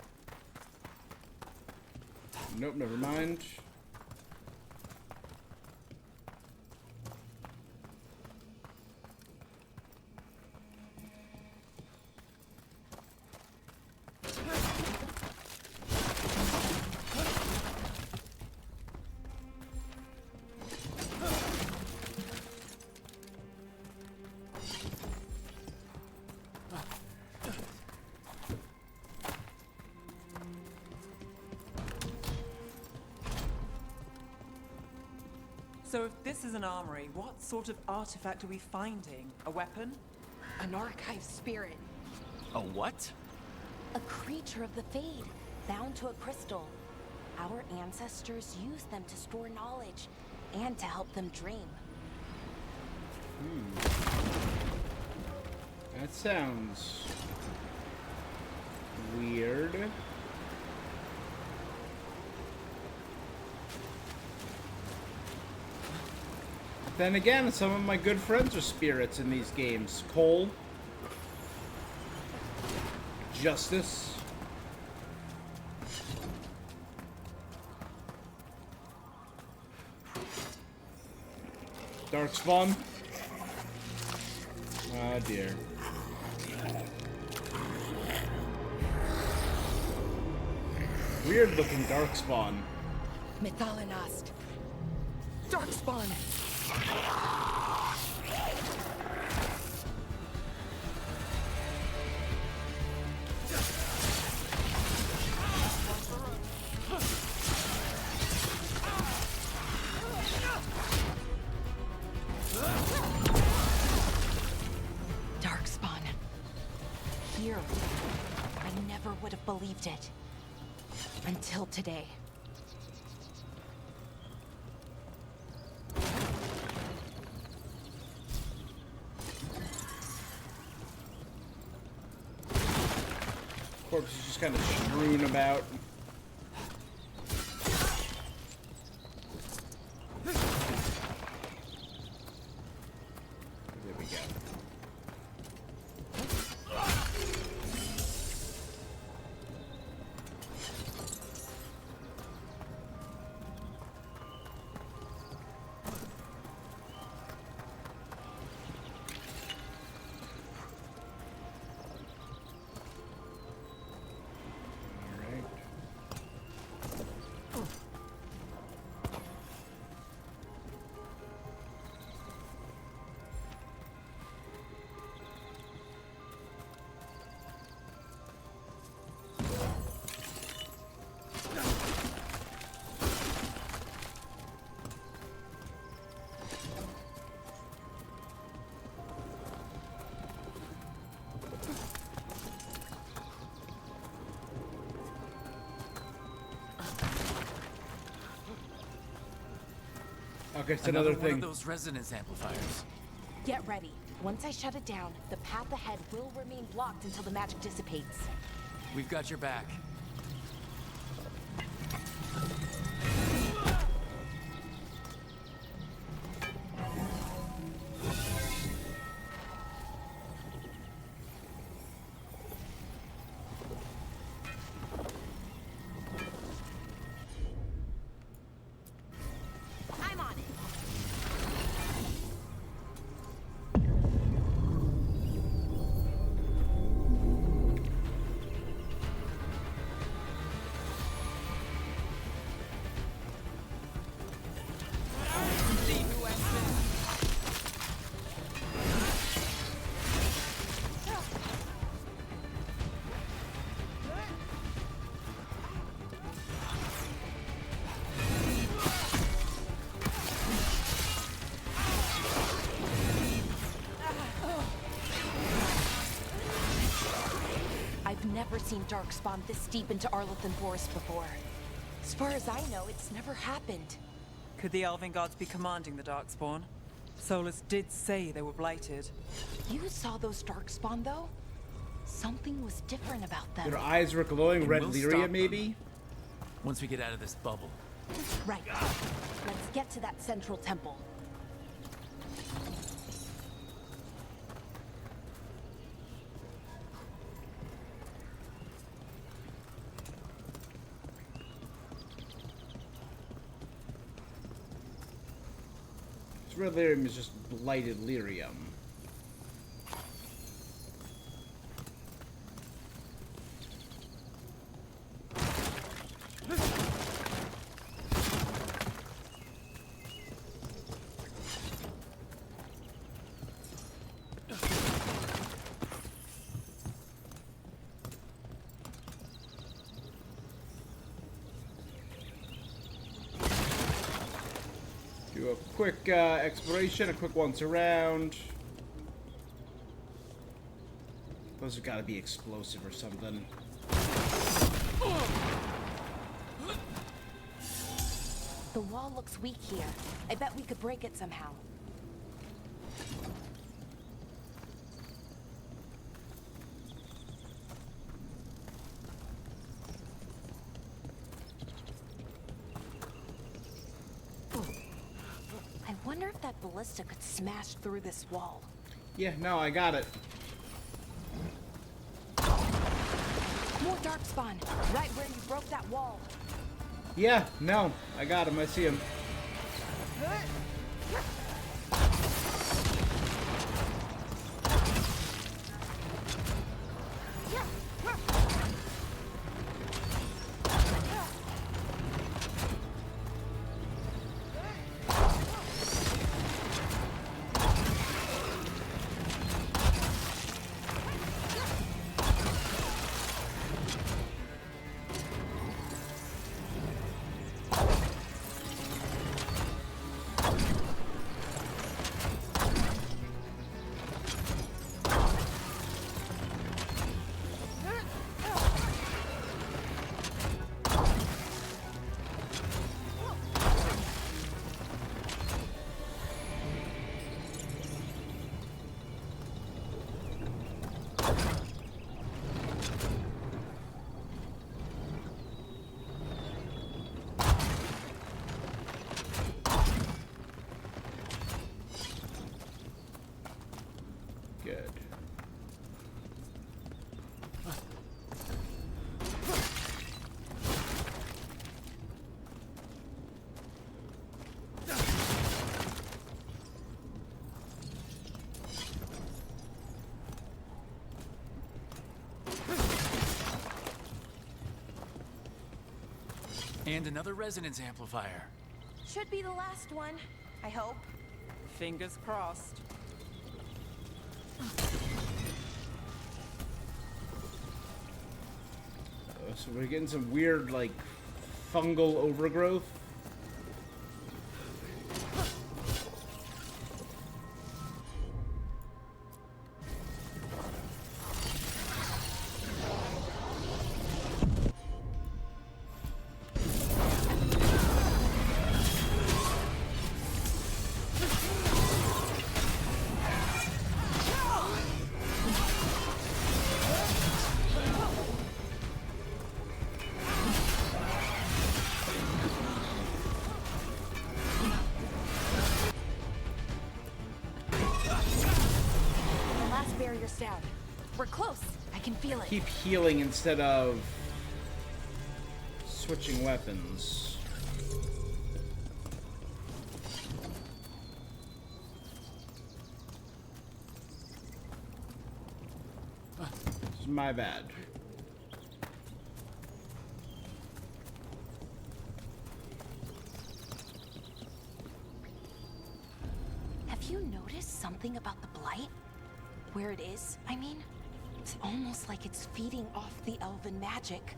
Nope, never mind. So if this is an armory, what sort of artifact are we finding? A weapon? An archive spirit. A what? A creature of the Fade, bound to a crystal. Our ancestors used them to store knowledge, and to help them dream. That sounds weird. Then again, some of my good friends are spirits in these games. Cole. Justice. Darkspawn. Oh dear. Weird looking Darkspawn. Methalinast. Darkspawn. Darkspawn. Here. I never would have believed it. Until today. Corpse is just kind of strewn about. There we go. Okay, it's another thing. One of those resonance amplifiers. Get ready. Once I shut it down, the path ahead will remain blocked until the magic dissipates. We've got your back. I'm on it. I've never seen Darkspawn this deep into Arlothan Forest before. As far as I know, it's never happened. Could the Elven gods be commanding the Darkspawn? Solus did say they were blighted. You saw those Darkspawn, though? Something was different about them. Their eyes were glowing red we'll Lyria, stop them. maybe? Once we get out of this bubble. Right. Let's get to that central temple. This red lyrium is just blighted lyrium. Do a quick exploration, a quick once around. Those have got to be explosive or something. The wall looks weak here. I bet we could break it somehow. I wonder if that ballista could smash through this wall. Yeah, no, I got it. More darkspawn, right where you broke that wall. Yeah, no, I got him. I see him. Good. And another resonance amplifier. Should be the last one, I hope. Fingers crossed. So we're getting some weird, like, fungal overgrowth. Down. We're close. I can feel it. Keep healing instead of switching weapons. This is my bad. Have you noticed something about the blight? Where it is, I mean? It's almost like it's feeding off the elven magic.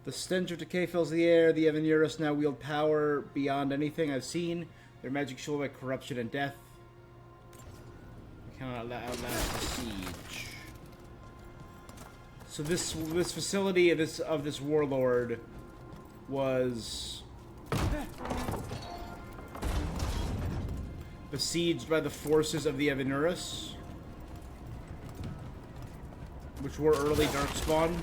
The stench of decay fills the air. The Evanurus now wield power beyond anything I've seen. Their magic fueled by corruption and death. We cannot outlast the siege. So this facility of this warlord was besieged by the forces of the Evanurus, which were early Darkspawn.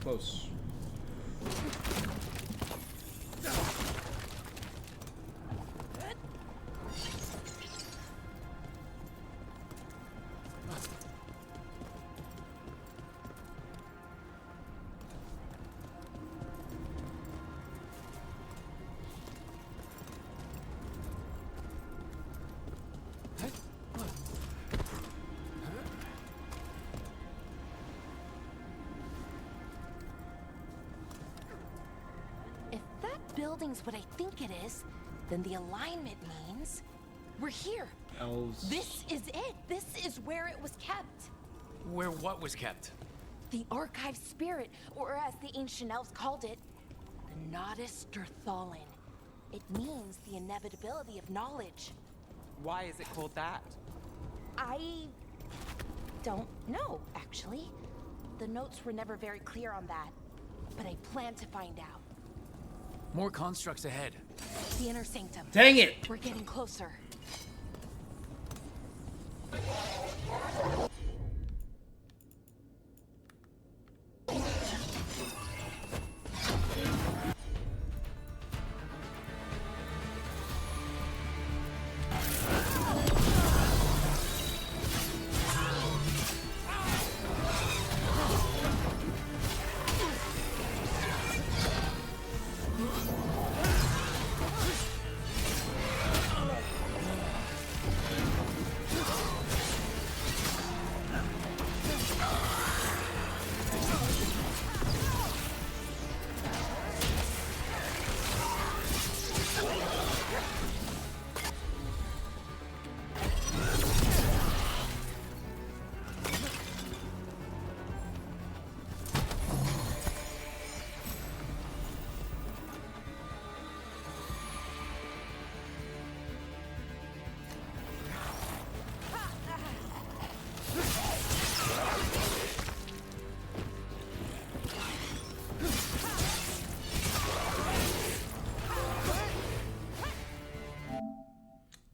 Close. building's what I think it is, then the alignment means we're here. Elves. This is it. This is where it was kept. Where what was kept? The archive spirit, or as the ancient elves called it, the Nodus Derthalin. It means the inevitability of knowledge. Why is it called that? I don't know, actually. The notes were never very clear on that, but I plan to find out. More constructs ahead. The inner sanctum. Dang it! We're getting closer.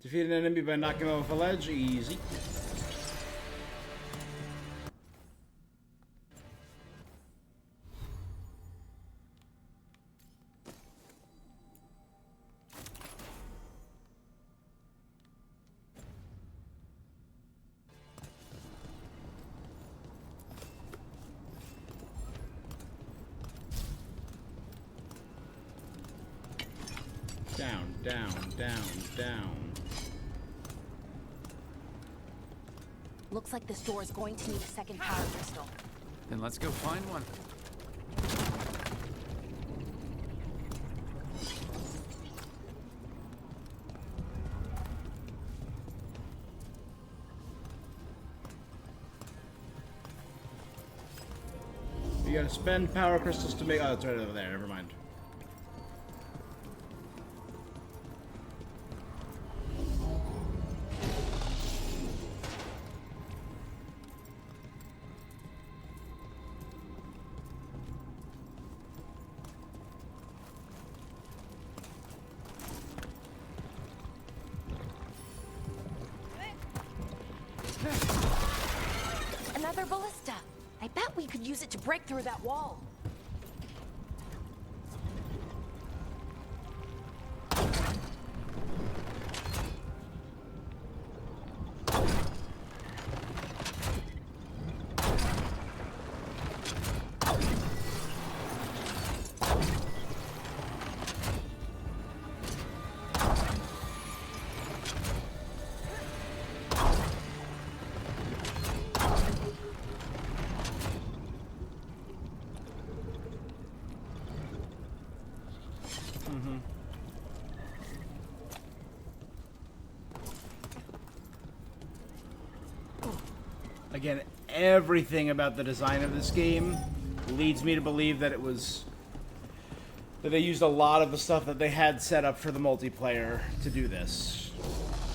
Defeat an enemy by knocking him off a ledge. Easy. Down, down, down, down. Looks like this door is going to need a second power crystal. Then let's go find one. You gotta spend power crystals to make. Oh, it's right over there. Never mind. Another ballista. I bet we could use it to break through that wall. Again, everything about the design of this game leads me to believe that that they used a lot of the stuff that they had set up for the multiplayer to do this.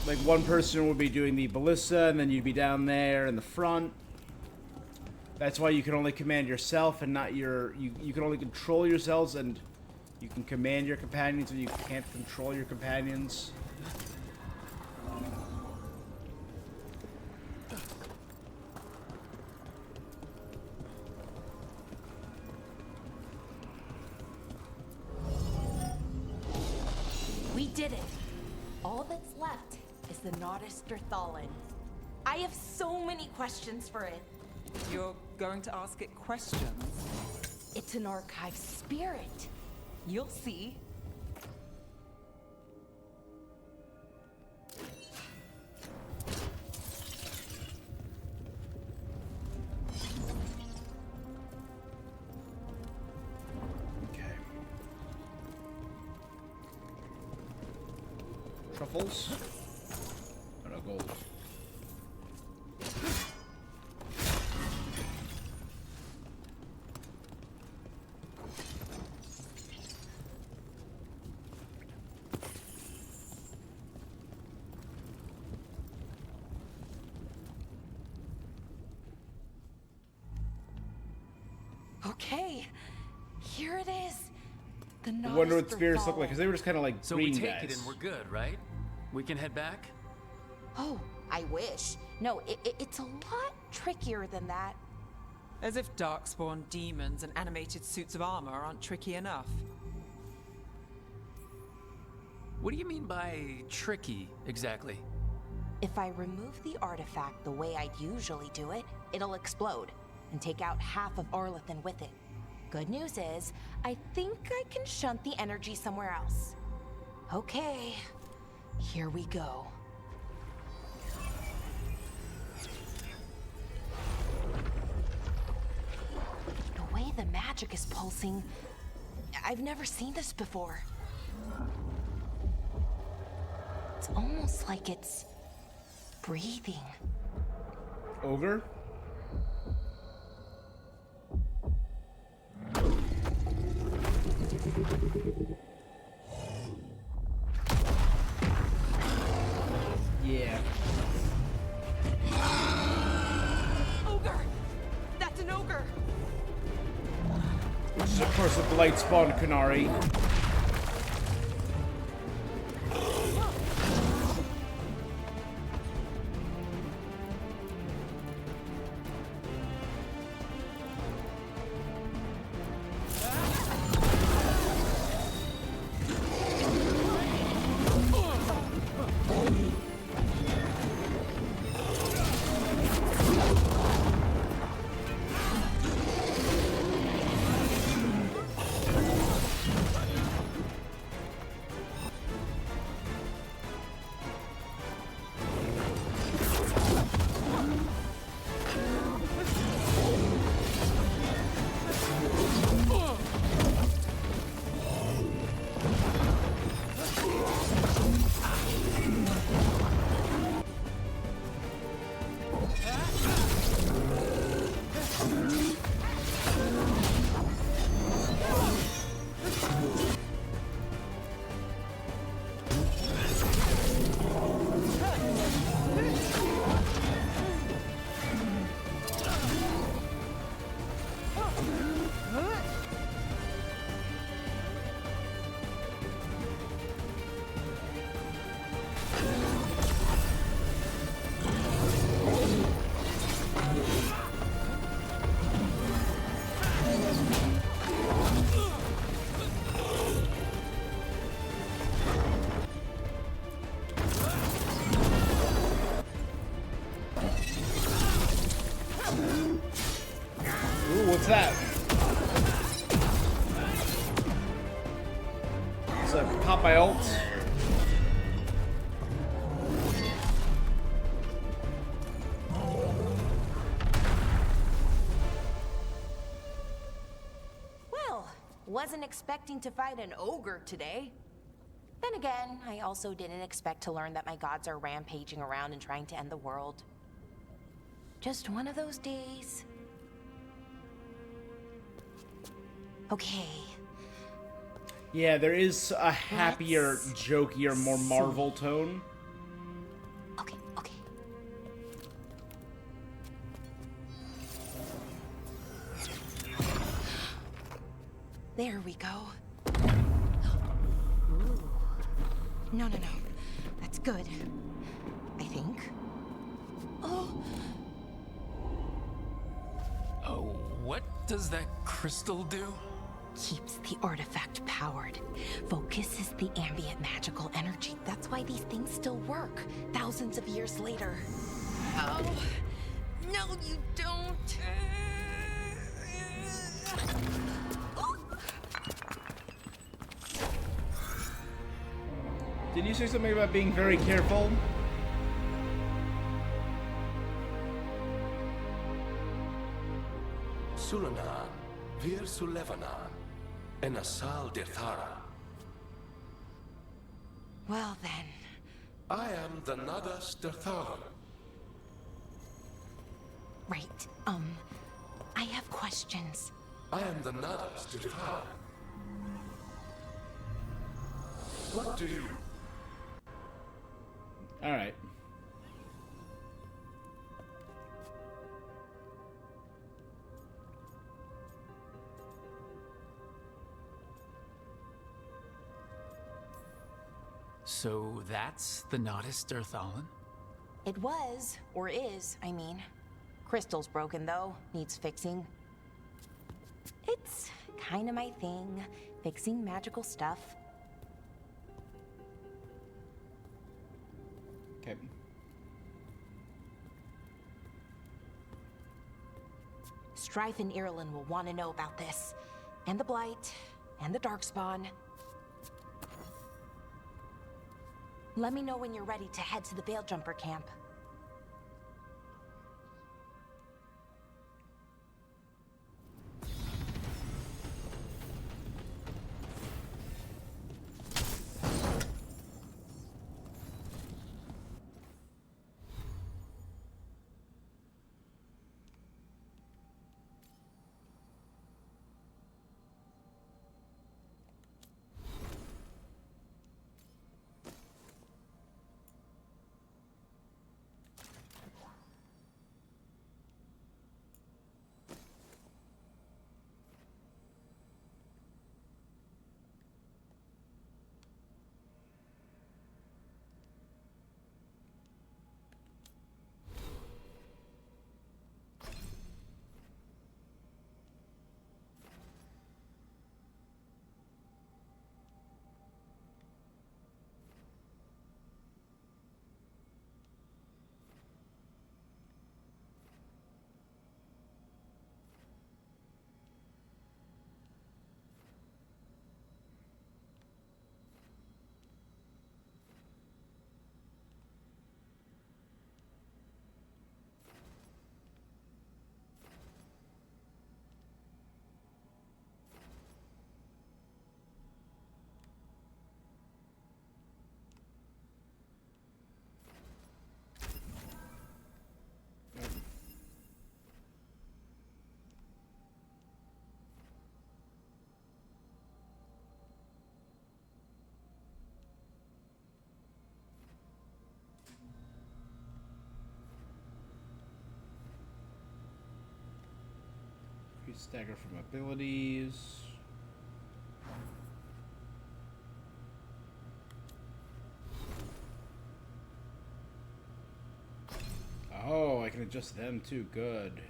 Like, one person would be doing the ballista, and then you'd be down there in the front. That's why you can only command yourself and not your... You can only control yourselves, and you can command your companions, and you can't control your companions. We did it. All that's left is the Nodus Derthalin. I have so many questions for it. You're going to ask it questions? It's an archive spirit. You'll see. Truffles? Oh no, gold. Okay, here it is. The I wonder what Nautilus spirits look fallen. like, because they were just kind of like So green we take guys. it and we're good, right? We can head back? Oh, I wish. No, it's a lot trickier than that. As if darkspawn demons and animated suits of armor aren't tricky enough. What do you mean by tricky, exactly? If I remove the artifact the way I'd usually do it, it'll explode and take out half of Arlathan with it. Good news is, I think I can shunt the energy somewhere else. Okay, here we go. The way the magic is pulsing, I've never seen this before. It's almost like it's breathing. Ogre? Yeah. Ogre! That's an ogre! Which is, of course, a blight spawn Kunari. Ooh, what's that? It's a pop my ult. Well, wasn't expecting to fight an ogre today. Then again, I also didn't expect to learn that my gods are rampaging around and trying to end the world. Just one of those days. Okay. Yeah, there is a happier, jokier, more Marvel tone. Okay. There we go. Ooh. No. That's good. I think. Oh, What does that crystal do? keeps the artifact powered. Focuses the ambient magical energy. That's why these things still work, thousands of years later. Oh, no, you don't. Did you say something about being very careful? Sulanan, Vir Sulevanan, and Asal Dethara. Well then, I am the Nadas Derthalan. Right. I have questions. I am the Nadas Derthalan. What do you... Alright. So that's the Nodus Derthalan? It was, or is, I mean. Crystal's broken, though. Needs fixing. It's kind of my thing, fixing magical stuff. Okay. Strife and Irulan will want to know about this. And the Blight, and the Darkspawn. Let me know when you're ready to head to the Veil-Jumper camp. Stagger from abilities. Oh, I can adjust them too. Good.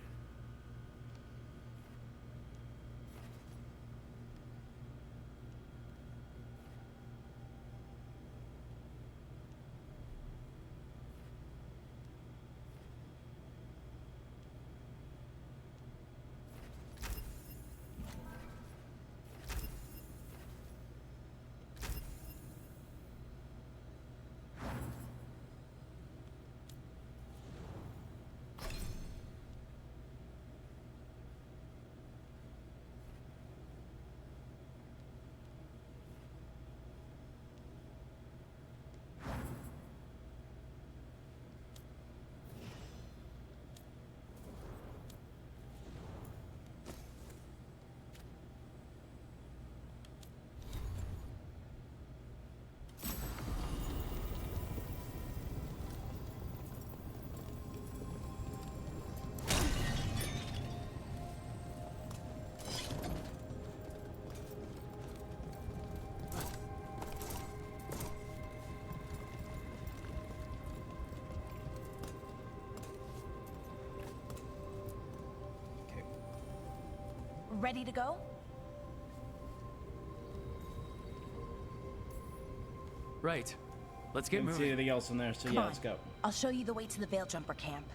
Ready to go? Right. Let's get Didn't moving. see anything else in there, so Come yeah, on. let's go. I'll show you the way to the Veil-Jumper camp.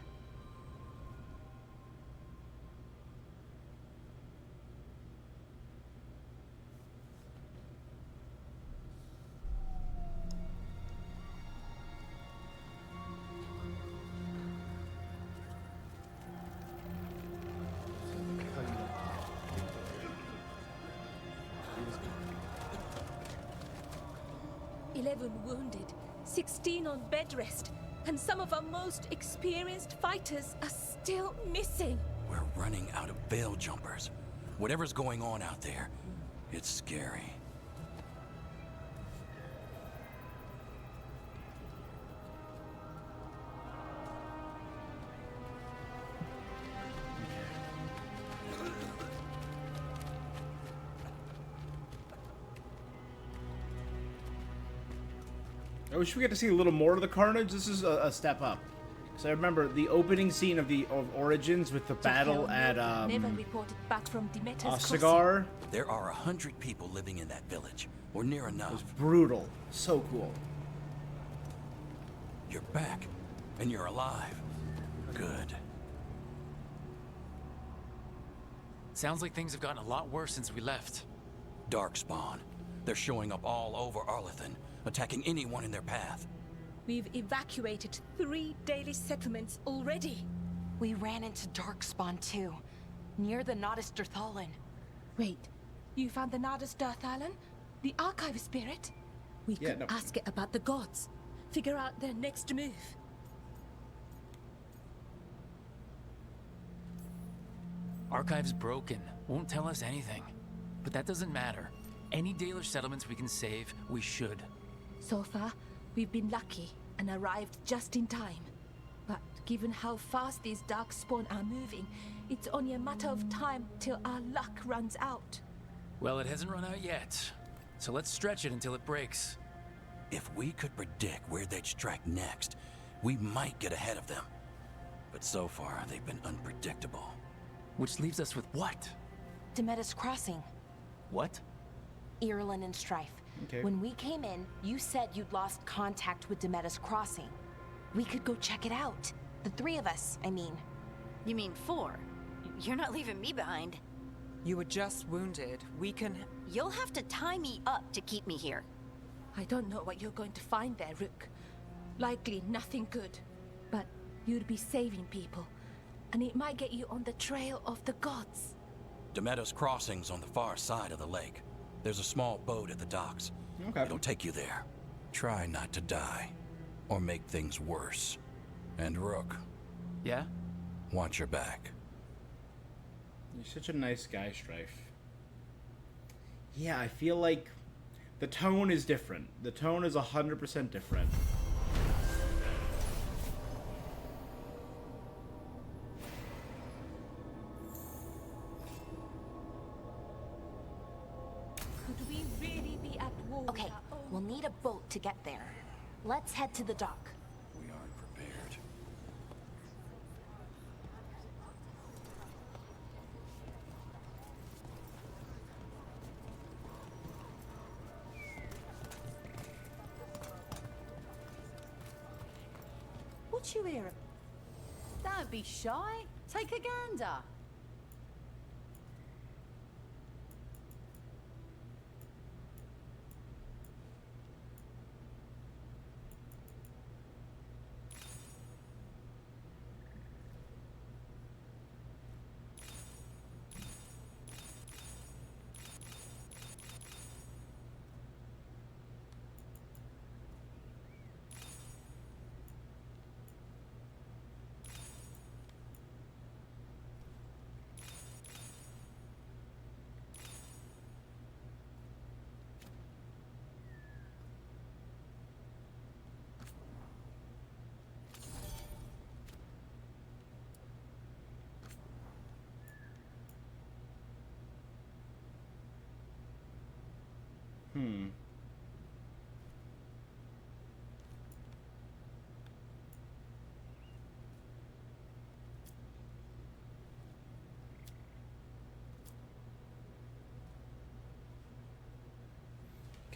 "11 wounded, 16 on bed rest, and some of our most experienced fighters are still missing. We're running out of veil jumpers. Whatever's going on out there, it's scary. I wish we get to see a little more of the carnage. This is a step up. Because I remember the opening scene of Origins with the battle at Never reported back from Demeter's Cigar. There are 100 people living in that village, or near enough. It was brutal. So cool. You're back, and you're alive. Good. Sounds like things have gotten a lot worse since we left. Darkspawn. They're showing up all over Arlethan, attacking anyone in their path. We've evacuated 3 daily settlements already. We ran into Darkspawn too, near the Nodus Dirthalin. Wait, you found the Nodus Dirthalin? The archive spirit? We could ask it about the gods. Figure out their next move. Archive's broken. Won't tell us anything. But that doesn't matter. Any Dalish settlements we can save, we should. So far, we've been lucky and arrived just in time. But given how fast these Darkspawn are moving, it's only a matter of time till our luck runs out. Well, it hasn't run out yet. So let's stretch it until it breaks. If we could predict where they'd strike next, we might get ahead of them. But so far, they've been unpredictable. Which leaves us with what? Demeter's Crossing. What? Irulan and Strife. Okay. When we came in, you said you'd lost contact with Demeter's Crossing. We could go check it out. The 3 of us, I mean. You mean 4? You're not leaving me behind. You were just wounded. We can... You'll have to tie me up to keep me here. I don't know what you're going to find there, Rook. Likely nothing good. But you'd be saving people. And it might get you on the trail of the gods. Demeter's Crossing's on the far side of the lake. There's a small boat at the docks. Okay. It'll take you there. Try not to die, or make things worse. And Rook. Yeah? Watch your back. You're such a nice guy, Strife. Yeah, I feel like the tone is different. The tone is 100% different. Could we really be at war? Okay, we'll need a boat to get there. Let's head to the dock. We aren't prepared. What you hear? Don't be shy. Take a gander.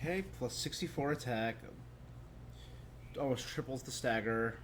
Okay, plus 64 attack. Almost triples the stagger.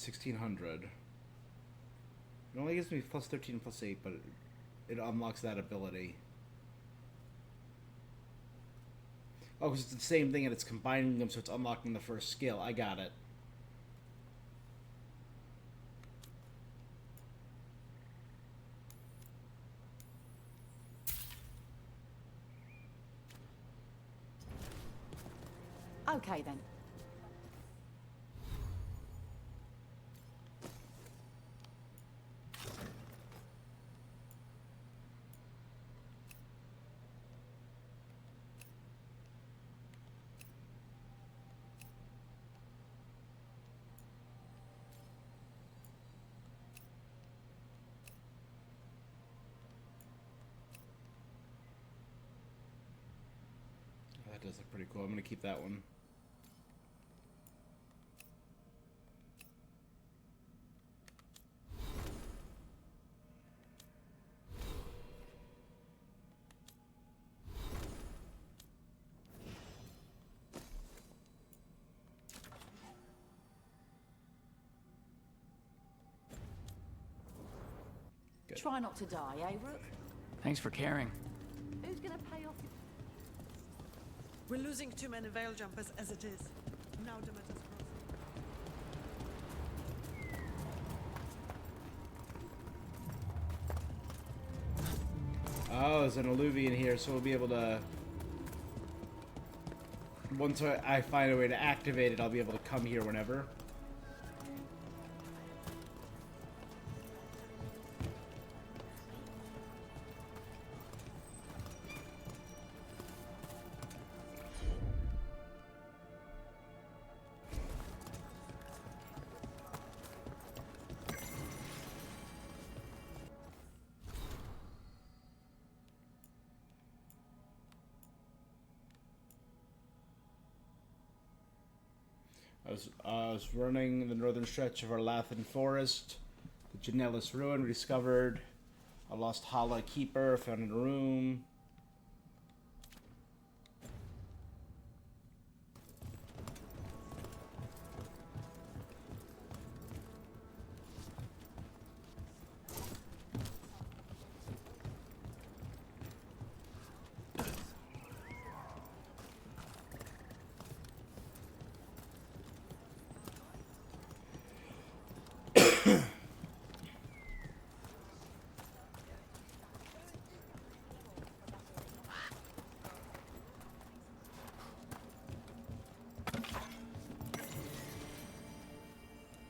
1600. It only gives me plus 13, plus 8, but it unlocks that ability. Oh, because it's the same thing and it's combining them, so it's unlocking the first skill. I got it. Okay then. That does look pretty cool. I'm gonna keep that one. Good. Try not to die, eh, Rook? Thanks for caring. Who's gonna pay off? We're losing too many veil jumpers as it is. Now Demeter's crossing. Oh, there's an Alluvian here, so we'll be able to... Once I find a way to activate it, I'll be able to come here whenever. I was running the northern stretch of our Lathan forest. The Janellis ruin. We discovered a lost Hala keeper found in a room.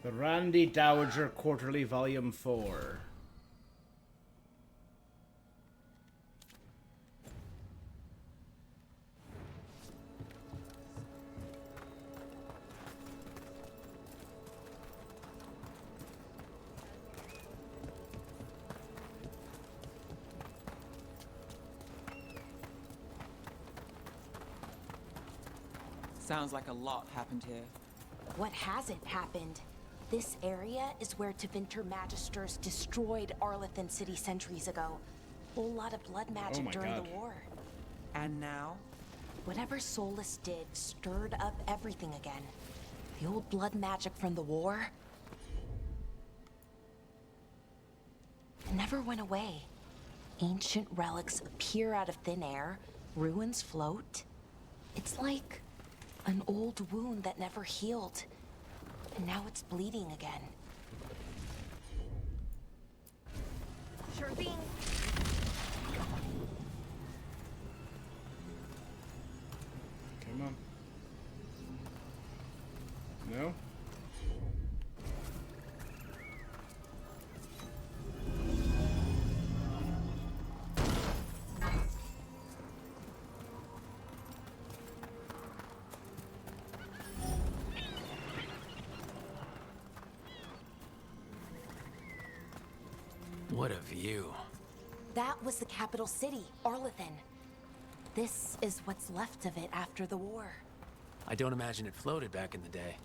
The Randy Dowager Quarterly, Volume 4. Sounds like a lot happened here. What hasn't happened? This area is where Tevinter Magisters destroyed Arlathan City centuries ago. Whole lot of blood magic during the war. And now? Whatever Solus did stirred up everything again. The old blood magic from the war. It never went away. Ancient relics appear out of thin air. Ruins float. It's like an old wound that never healed. And now it's bleeding again. Sure thing. Come on. No? What a view. That was the capital city, Arlathan. This is what's left of it after the war. I don't imagine it floated back in the day.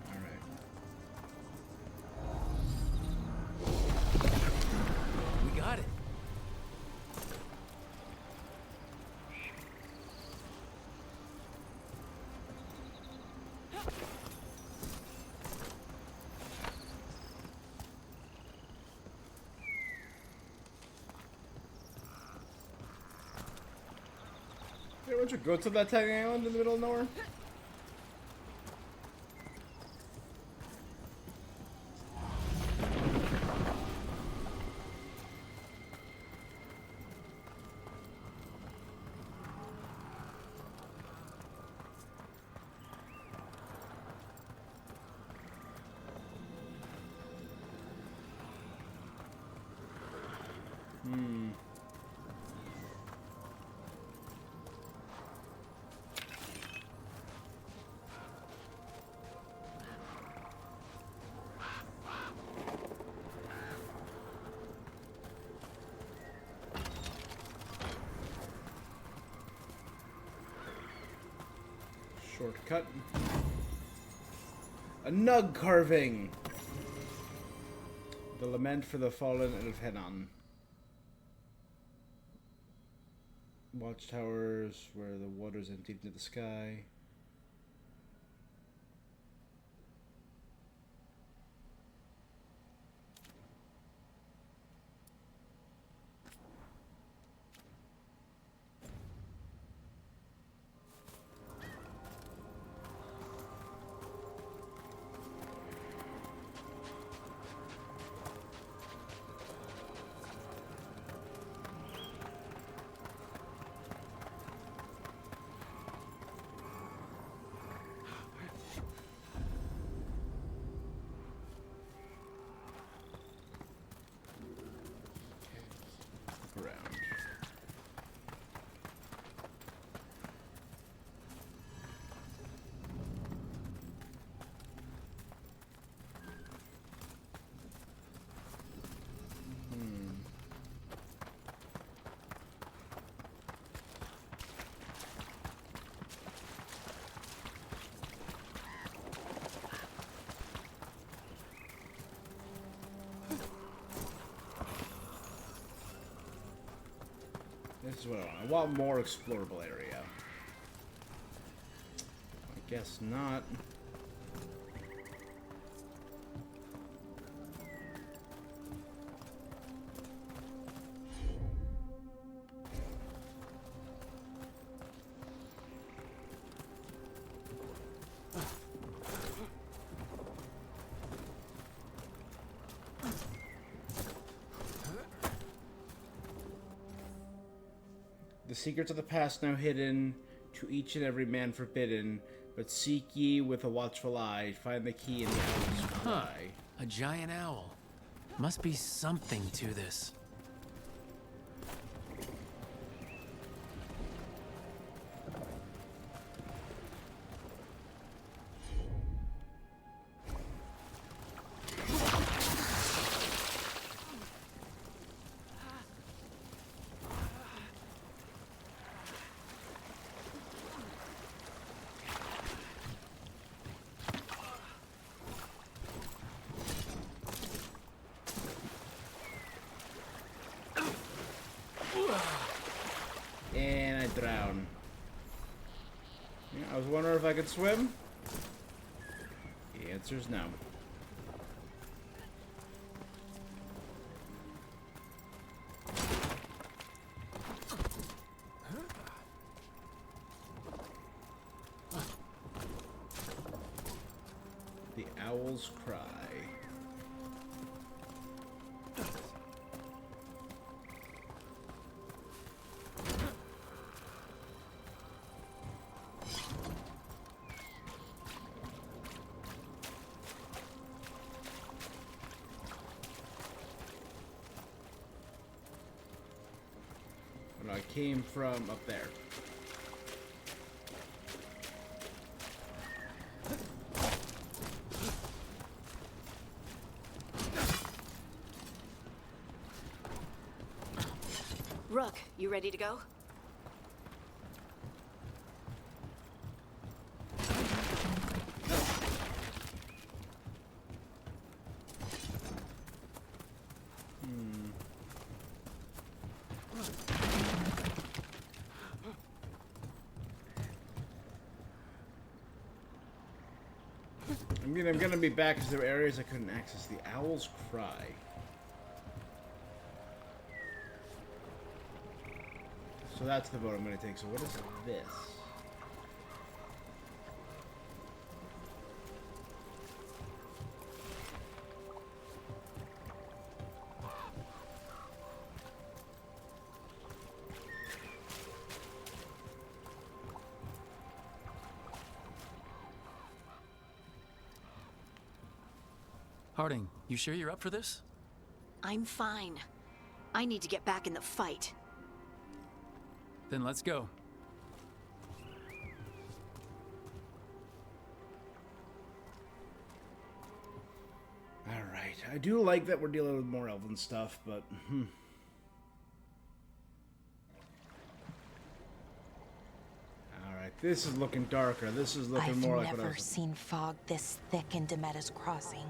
Alright. Don't you go to that tiny island in the middle of nowhere? Shortcut. A nug carving. The lament for the fallen of Henan. Watchtowers where the waters emptied into the sky. This is what I want. I want more explorable area. I guess not. The secrets of the past now hidden, to each and every man forbidden, but seek ye with a watchful eye, find the key in the owl's cry. A giant owl. Must be something to this. And I drown. Yeah, I was wondering if I could swim. The answer is no. The owl's cry. I came from up there. Rook, you ready to go? I mean, I'm gonna be back because there were areas I couldn't access. The owl's cry. So that's the boat I'm going to take. So what is this? Harding, you sure you're up for this? I'm fine. I need to get back in the fight. Then let's go. Alright, I do like that we're dealing with more elven stuff, but... Alright, this is looking darker. This is looking more like what I I've never was... seen fog this thick in Demetta's Crossing.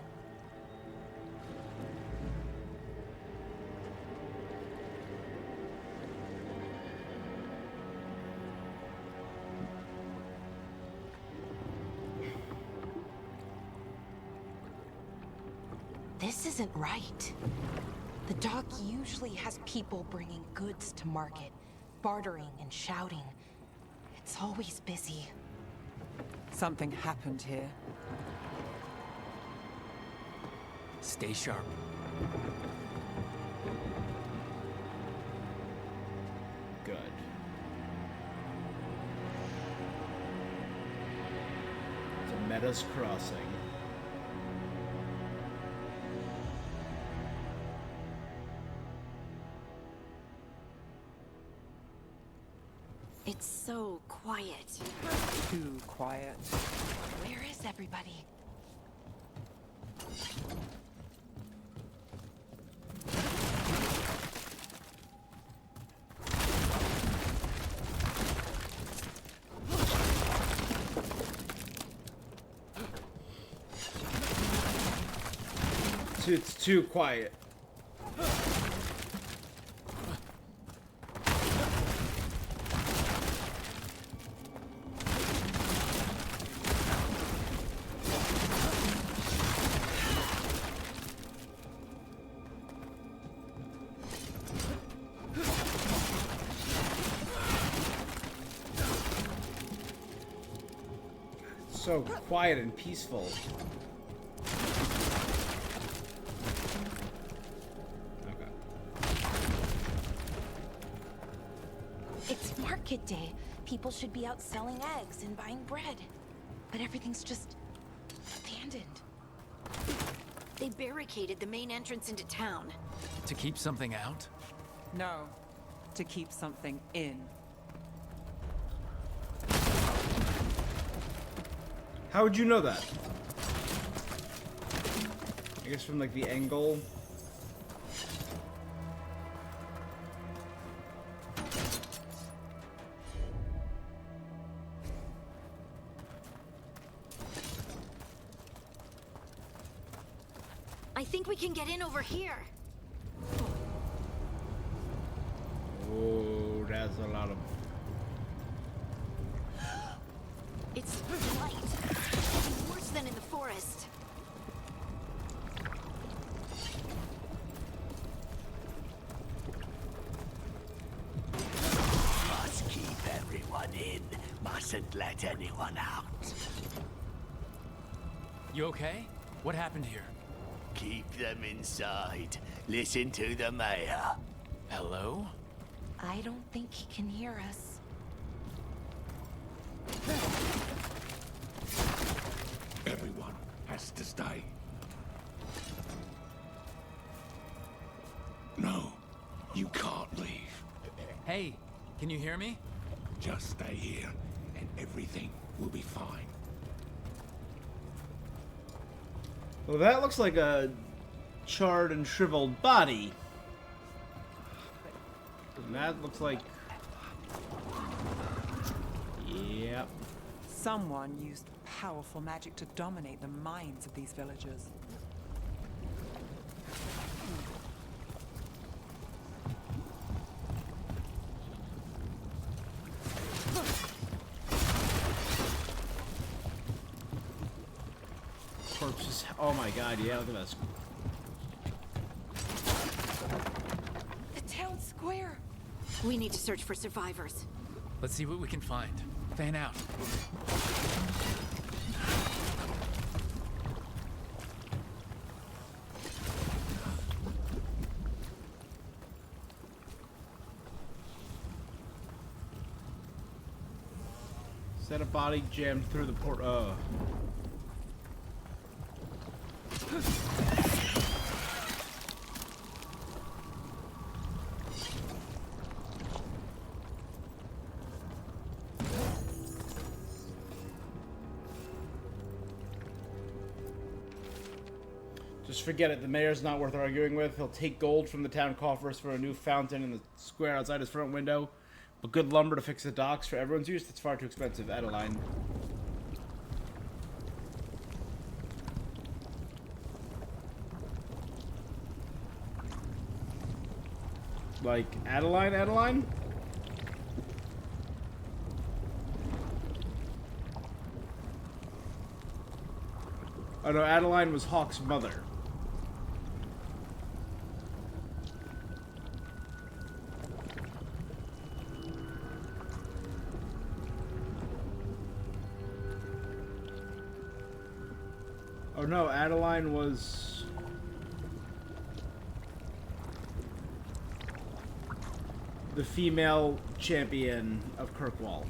This isn't right. The dock usually has people bringing goods to market, bartering and shouting. It's always busy. Something happened here. Stay sharp. Good. Demetta's Crossing. It's so quiet. Too quiet. Where is everybody? It's too quiet. So quiet and peaceful. It's market day. People should be out selling eggs and buying bread. But everything's just abandoned. They barricaded the main entrance into town. To keep something out? No, to keep something in. How would you know that? I guess from like the angle. I think we can get in over here. Oh, that's a lot of... It's light. It's worse than in the forest. Must keep everyone in. Mustn't let anyone out. You okay? What happened here? Keep them inside. Listen to the mayor. Hello? I don't think he can hear us. Everyone has to stay. No, you can't leave. Hey, can you hear me? Just stay here, and everything will be fine. Well, that looks like a charred and shriveled body. And that looks like... Yep. Someone used powerful magic to dominate the minds of these villagers. Corpses. Oh my god, yeah, look at this. The town square. We need to search for survivors. Let's see what we can find. Fan out. Set a body jammed through the port. Just forget it. The mayor's not worth arguing with. He'll take gold from the town coffers for a new fountain in the square outside his front window. But good lumber to fix the docks for everyone's use, that's far too expensive. Adeline. Like, Adeline? Oh no, Adeline was Hawk's mother. Oh no, Adeline was... the female champion of Kirkwall.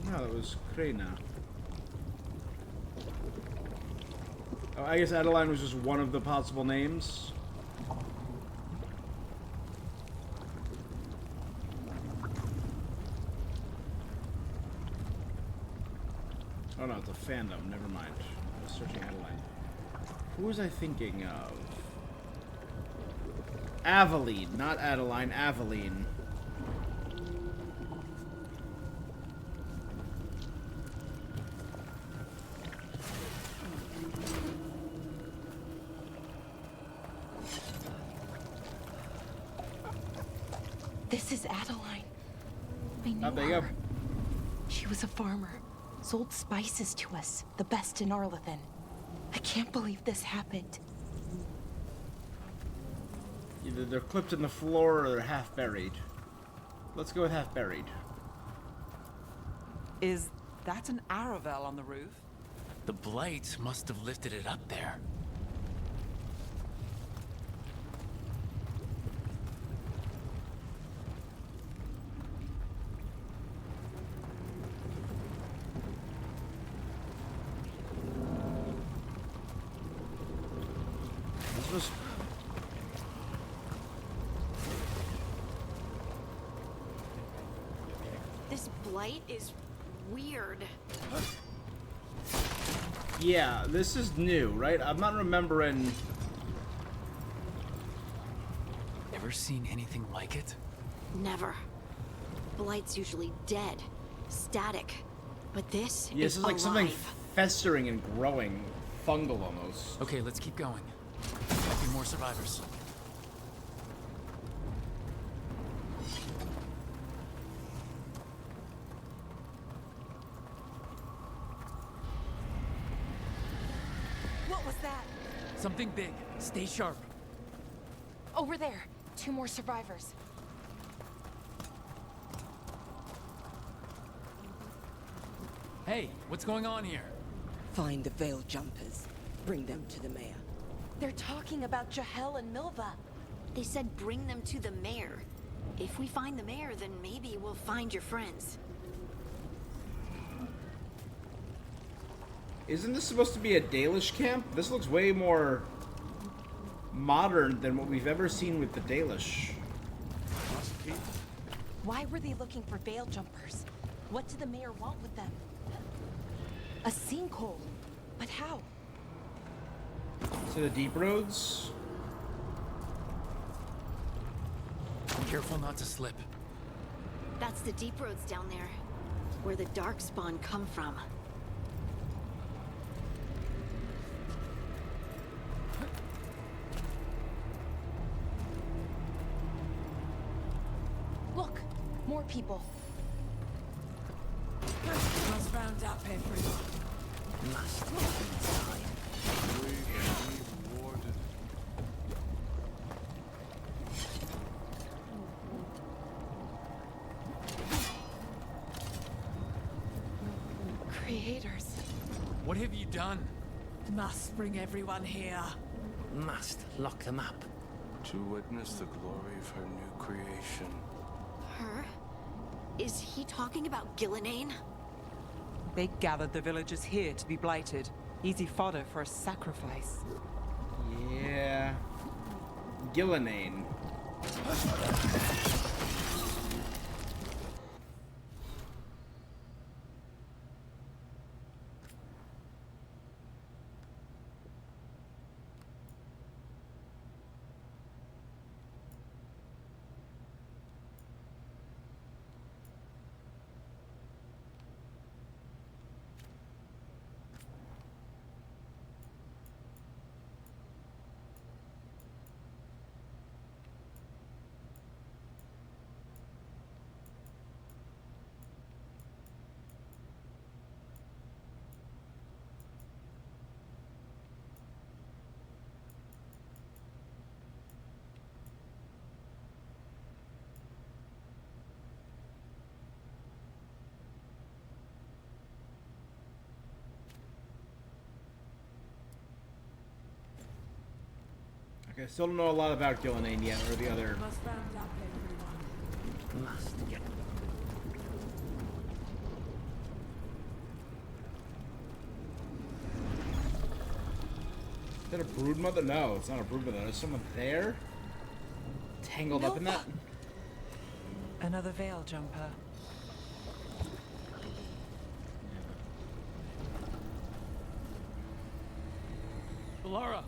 No, that was Krena. Oh, I guess Adeline was just one of the possible names. Oh no, it's a fandom. Never mind. I was searching Adeline. Who was I thinking of? Aveline, not Adeline. Aveline. This is Adeline. I knew there you go. her. She was a farmer. Sold spices to us, the best in Arlathan. I can't believe this happened. Either they're clipped in the floor or they're half buried. Let's go with half buried. Is that an Aravel on the roof? The blight must have lifted it up there. This was... This blight is weird. Yeah, this is new, right? I'm not remembering... Ever seen anything like it? Never. Blight's usually dead, static. But this Yeah, this is like alive. something festering and growing. Fungal almost. Okay, let's keep going. Might be more survivors. What was that? Something big. Stay sharp. Over there. 2 more survivors. Hey, what's going on here? Find the Veil Jumpers. Bring them to the mayor. They're talking about Jahel and Milva. They said bring them to the mayor. If we find the mayor, then maybe we'll find your friends. Isn't this supposed to be a Dalish camp? This looks way more modern than what we've ever seen with the Dalish. Why were they looking for Veil Jumpers? What did the mayor want with them? A sinkhole. But how? To the deep roads? Careful not to slip. That's the deep roads down there, where the Darkspawn come from. Look, more people. Must round up everyone. Must go inside. have you done? Must bring everyone here. Must lock them up. To witness the glory of her new creation. Her? Is he talking about Gillenane? They gathered the villagers here to be blighted. Easy fodder for a sacrifice. Yeah. Gillenane. Okay, still don't know a lot about Gillenane yet, or the other. Must round up everyone. Must get... Is that a broodmother? No, it's not a broodmother. There's someone there? Tangled up in that? Another veil jumper. Laura!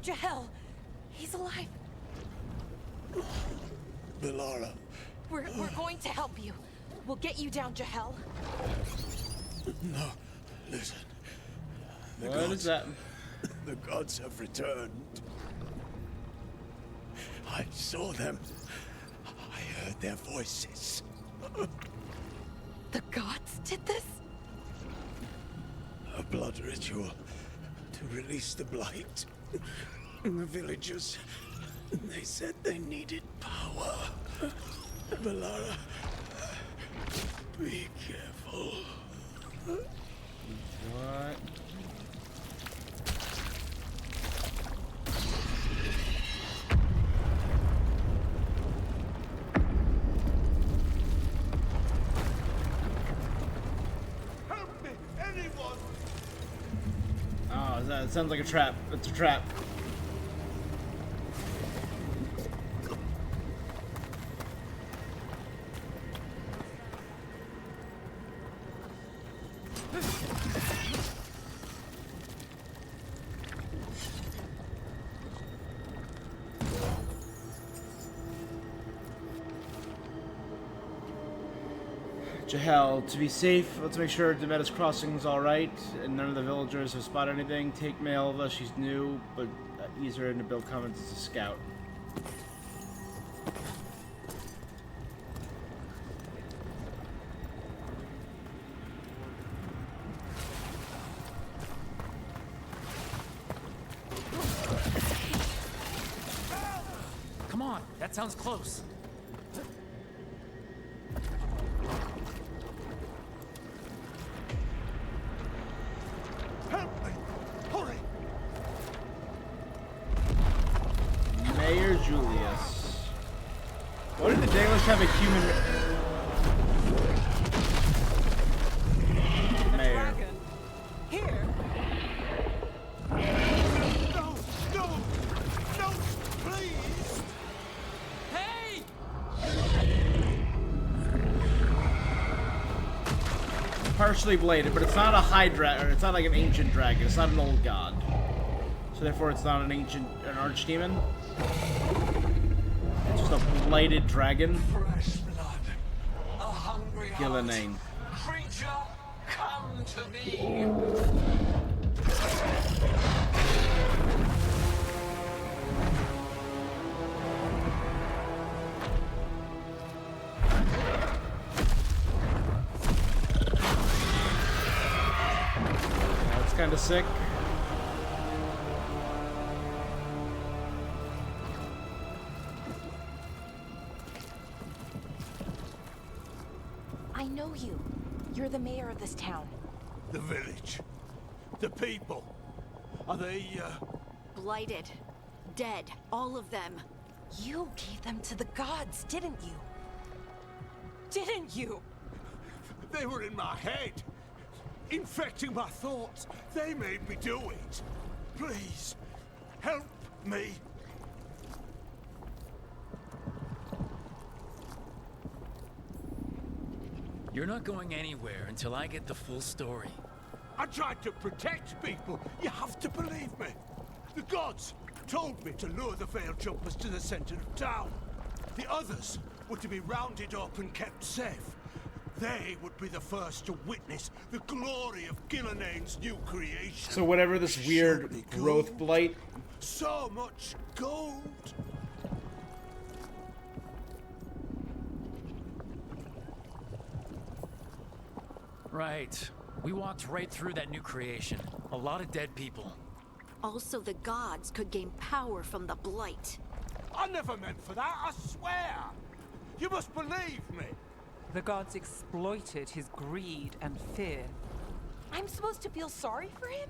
Jahel! He's alive! Velara. We're going to help you. We'll get you down, Jahel. No, listen. What is that? The gods have returned. I saw them. I heard their voices. The gods did this? A blood ritual to release the blight. The villagers, they said they needed power. Velara, be careful. What? Help me, anyone! Oh, that sounds like a trap. It's a trap. Jahel, to be safe, let's make sure Demetta's crossing is alright, and none of the villagers have spotted anything. Take Maelva, she's new, but ease her into build comments as a scout. Come on, that sounds close. Help me! Hurry! Mayor Julius. Why did the Dalish have a human mayor? Here. No! No! No! Please! Hey! Partially bladed, but it's not a hydra, or it's not like an ancient dragon. It's not an old god. So therefore, it's not an archdemon. It's just a blighted dragon. Fresh blood. A hungry Gillenane. creature, come to me. That's kind of sick. I know you. You're the mayor of this town. The village. The people. Are they, Blighted. Dead. All of them. You gave them to the gods, didn't you? Didn't you? They were in my head. Infecting my thoughts. They made me do it. Please, help me. You're not going anywhere until I get the full story. I tried to protect people. You have to believe me. The gods told me to lure the Veil Jumpers to the center of town. The others were to be rounded up and kept safe. They would be the first to witness the glory of Gilneain's new creation. So whatever this weird growth blight. So much gold. Right. We walked right through that new creation. A lot of dead people. Also, the gods could gain power from the Blight. I never meant for that, I swear. You must believe me. The gods exploited his greed and fear. I'm supposed to feel sorry for him?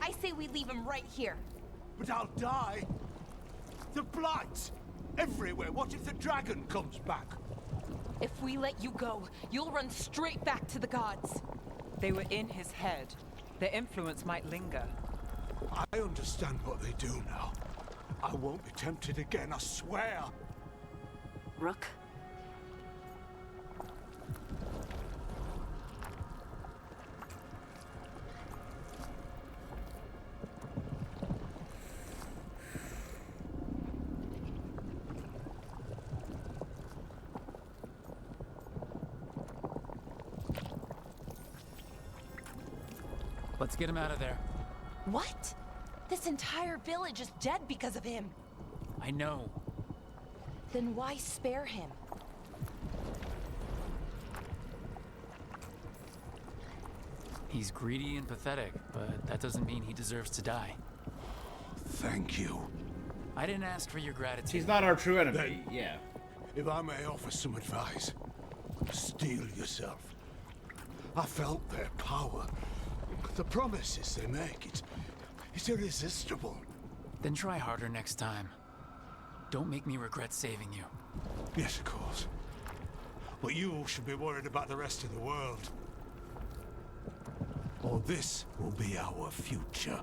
I say we leave him right here. But I'll die. The Blight. Everywhere. What if the dragon comes back? If we let you go, you'll run straight back to the gods. They were in his head. Their influence might linger. I understand what they do now. I won't be tempted again, I swear. Rook? Let's get him out of there. What? This entire village is dead because of him. I know. Then why spare him? He's greedy and pathetic, but that doesn't mean he deserves to die. Thank you. I didn't ask for your gratitude. He's not our true enemy, yeah. If I may offer some advice, steel yourself. I felt their power. The promises they make, it's irresistible. Then try harder next time. Don't make me regret saving you. Yes, of course. But you should be worried about the rest of the world. Or this will be our future.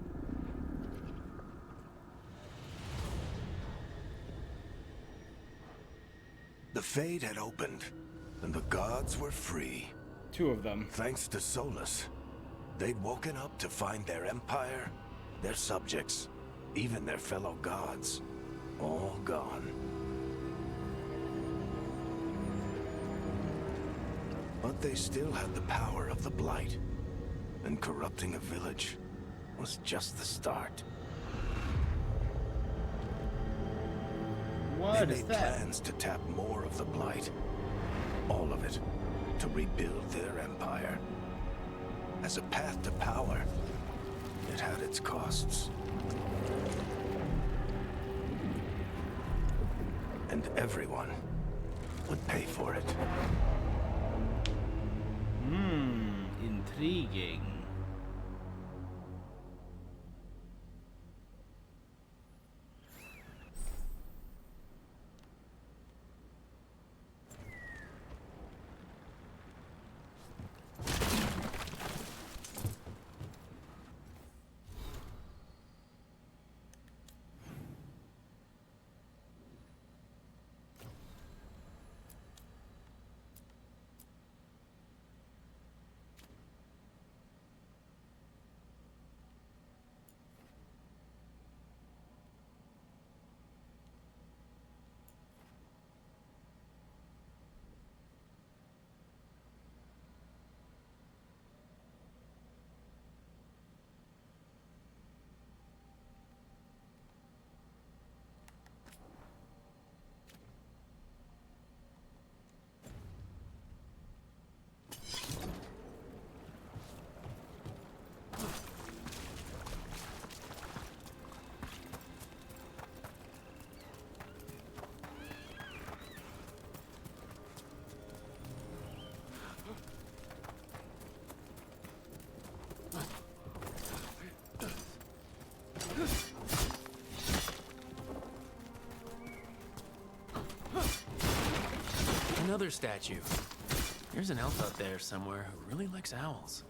The Fade had opened, and the gods were free. Two of them. Thanks to Solus. They'd woken up to find their empire, their subjects, even their fellow gods, all gone. But they still had the power of the Blight, and corrupting a village was just the start. What they is made that? plans to tap more of the Blight, all of it, to rebuild their empire. As a path to power, it had its costs. And everyone would pay for it. Intriguing. Another statue. There's an elf out there somewhere who really likes owls.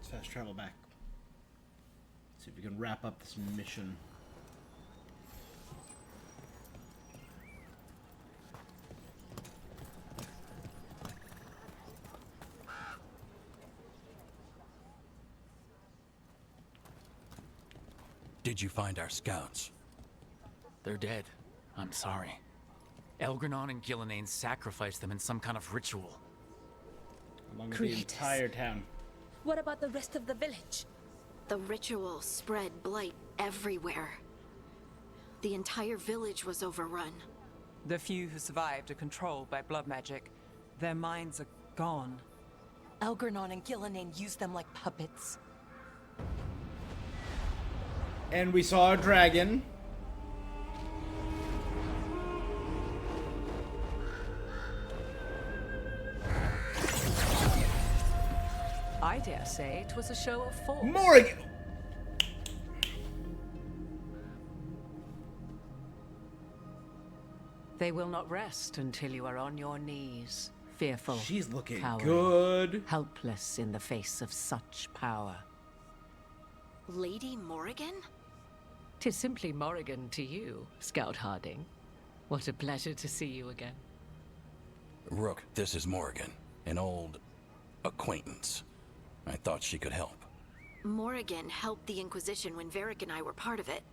Fast travel back. See if we can wrap up this mission. Did you find our scouts? They're dead. I'm sorry. Elgranon and Gillenane sacrificed them in some kind of ritual. Along with the entire town. What about the rest of the village? The ritual spread blight everywhere. The entire village was overrun. The few who survived are controlled by blood magic. Their minds are gone. Elgranon and Gillenane used them like puppets. And we saw a dragon. I dare say it was a show of force. Morrigan! They will not rest until you are on your knees, fearful. She's looking cowering, good. helpless in the face of such power. Lady Morrigan? 'Tis simply Morrigan to you, Scout Harding. What a pleasure to see you again. Rook, this is Morrigan, an old acquaintance. I thought she could help. Morrigan helped the Inquisition when Varric and I were part of it.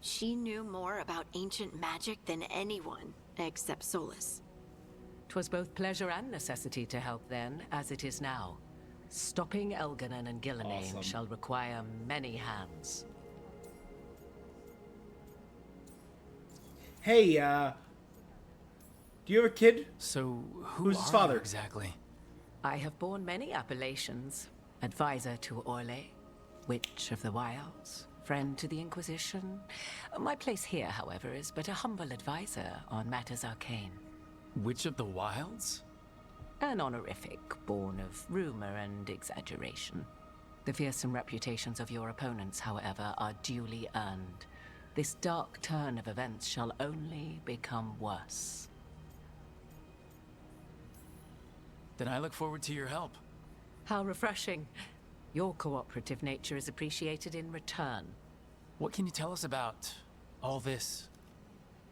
She knew more about ancient magic than anyone, except Solus. 'Twas both pleasure and necessity to help then, as it is now. Stopping Elganon and Gillenane Awesome. shall require many hands. Hey, do you have a kid? So, Who's his father? Exactly? I have borne many appellations. Advisor to Orlais, Witch of the Wilds, friend to the Inquisition. My place here, however, is but a humble advisor on matters arcane. Witch of the Wilds? An honorific born of rumor and exaggeration. The fearsome reputations of your opponents, however, are duly earned. This dark turn of events shall only become worse. Then I look forward to your help. How refreshing. Your cooperative nature is appreciated in return. What can you tell us about all this?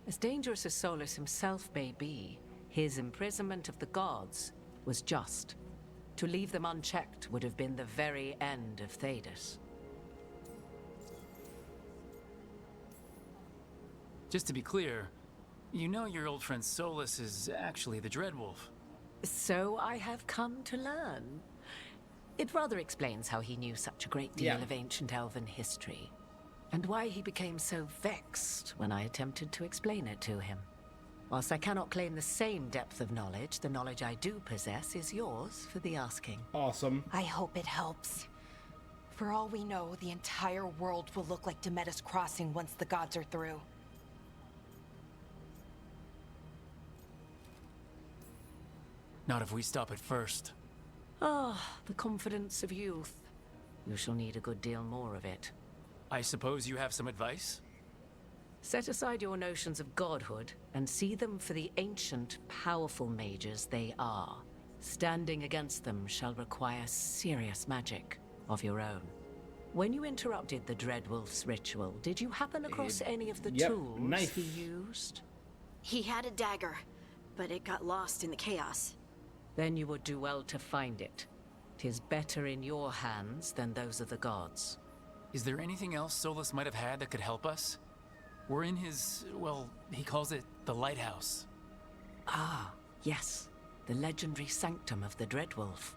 As dangerous as Solus himself may be, his imprisonment of the gods was just. To leave them unchecked would have been the very end of Thedas. Just to be clear, you know your old friend Solus is actually the Dreadwolf. So I have come to learn. It rather explains how he knew such a great deal of ancient elven history, and why he became so vexed when I attempted to explain it to him. Whilst I cannot claim the same depth of knowledge, the knowledge I do possess is yours for the asking. Awesome. I hope it helps. For all we know, the entire world will look like Demetus Crossing once the gods are through. Not if we stop it first. Ah, the confidence of youth. You shall need a good deal more of it. I suppose you have some advice? Set aside your notions of godhood and see them for the ancient, powerful mages they are. Standing against them shall require serious magic of your own. When you interrupted the Dreadwolf's ritual, did you happen across any of the tools knife. he used? He had a dagger, but it got lost in the chaos. Then you would do well to find it. 'Tis better in your hands than those of the gods. Is there anything else Solus might have had that could help us? We're in his, well, he calls it the lighthouse. Ah, yes. the legendary sanctum of the Dreadwolf.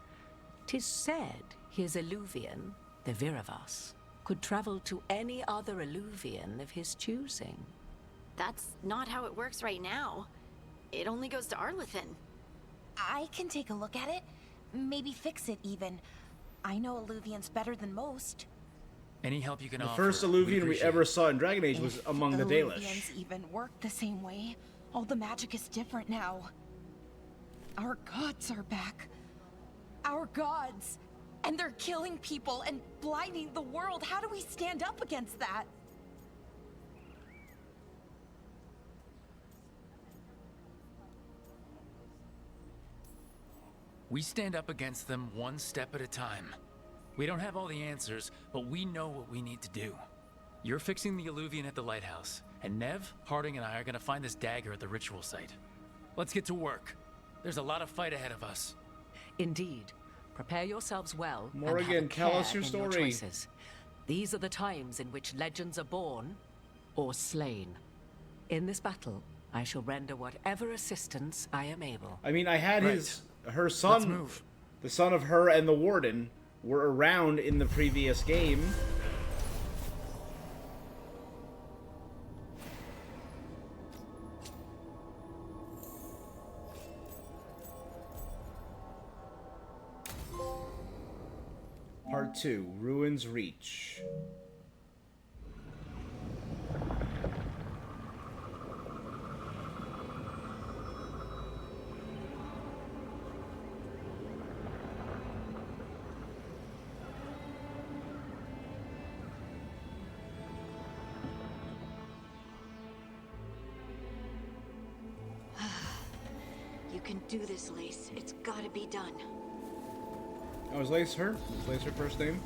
'Tis said his Illuvian, the Viravas, could travel to any other Illuvian of his choosing. That's not how it works right now. It only goes to Arlethan. I can take a look at it. Maybe fix it, even. I know Illuvians better than most. Any help you can The offer. first Illuvian we ever saw in Dragon Age was among the Dalish. Illuvians even work the same way. All the magic is different now. Our gods are back. Our gods! And they're killing people and blinding the world. How do we stand up against that? We stand up against them one step at a time. We don't have all the answers, but we know what we need to do. You're fixing the Illuvian at the lighthouse, and Nev, Harding, and I are gonna find this dagger at the ritual site. Let's get to work. There's a lot of fight ahead of us. Indeed. Prepare yourselves well. Morrigan, and have tell care us your in story. choices. These are the times in which legends are born or slain. In this battle, I shall render whatever assistance I am able. I mean, I had Right. her son, Let's move. the son of her and the Warden, were around in the previous game. Part 2, Ruins Reach. You can do this, Lace. It's gotta be done. Oh, is Lace her? Is Lace her first name?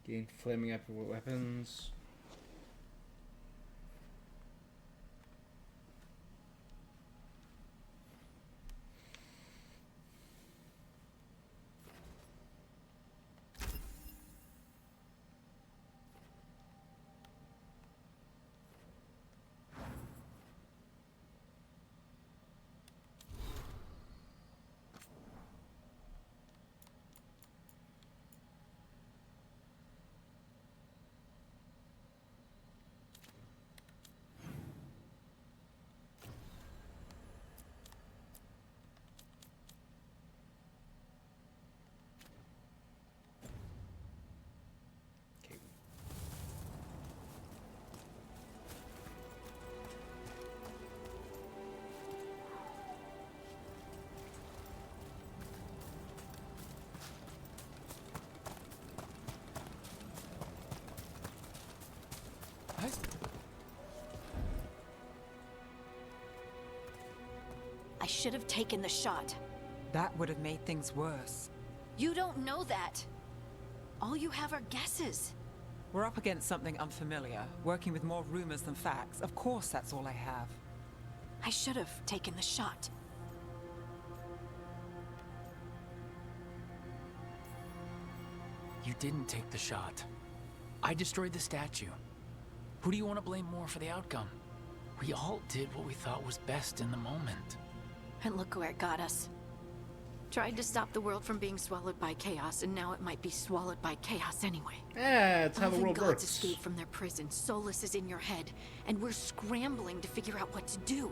Gain flaming epic weapons. I should have taken the shot. That would have made things worse. You don't know that. All you have are guesses. We're up against something unfamiliar, working with more rumors than facts. Of course, that's all I have. I should have taken the shot. You didn't take the shot. I destroyed the statue. Who do you want to blame more for the outcome? We all did what we thought was best in the moment. And look where it got us. Tried to stop the world from being swallowed by chaos, and now it might be swallowed by chaos anyway. Yeah, it's how the Elven world gods works. escape from their prison. Solus is in your head, and we're scrambling to figure out what to do.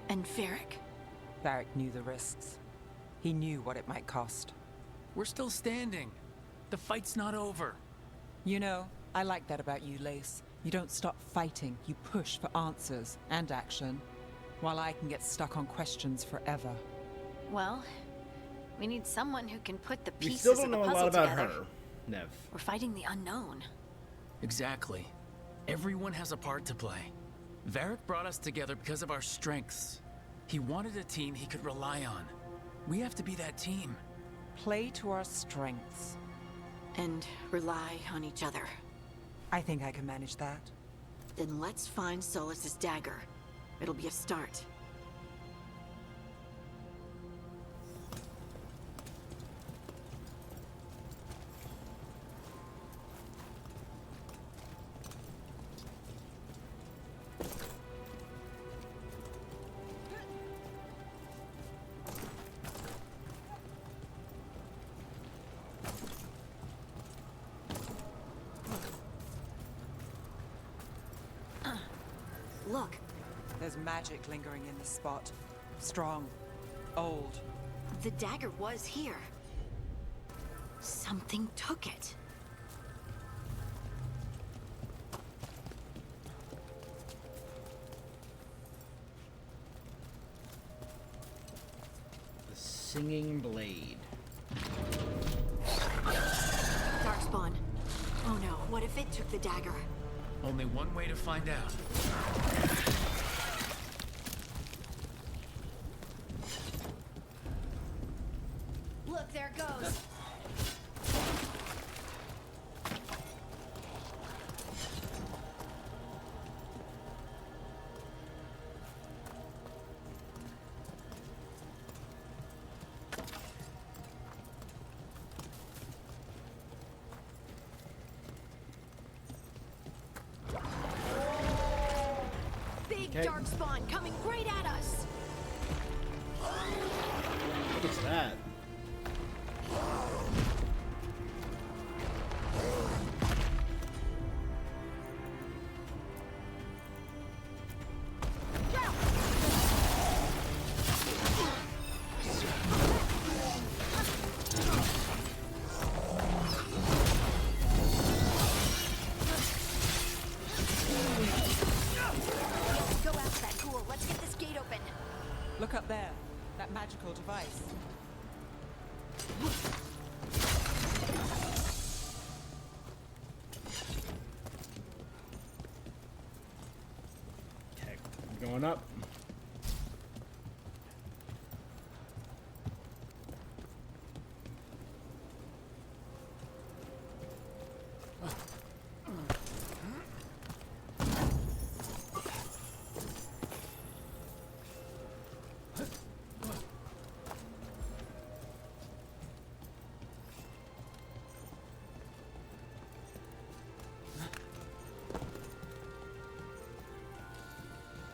And Varric knew the risks. He knew what it might cost. We're still standing. The fight's not over. You know, I like that about you, Lace. You don't stop fighting. You push for answers and action, while I can get stuck on questions forever. Well, we need someone who can put the We pieces still of don't the know a puzzle lot about together. her, Nev. We're fighting the unknown. Exactly. Everyone has a part to play. Varric brought us together because of our strengths. He wanted a team he could rely on. We have to be that team. Play to our strengths. And rely on each other. I think I can manage that. Then let's find Solus's dagger. It'll be a start. Look. There's magic lingering in this spot. Strong. Old. The dagger was here. Something took it. The Singing Blade. Darkspawn. Oh no, what if it took the dagger? Only one way to find out. Look, there it goes. Big Okay. darkspawn coming right at us. What is that? Go after that ghoul. Let's get this gate open. Look up there. That magical device. Okay, going up.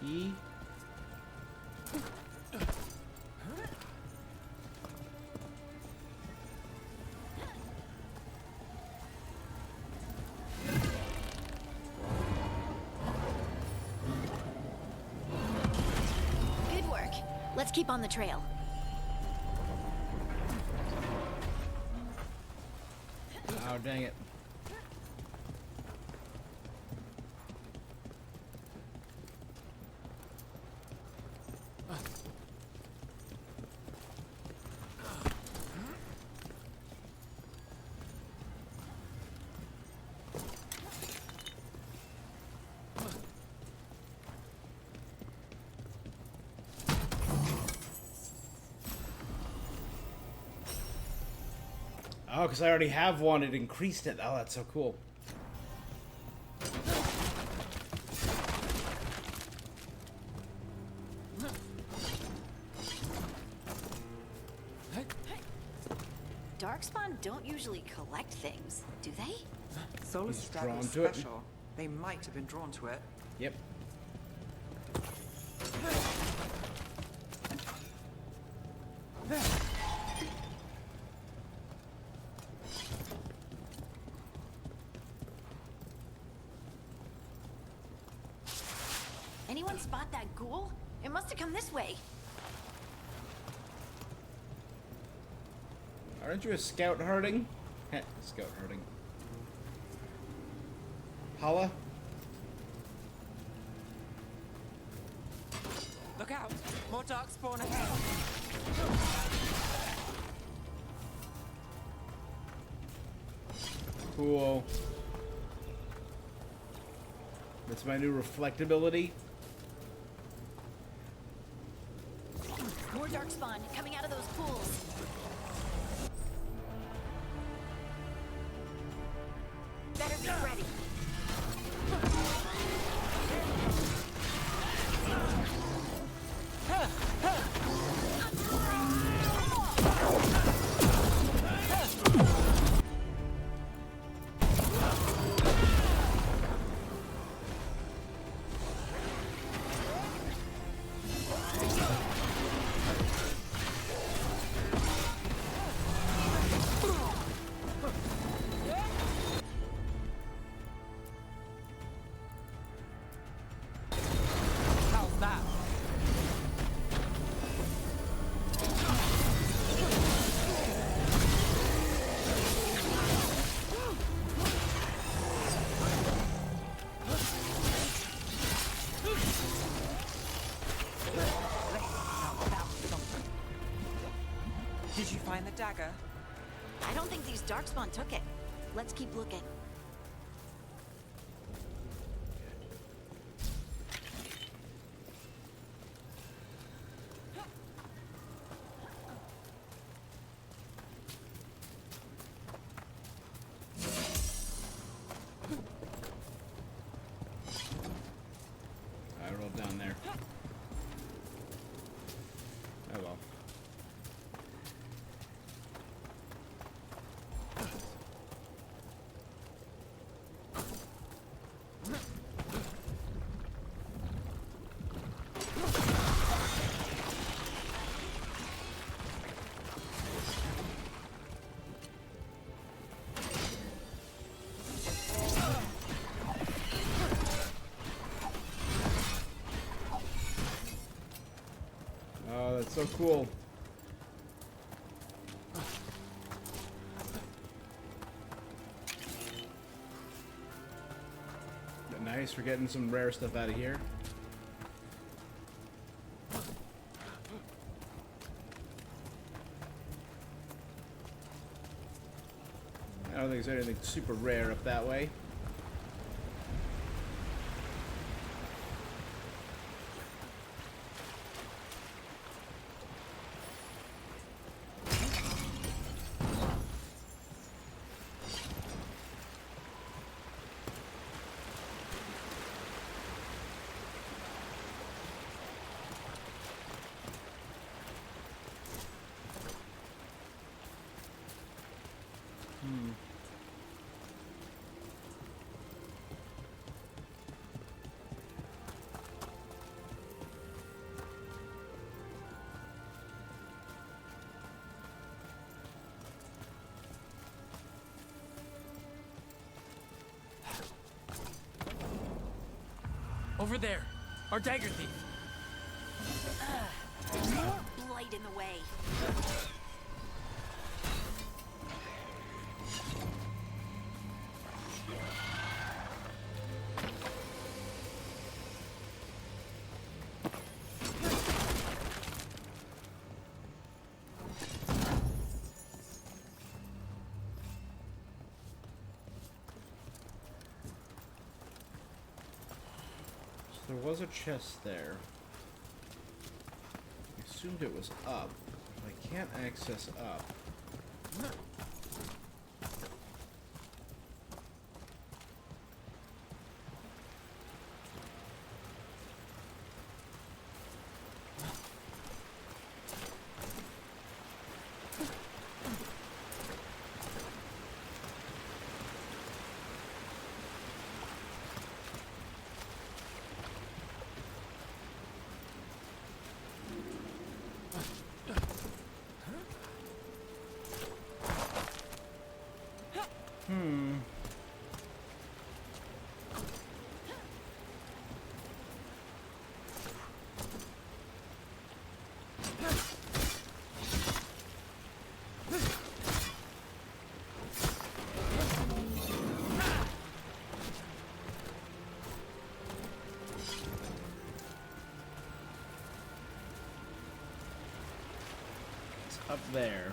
E. Good work. Let's keep on the trail. Oh, dang it. Oh, because I already have one. It increased it. Oh, that's so cool. Darkspawn don't usually collect things, do they? Solar's He's stab drawn was to it. special. They might have been drawn to it. Yep. Anyone spot that ghoul? It must have come this way. Aren't you a scout herding? Heh, scout herding. Holla? Look out! More darkspawn ahead! Cool. That's my new reflectability. More darkspawn coming out of those pools. Better be ready. How's that? Did you find the dagger? I don't think these darkspawn took it. Let's keep looking. I rolled down there. Oh well. Oh, that's so cool. Nice, we're getting some rare stuff out of here. I don't think there's anything super rare up that way. Over there, our dagger thief. More blight in the way. There was a chest there. I assumed it was up. I can't access up. up there.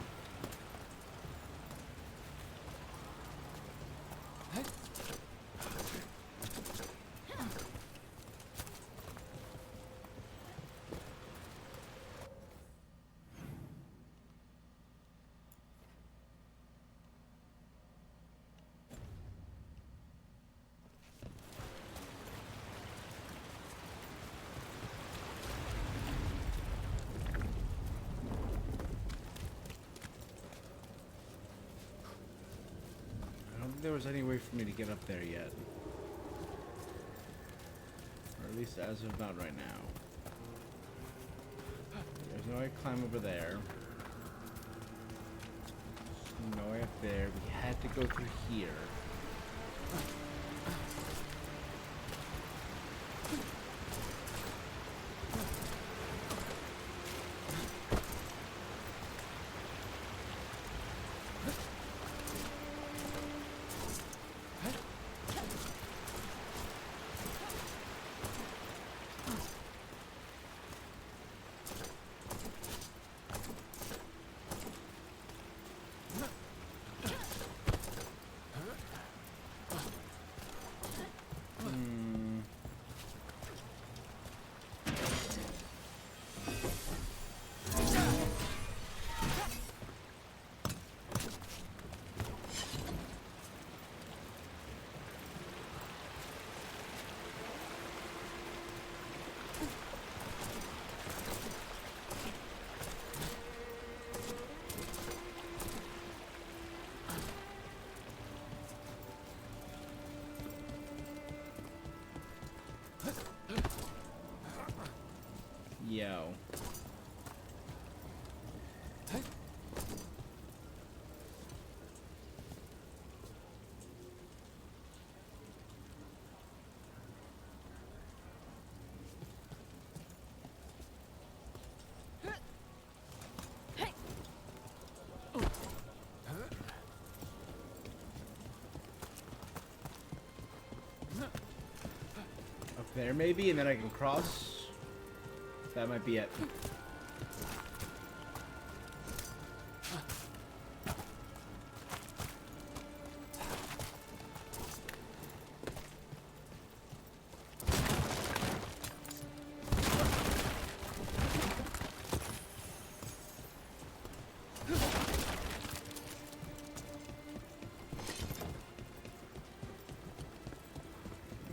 There was any way for me to get up there yet. Or at least as of not right now. There's no way to climb over there. No way up there. We had to go through here. Yo. Up there maybe, and then I can cross. That might be it.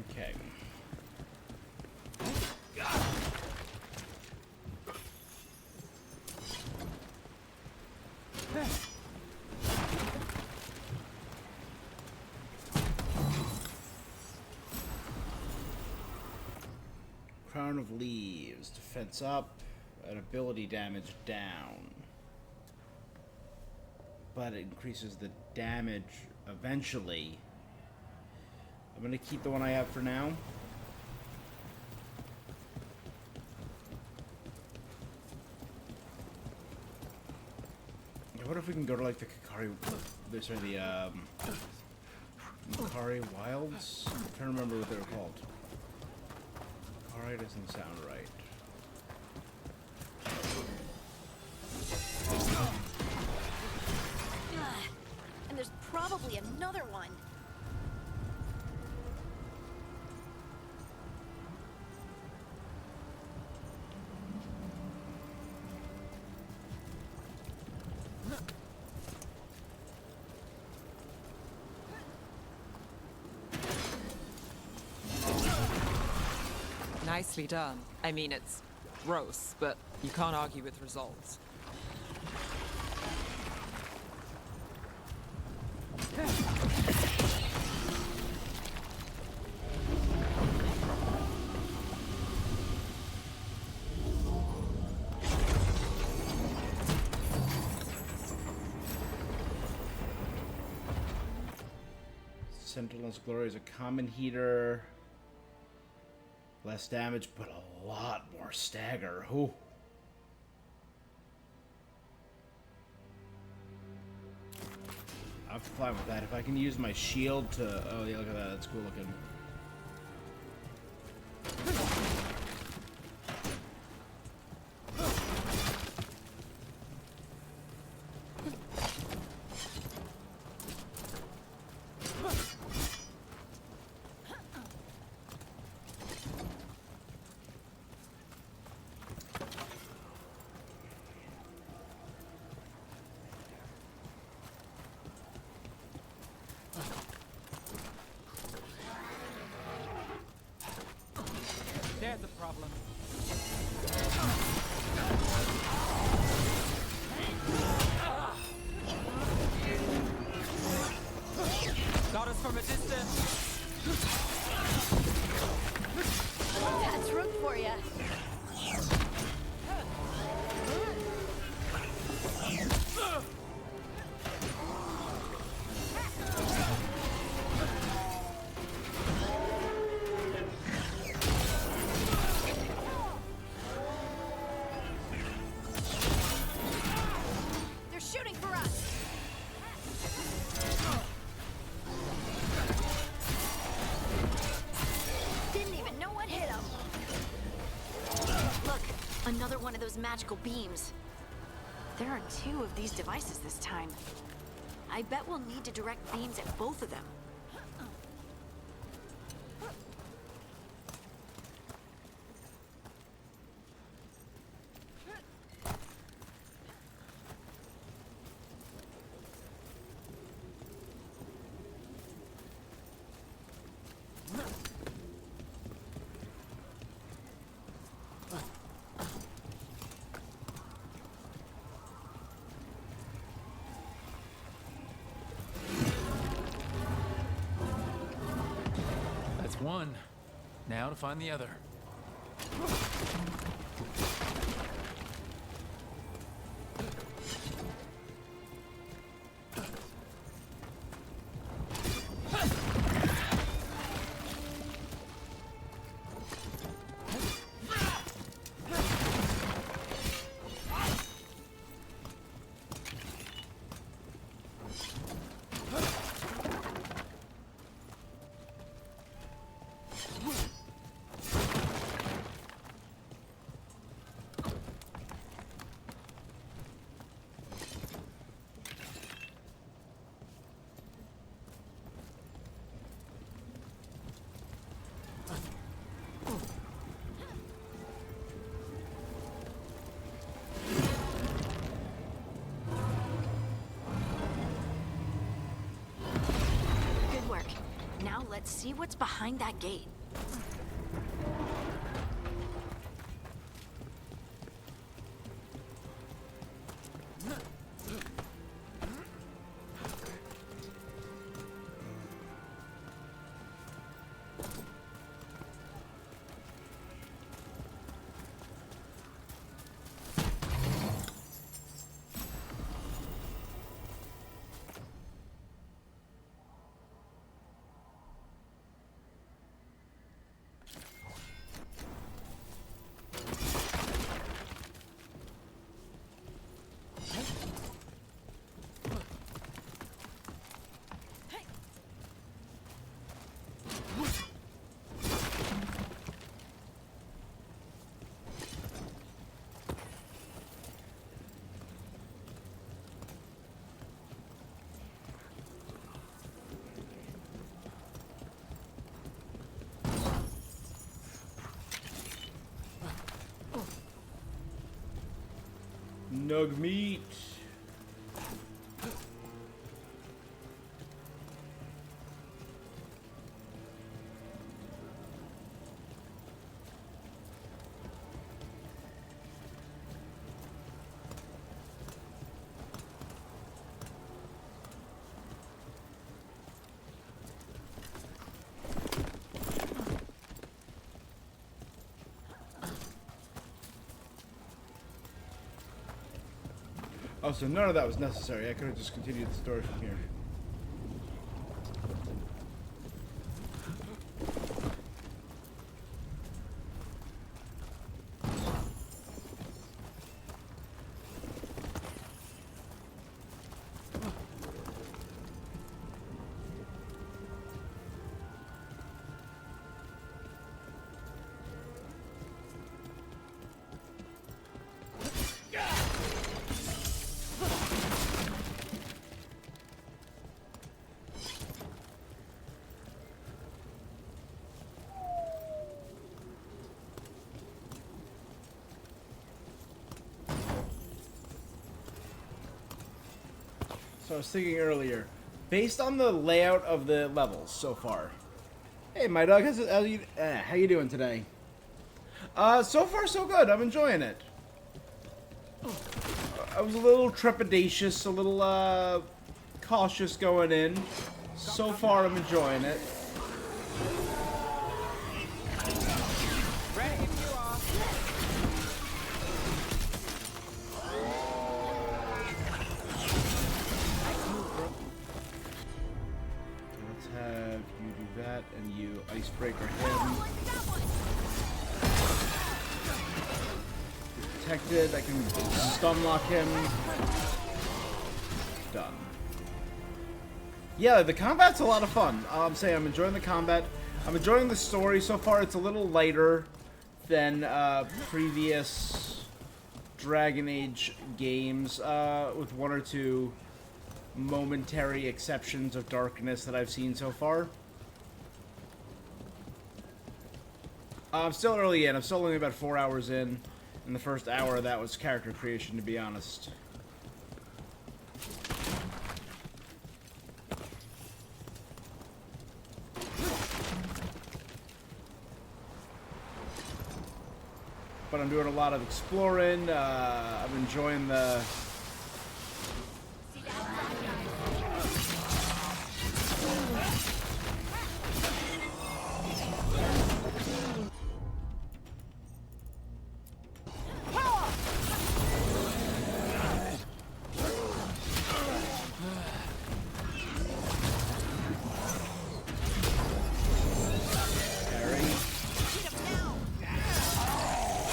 Okay. Crown of Leaves, defense up, and ability damage down. But it increases the damage eventually. I'm gonna keep the one I have for now. What if we can go to like the Kakari, the Kakari Wilds? I'm trying to remember what they were called. Kakari doesn't sound right. And there's probably another one. Nicely done. I mean, it's gross, but you can't argue with results. Sentinel's Glory is a common heater. Less damage, but a lot more stagger. Ooh. I'm fine with that. If I can use my shield to... Oh, yeah, look at that. That's cool looking. has a problem. Got us from a distance. That's root for you. They're shooting for us. Didn't even know what hit him. Look, another one of those magical beams. There are 2 of these devices this time. I bet we'll need to direct beams at both of them. That's one. Now to find the other. Good work. Now let's see what's behind that gate. Nug meat. Oh, so none of that was necessary. I could have just continued the story from here. So I was thinking earlier, based on the layout of the levels so far. Hey, my dog, how you doing today? So far so good. I'm enjoying it. I was a little trepidatious, a little cautious going in. So far I'm enjoying it. Ready if you are. Let's have you do that and you icebreaker him. Protected, I can stun lock him. Done. Yeah, the combat's a lot of fun. I'm saying I'm enjoying the combat. I'm enjoying the story. So far it's a little lighter than previous Dragon Age games, with one or two momentary exceptions of darkness that I've seen so far. I'm still early in. I'm still only about 4 hours in. And the first hour of that was character creation, to be honest. But I'm doing a lot of exploring. I'm enjoying the...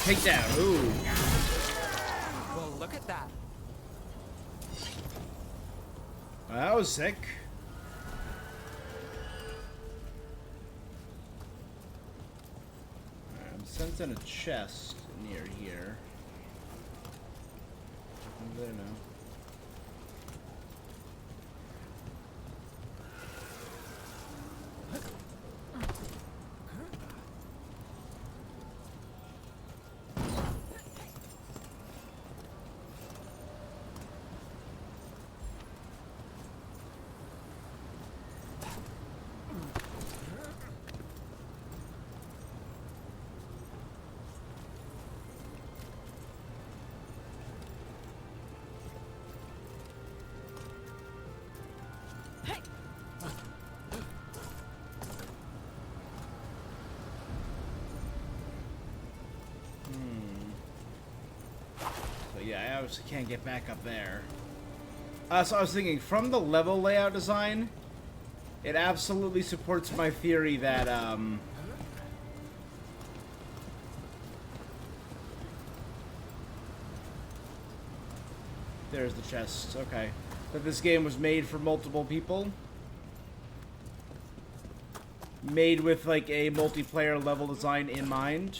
Take down. Ooh. Well, look at that. That was sick. I'm sensing a chest near here. I don't know. Yeah, I obviously can't get back up there. So I was thinking, from the level layout design, it absolutely supports my theory that, there's the chest, okay. That this game was made for multiple people. Made with, like, a multiplayer level design in mind.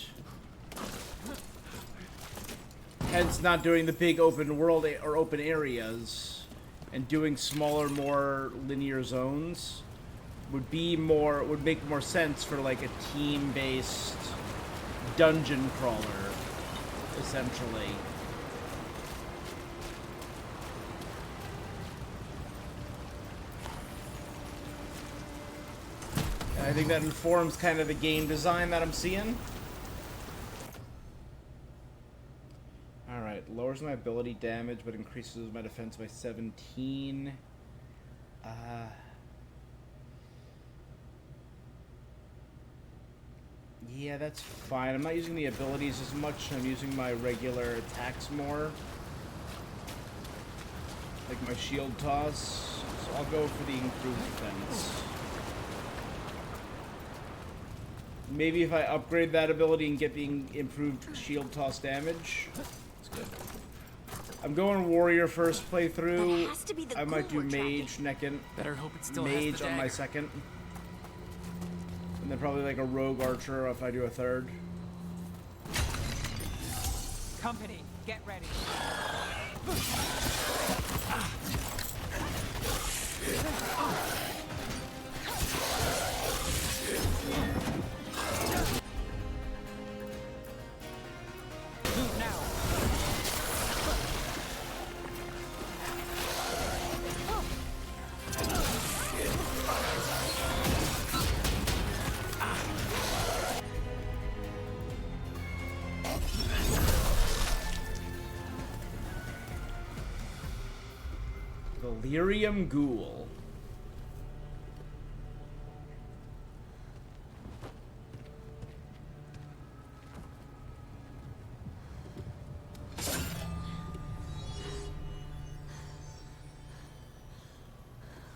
Hence not doing the big open world or open areas and doing smaller, more linear zones would make more sense for like a team-based dungeon crawler, essentially. And I think that informs kind of the game design that I'm seeing. Alright, lowers my ability damage, but increases my defense by 17. Yeah, that's fine. I'm not using the abilities as much. I'm using my regular attacks more. Like my shield toss. So I'll go for the improved defense. Maybe if I upgrade that ability and get the improved shield toss damage. Good. I'm going warrior first playthrough. I might do mage second. Better hope it still mage has the on my dagger. second. And then probably like a rogue archer if I do a third. Company, get ready. Move now. Lyrium Ghoul.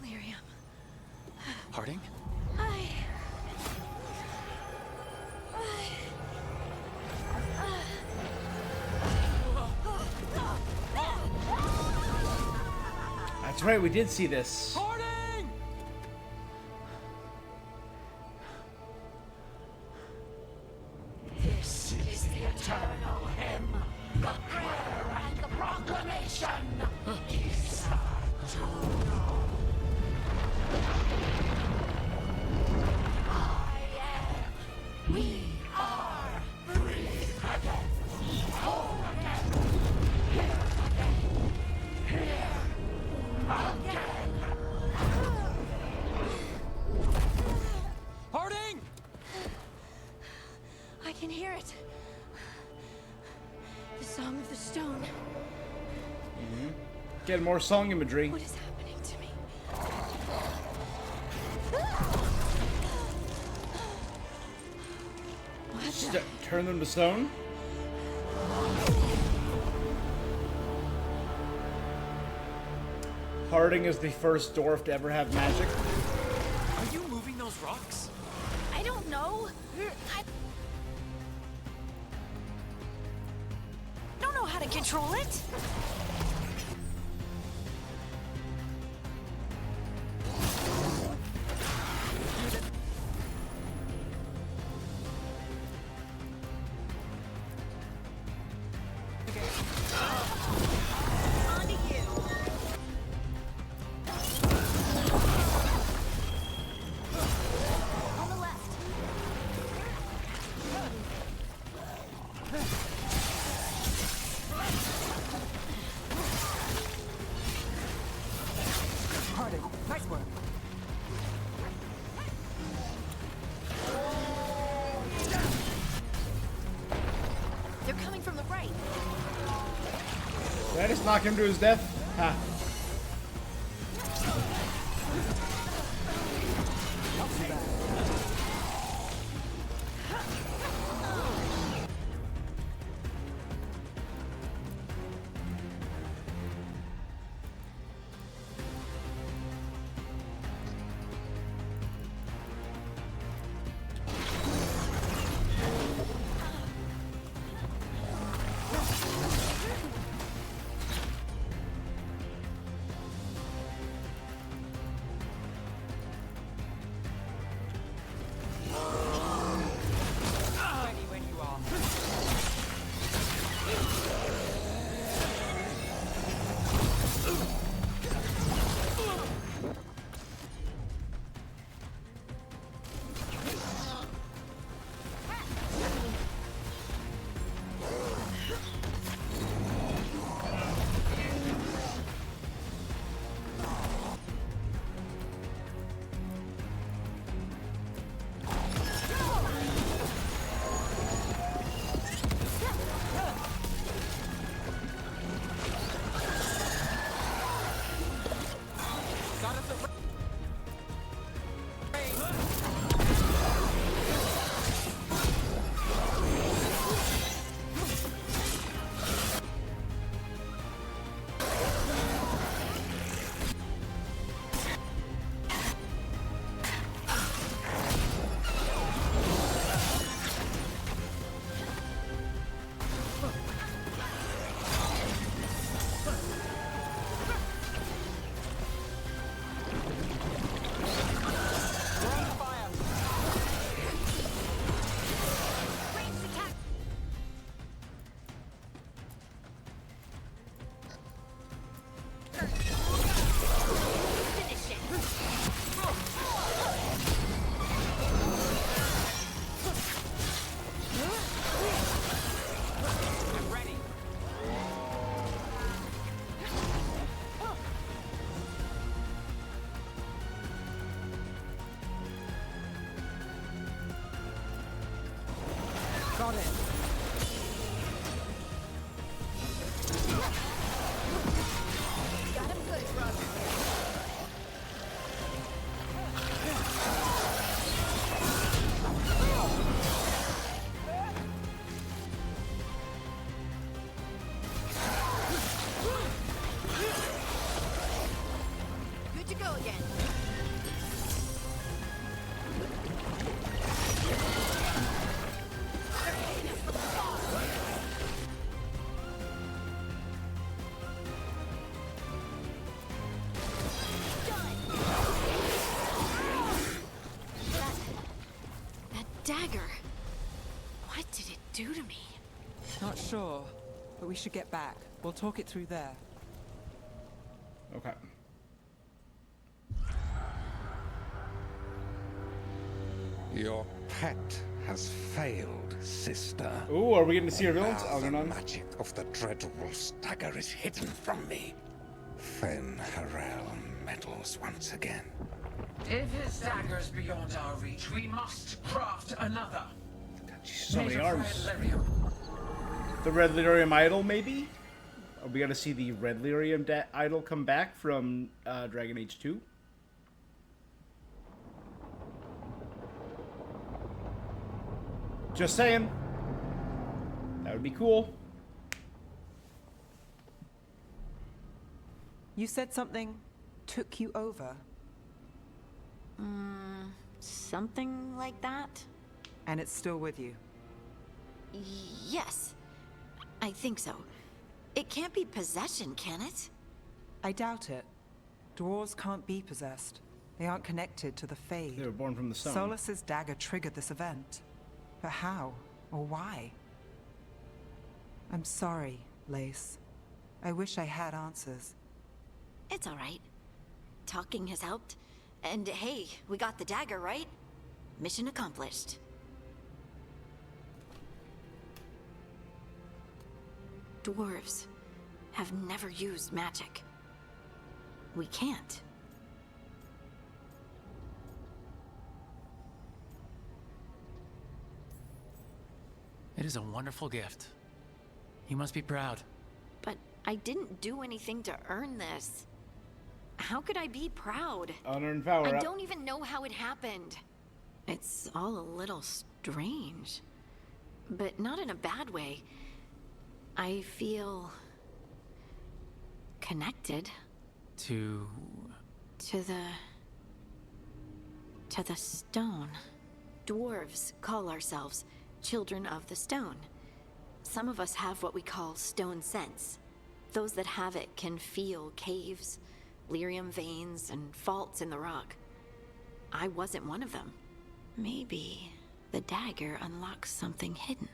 Lyrium. Harding? That's right, we did see this. Harding! This is the eternal hymn, the prayer and the proclamation. Isa Juno. I am. We are free again. Whole again. Here again. Here again. Harding! I can hear it. The Song of the Stone. Get more song imagery. What is happening to me? Turn them to stone? Harding is the first dwarf to ever have magic. Are you moving those rocks? I don't know. I don't know how to control it. Harding, nice work. They're coming from the right. Did I just knock him to his death? Ha. Ready when you are. Got it. Got him good, brother. dagger. What did it do to me? Not sure, but we should get back. We'll talk it through there. Okay. Your pet has failed, sister. Ooh, are we getting to see our villains? Now the Algernon? magic of the Dreadwolf's dagger is hidden from me. Fen Harel meddles once again. If his dagger's beyond our reach, we must craft another. So many Made of arms. red lyrium. The Red Lyrium idol, maybe? Are we gonna see the Red Lyrium idol come back from Dragon Age 2? Just saying. That would be cool. You said something took you over. Something like that? And it's still with you. Yes. I think so. It can't be possession, can it? I doubt it. Dwarves can't be possessed. They aren't connected to the Fade. They were born from the stone. Solus's dagger triggered this event. But how? Or why? I'm sorry, Lace. I wish I had answers. It's all right. Talking has helped. And hey, we got the dagger, right? Mission accomplished. Dwarves have never used magic. We can't. It is a wonderful gift. You must be proud. But I didn't do anything to earn this. How could I be proud? Unearned power I up. don't even know how it happened. It's all a little strange. But not in a bad way. I feel connected To to the stone. Dwarves call ourselves children of the stone. Some of us have what we call stone sense. Those that have it can feel caves, lyrium veins, and faults in the rock. I wasn't one of them. Maybe the dagger unlocks something hidden.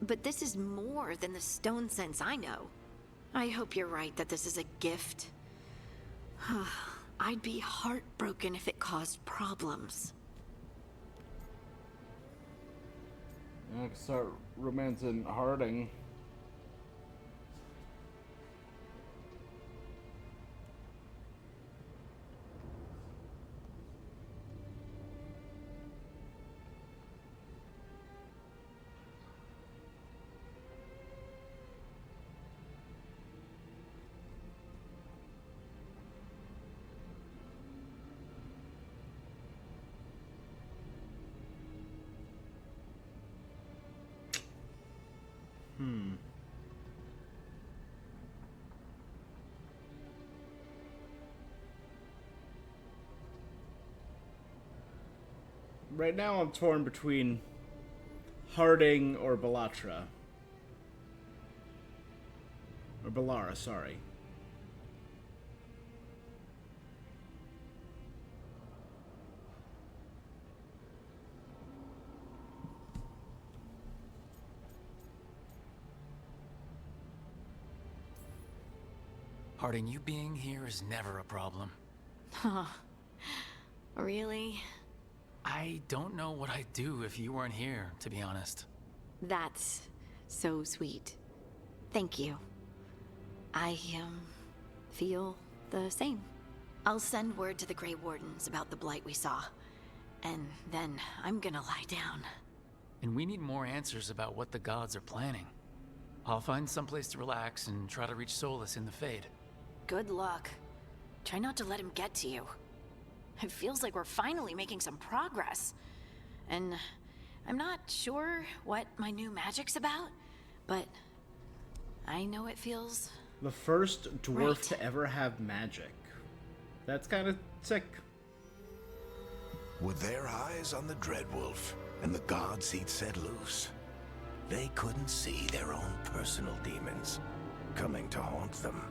But this is more than the stone sense I know. I hope you're right that this is a gift. I'd be heartbroken if it caused problems. I can start romancing Harding. Right now I'm torn between Harding or Belatra. Or Bellara, sorry. Harding, you being here is never a problem. Huh. Really? I don't know what I'd do if you weren't here, to be honest. That's so sweet. Thank you. I, feel the same. I'll send word to the Grey Wardens about the blight we saw. And then I'm gonna lie down. And we need more answers about what the gods are planning. I'll find someplace to relax and try to reach Solus in the Fade. Good luck. Try not to let him get to you. It feels like we're finally making some progress. And I'm not sure what my new magic's about, but I know it feels... The first dwarf right. to ever have magic. That's kind of sick. With their eyes on the Dreadwolf and the gods he'd set loose, they couldn't see their own personal demons coming to haunt them.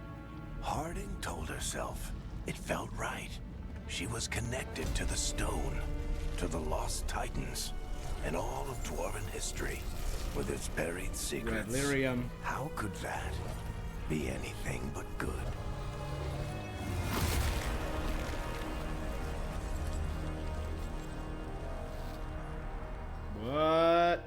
Harding told herself it felt right. She was connected to the stone. to the Lost Titans and all of Dwarven history with its buried secrets. Red lyrium. How could that be anything but good? What?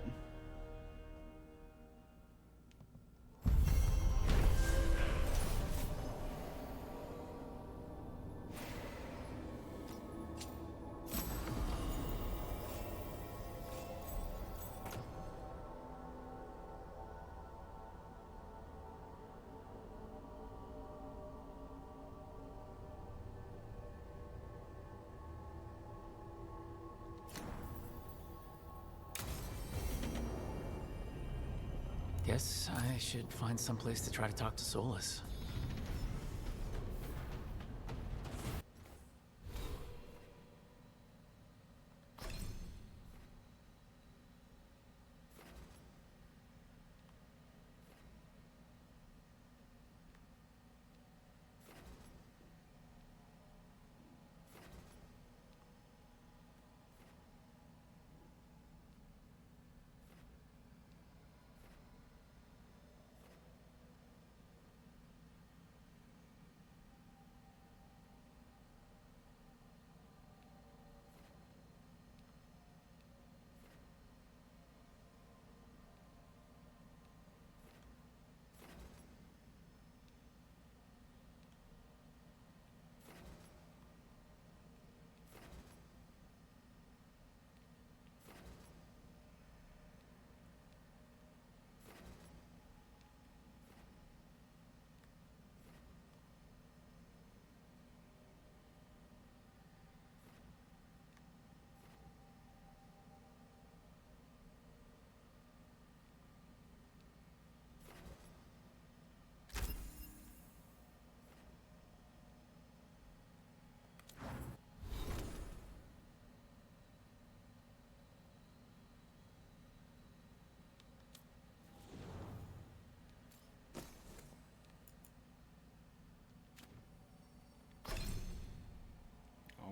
Guess I should find some place to try to talk to Solus.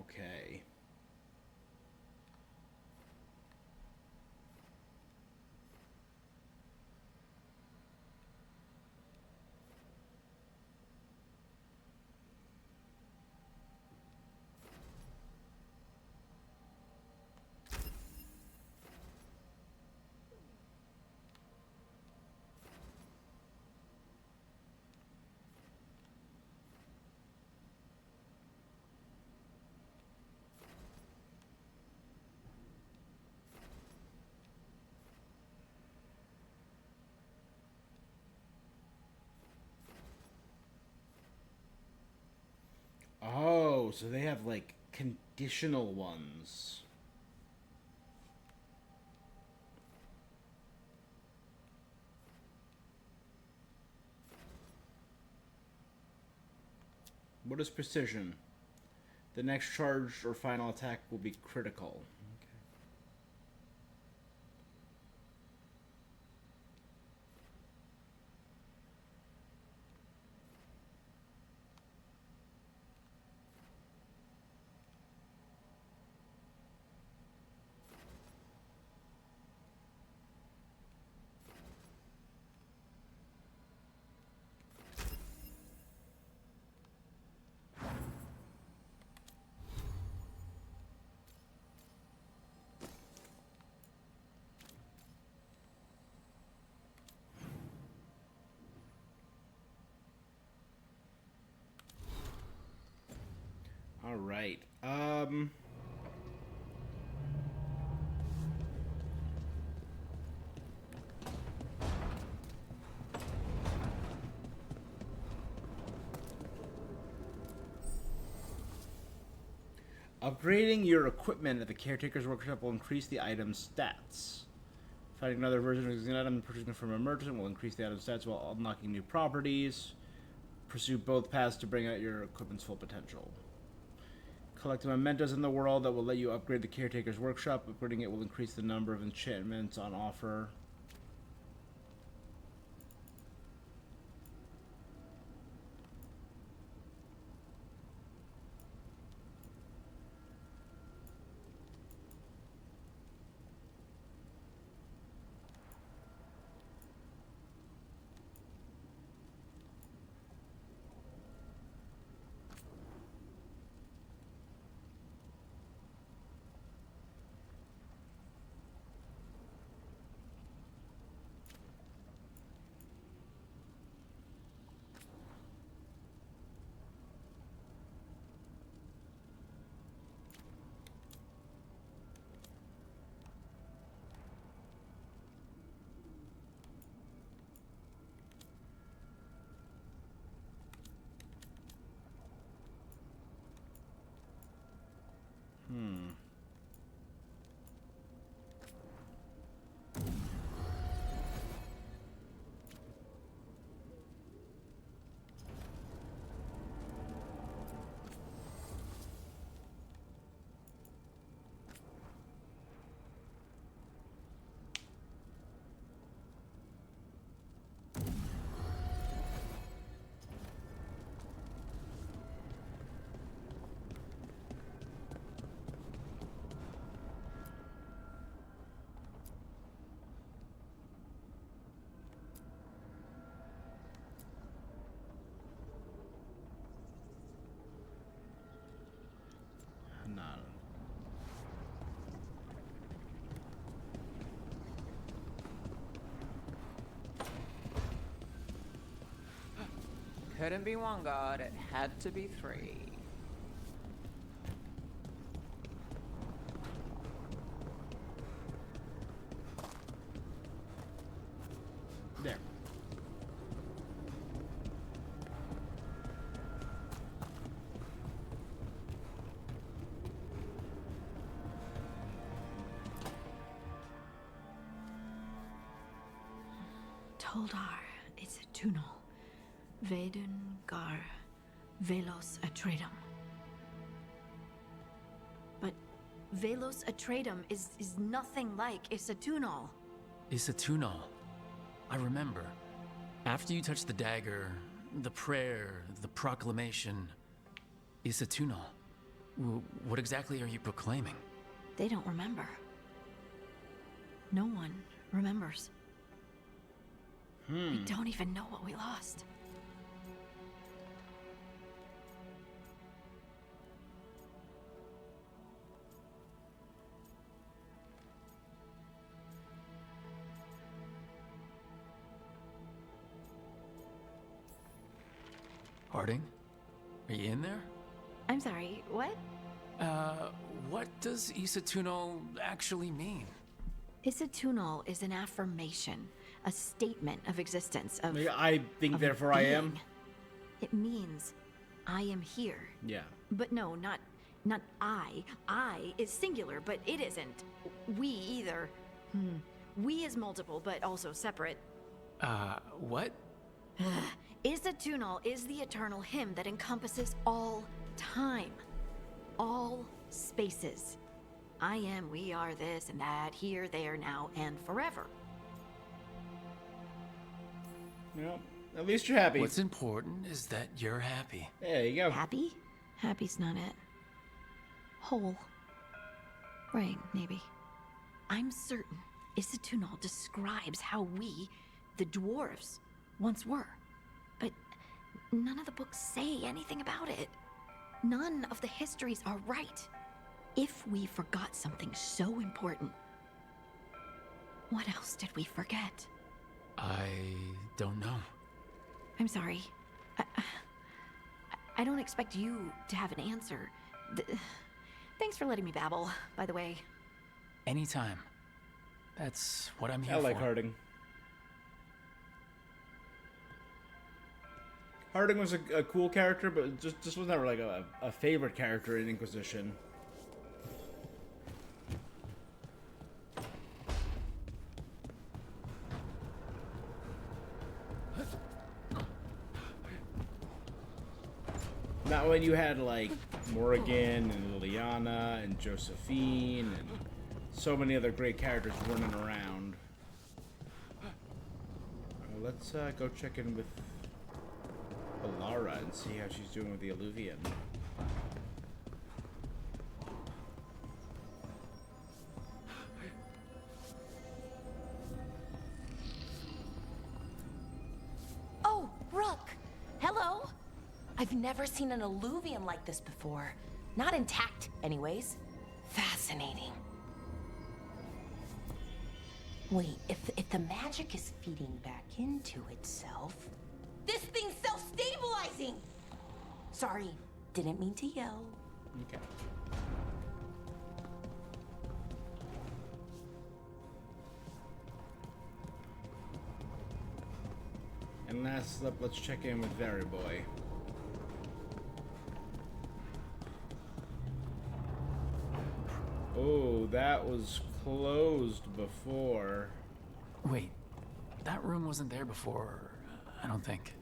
Okay. Oh, so they have like conditional ones. What is precision? The next charge or final attack will be critical. All right. Upgrading your equipment at the Caretaker's Workshop will increase the item's stats. Finding another version of an item and purchasing it from a merchant will increase the item's stats while unlocking new properties. Pursue both paths to bring out your equipment's full potential. Collect mementos in the world that will let you upgrade the Caretaker's Workshop. Upgrading it will increase the number of enchantments on offer. couldn't be one god, it had to be three. There. Toldar, it's a tunnel. Veilguard, Velos Atreidim. But Velos Atreidim is nothing like Isatunal. Isatunal. I remember. After you touched the dagger, the prayer, the proclamation, Isatunal. What exactly are you proclaiming? They don't remember. No one remembers. We don't even know what we lost. Harding? Are you in there? I'm sorry, what? What does Isatunal actually mean? Isatunal is an affirmation, a statement of existence, of I think, of therefore I am. being. It means I am here. Yeah. But no, not I. I is singular, but it isn't. We either. We is multiple, but also separate. What? Isatunal is the eternal hymn that encompasses all time. All spaces. I am, we are, this and that, here, there, now, and forever. Well, at least you're happy. What's important is that you're happy. There you go. Happy? Happy's not it. Whole. Right, maybe. I'm certain Isatunal describes how we, the dwarves, once were. But none of the books say anything about it. None of the histories are right. If we forgot something so important, what else did we forget? I don't know. I'm sorry. I don't expect you to have an answer. Thanks for letting me babble, by the way. Anytime. That's what I'm here I for. like Harding. Harding was a cool character, but just was never like a favorite character in Inquisition. Not when you had like Morrigan and Liliana and Josephine and so many other great characters running around. Let's go check in with Alara and see how she's doing with the Illuvian. Oh, Rook! Hello! I've never seen an Illuvian like this before. Not intact, anyways. Fascinating. Wait, if the magic is feeding back into itself... This thing's self-stabilizing! Sorry, didn't mean to yell. Okay. And last up, let's check in with Very Boy. Oh, that was closed before. Wait, that room wasn't there before, I don't think.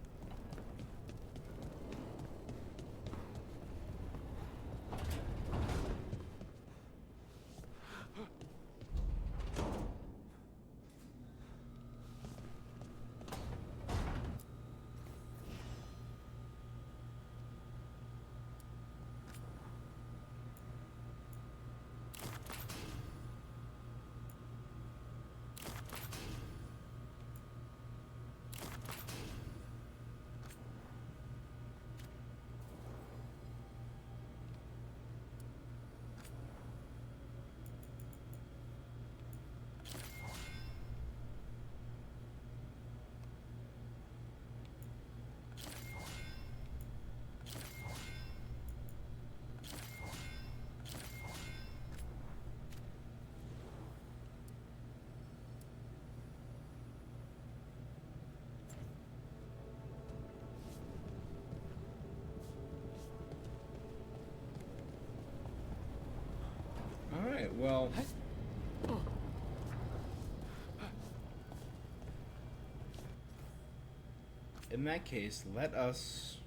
well... In that case, let us...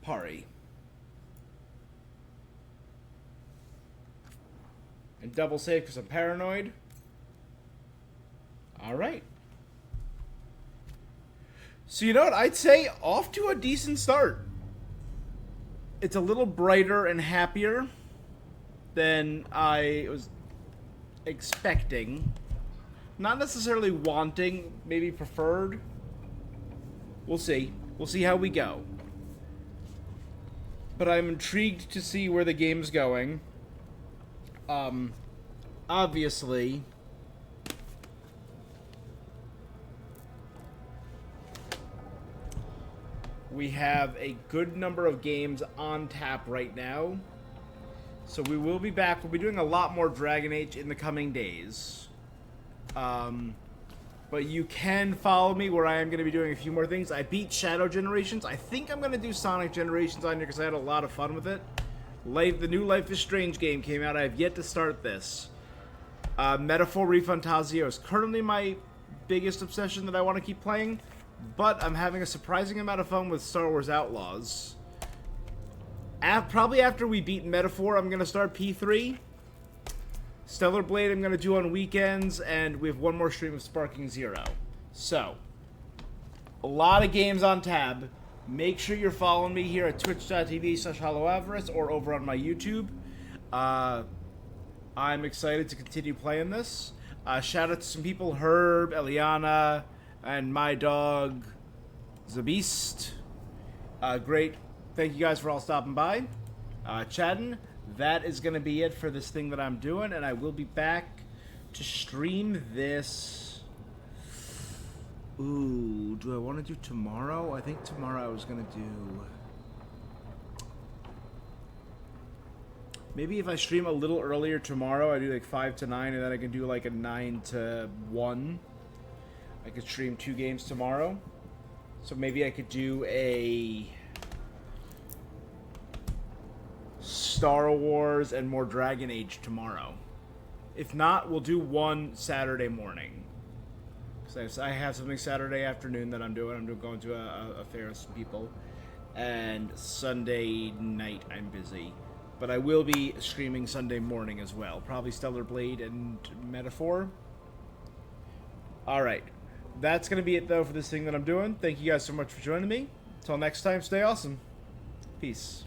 Pari. And double save because I'm paranoid. Alright. So you know what? I'd say off to a decent start. It's a little brighter and happier than I was expecting. Not necessarily wanting, maybe preferred. We'll see. We'll see how we go. But I'm intrigued to see where the game's going. Obviously, we have a good number of games on tap right now. So we will be back. We'll be doing a lot more Dragon Age in the coming days. But you can follow me where I am going to be doing a few more things. I beat Shadow Generations. I think I'm going to do Sonic Generations on here because I had a lot of fun with it. The new Life is Strange game came out. I have yet to start this. Metaphor ReFantazio is currently my biggest obsession that I want to keep playing. But I'm having a surprising amount of fun with Star Wars Outlaws. Probably after we beat Metaphor, I'm going to start P3. Stellar Blade I'm going to do on weekends, and we have one more stream of Sparking Zero. So, a lot of games on tab. Make sure you're following me here at twitch.tv/HollowAvarice or over on my YouTube. I'm excited to continue playing this. Shout out to some people, Herb, Eliana, and my dog, Zabeast. Great. Thank you guys for all stopping by. Chatting. That is going to be it for this thing that I'm doing, and I will be back to stream this. Ooh, do I want to do tomorrow? I think tomorrow I was going to do... Maybe if I stream a little earlier tomorrow, I do like 5 to 9, and then I can do like a 9 to 1. I could stream 2 games tomorrow. So maybe I could do a... Star Wars and more Dragon Age tomorrow. If not, we'll do one Saturday morning. Because I have something Saturday afternoon that I'm doing. I'm going to a fair of some people. And Sunday night I'm busy. But I will be streaming Sunday morning as well. Probably Stellar Blade and Metaphor. Alright. That's going to be it though for this thing that I'm doing. Thank you guys so much for joining me. Until next time, stay awesome. Peace.